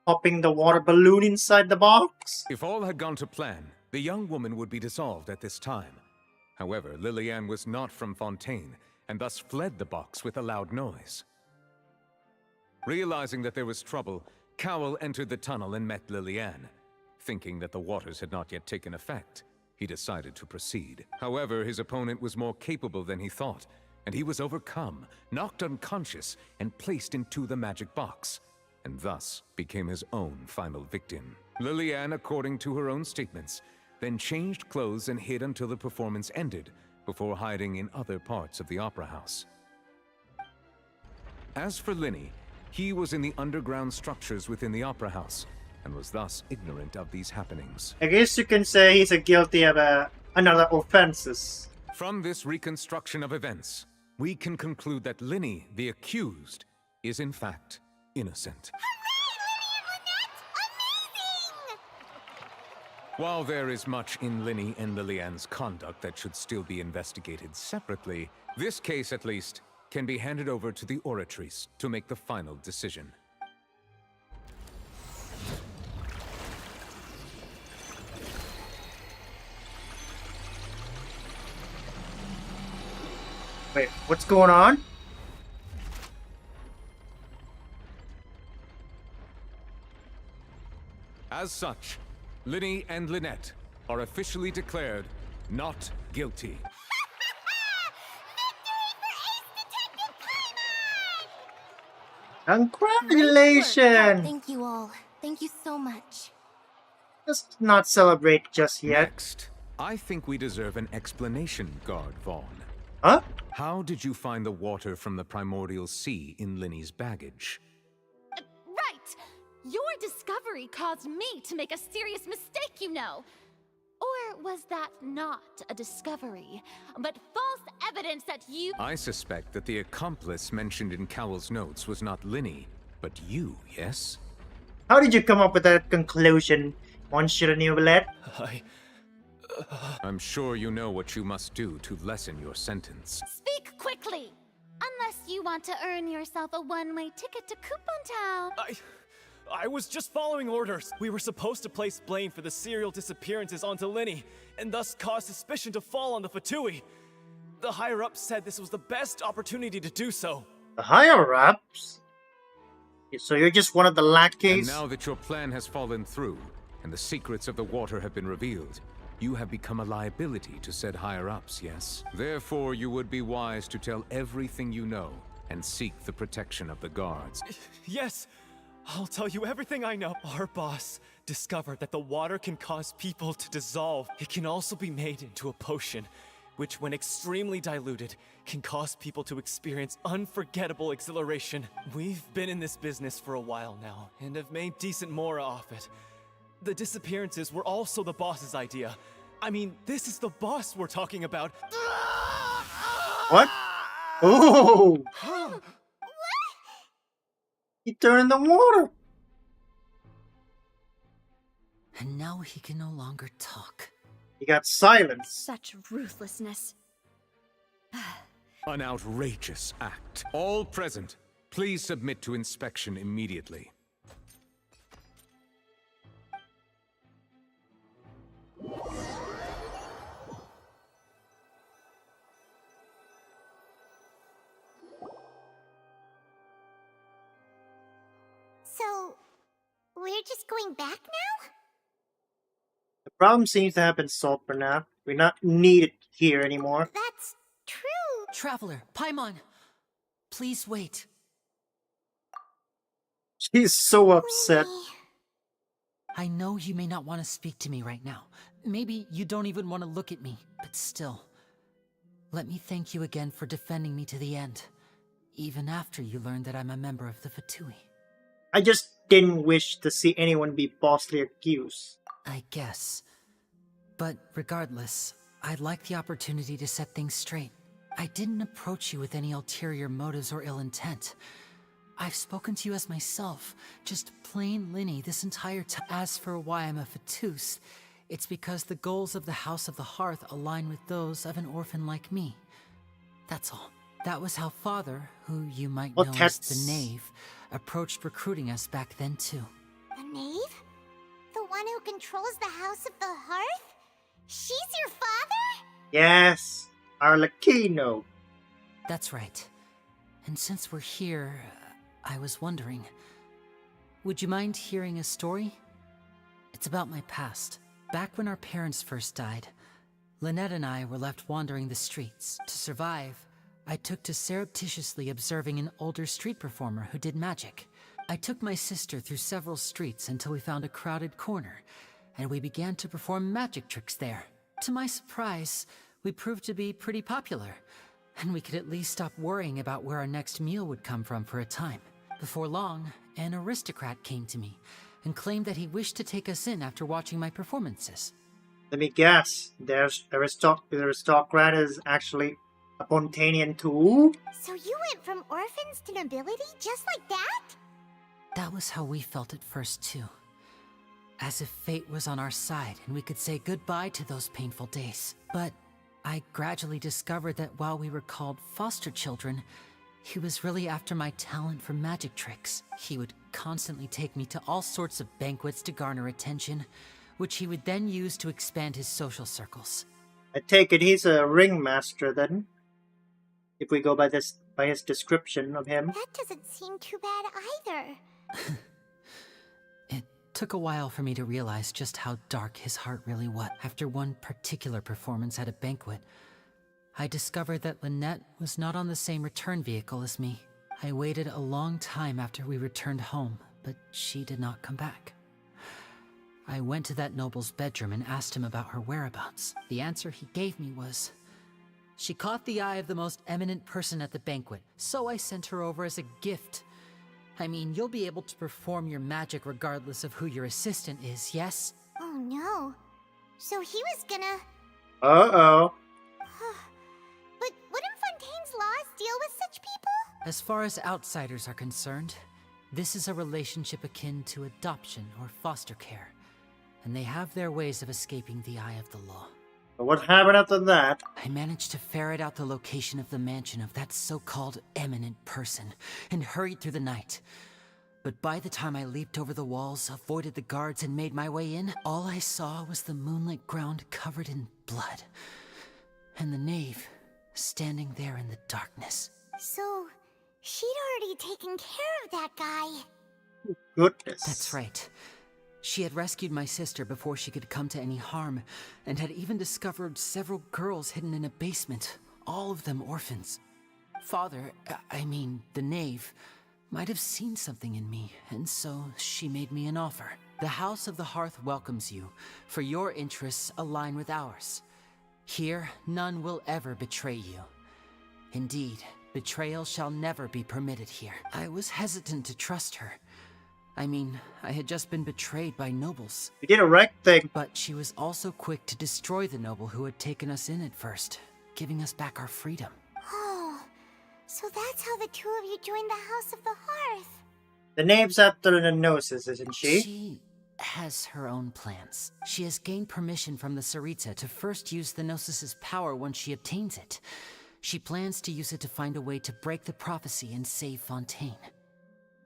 Popping the water balloon inside the box? If all had gone to plan, the young woman would be dissolved at this time. However, Lillian was not from Fontaine, and thus fled the box with a loud noise. Realizing that there was trouble, Cowell entered the tunnel and met Lillian. Thinking that the waters had not yet taken effect, he decided to proceed. However, his opponent was more capable than he thought, and he was overcome, knocked unconscious, and placed into the magic box, and thus became his own final victim. Lillian, according to her own statements, then changed clothes and hid until the performance ended, before hiding in other parts of the opera house. As for Lyney, he was in the underground structures within the opera house, and was thus ignorant of these happenings. I guess you can say he's guilty of another offenses. From this reconstruction of events, we can conclude that Lyney, the accused, is in fact innocent. While there is much in Lyney and Lilianne's conduct that should still be investigated separately, this case at least can be handed over to the Oratrice to make the final decision. Wait, what's going on? As such, Lyney and Lynette are officially declared not guilty. Congratulations! Thank you all. Thank you so much. Let's not celebrate just yet. Next, I think we deserve an explanation, Guard Vaughn. Huh? How did you find the water from the primordial sea in Lyney's baggage? Right! Your discovery caused me to make a serious mistake, you know. Or was that not a discovery, but false evidence that you— I suspect that the accomplice mentioned in Cowell's notes was not Lyney, but you, yes? How did you come up with that conclusion, Monsieur Newlet? I'm sure you know what you must do to lessen your sentence. Speak quickly! Unless you want to earn yourself a one-way ticket to Coupon Town. I was just following orders. We were supposed to place blame for the serial disappearances onto Lyney, and thus cause suspicion to fall on the Fatui. The higher-ups said this was the best opportunity to do so. The higher-ups? So you're just one of the lackeys? And now that your plan has fallen through, and the secrets of the water have been revealed, you have become a liability to said higher-ups, yes? Therefore, you would be wise to tell everything you know, and seek the protection of the guards. Yes! I'll tell you everything I know. Our boss discovered that the water can cause people to dissolve. It can also be made into a potion, which when extremely diluted, can cause people to experience unforgettable exhilaration. We've been in this business for a while now, and have made decent mora off it. The disappearances were also the boss's idea. I mean, this is the boss we're talking about. What? Oh! He turned in the water! And now he can no longer talk. He got silenced. Such ruthlessness. An outrageous act. All present, please submit to inspection immediately. So, we're just going back now? The problem seems to have been solved for now. We're not needed here anymore. That's true. Traveler, Paimon, please wait. She's so upset. I know you may not want to speak to me right now. Maybe you don't even want to look at me, but still. Let me thank you again for defending me to the end, even after you learned that I'm a member of the Fatui. I just didn't wish to see anyone be falsely accused. I guess. But regardless, I'd like the opportunity to set things straight. I didn't approach you with any ulterior motives or ill intent. I've spoken to you as myself, just plain Lyney this entire time. As for why I'm a Ventuz, it's because the goals of the House of the Hearth align with those of an orphan like me. That's all. That was how Father, who you might know as the Knave, approached recruiting us back then too. The Knave? The one who controls the House of the Hearth? She's your father? Yes, Arlecchino. That's right. And since we're here, I was wondering, would you mind hearing a story? It's about my past. Back when our parents first died, Lynette and I were left wandering the streets. To survive, I took to surreptitiously observing an older street performer who did magic. I took my sister through several streets until we found a crowded corner, and we began to perform magic tricks there. To my surprise, we proved to be pretty popular, and we could at least stop worrying about where our next meal would come from for a time. Before long, an aristocrat came to me and claimed that he wished to take us in after watching my performances. Let me guess. There's the aristocrat is actually a Fontainian too? So you went from orphans to nobility just like that? That was how we felt at first, too. As if fate was on our side and we could say goodbye to those painful days. But I gradually discovered that while we were called foster children, he was really after my talent for magic tricks. He would constantly take me to all sorts of banquets to garner attention, which he would then use to expand his social circles. I take it he's a ringmaster then? If we go by his description of him. That doesn't seem too bad either. It took a while for me to realize just how dark his heart really was. After one particular performance at a banquet, I discovered that Lynette was not on the same return vehicle as me. I waited a long time after we returned home, but she did not come back. I went to that noble's bedroom and asked him about her whereabouts. The answer he gave me was, she caught the eye of the most eminent person at the banquet, so I sent her over as a gift. I mean, you'll be able to perform your magic regardless of who your assistant is, yes? Oh no. So he was gonna... Uh-oh. But wouldn't Fontaine's laws deal with such people? As far as outsiders are concerned, this is a relationship akin to adoption or foster care, and they have their ways of escaping the eye of the law. But what happened after that? I managed to ferret out the location of the mansion of that so-called eminent person and hurried through the night. But by the time I leaped over the walls, avoided the guards, and made my way in, all I saw was the moonlit ground covered in blood, and the knave standing there in the darkness. So, she'd already taken care of that guy. Goodness. That's right. She had rescued my sister before she could come to any harm, and had even discovered several girls hidden in a basement, all of them orphans. Father, the knave, might have seen something in me, and so she made me an offer. The House of the Hearth welcomes you, for your interests align with ours. Here, none will ever betray you. Indeed, betrayal shall never be permitted here. I was hesitant to trust her. I had just been betrayed by nobles. You did a right thing. But she was also quick to destroy the noble who had taken us in at first, giving us back our freedom. Oh, so that's how the two of you joined the House of the Hearth. The name's after the noses, isn't she? She has her own plans. She has gained permission from the Tsaritsa to first use the Gnosis' power once she obtains it. She plans to use it to find a way to break the prophecy and save Fontaine.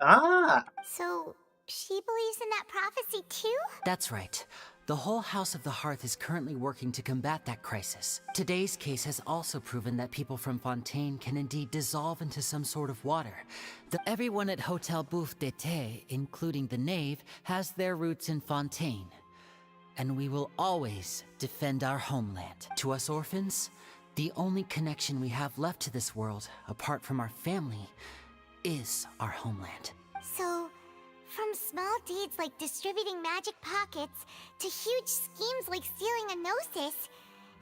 Ah! So, she believes in that prophecy too? That's right. The whole House of the Hearth is currently working to combat that crisis. Today's case has also proven that people from Fontaine can indeed dissolve into some sort of water. Everyone at Hotel Bouffe d'été, including the knave, has their roots in Fontaine. And we will always defend our homeland. To us orphans, the only connection we have left to this world, apart from our family, is our homeland. So, from small deeds like distributing magic pockets to huge schemes like stealing a Gnosis,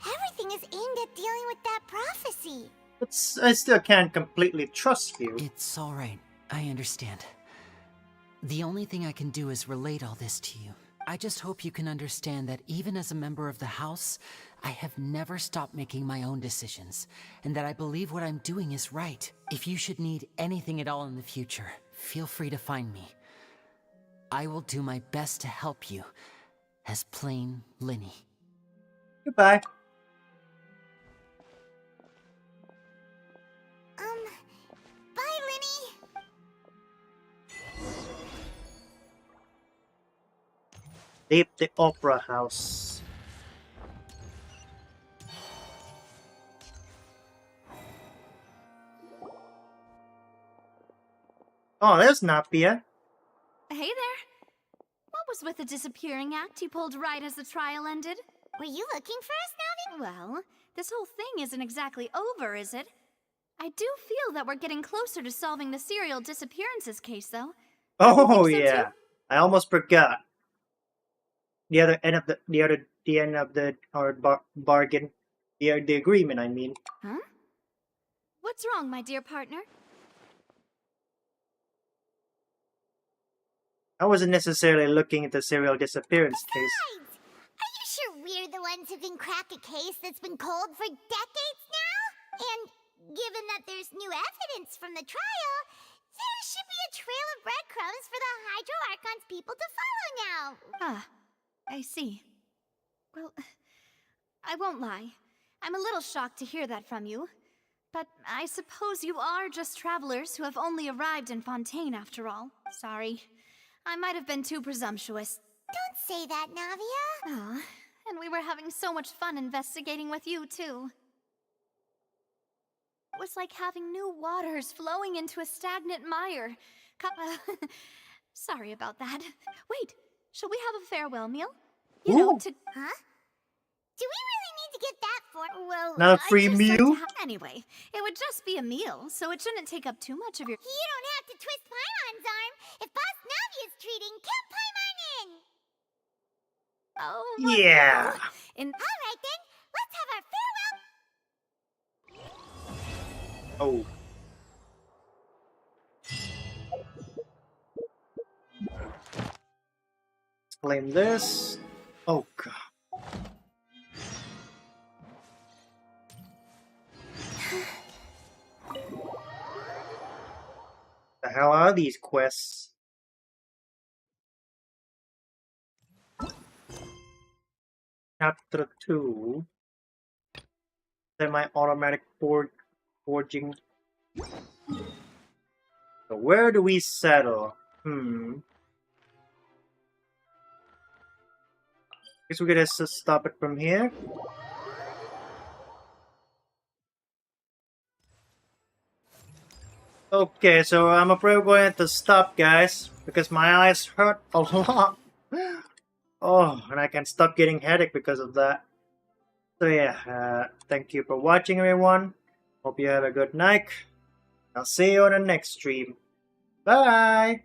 everything is aimed at dealing with that prophecy. But I still can't completely trust you. It's alright. I understand. The only thing I can do is relate all this to you. I just hope you can understand that even as a member of the House, I have never stopped making my own decisions, and that I believe what I'm doing is right. If you should need anything at all in the future, feel free to find me. I will do my best to help you, as plain Lyney. Goodbye. Bye, Lyney! Leave the opera house. Oh, there's Nappia. Hey there. What was with the disappearing act you pulled right as the trial ended? Were you looking for us, Navi? Well, this whole thing isn't exactly over, is it? I do feel that we're getting closer to solving the serial disappearances case, though. Oh, You think so, yeah. too? I almost forgot. The other end of our bargain. The agreement, I mean. Huh? What's wrong, my dear partner? I wasn't necessarily looking at the serial disappearance case. Are you sure we're the ones who can crack a case that's been cold for decades now? And given that there's new evidence from the trial, there should be a trail of breadcrumbs for the Hydro Archon's people to follow now. Ah, I see. Well, I won't lie. I'm a little shocked to hear that from you. But I suppose you are just travelers who have only arrived in Fontaine after all. Sorry. I might have been too presumptuous. Don't say that, Navia. Ah, and we were having so much fun investigating with you, too. It was like having new waters flowing into a stagnant mire. Sorry about that. Wait, shall we have a farewell meal? You know, to... Huh? Do we really need to get that for... Well, Not a free I just meal? Anyway, it would just be a meal, so it shouldn't take up too much of your... You don't have to twist Paimon's arm. If Boss Navia's treating, count Paimon in. Oh, yeah. Alright then, let's have our farewell... Oh. Claim this. Oh god. The hell are these quests? Chapter 2. Semi-automatic forging. So where do we settle? Guess we gotta stop it from here. Okay, so I'm afraid we're going to have to stop, guys, because my eyes hurt a lot. Oh, and I can't stop getting headache because of that. So yeah, thank you for watching, everyone. Hope you have a good night. I'll see you on the next stream. Bye!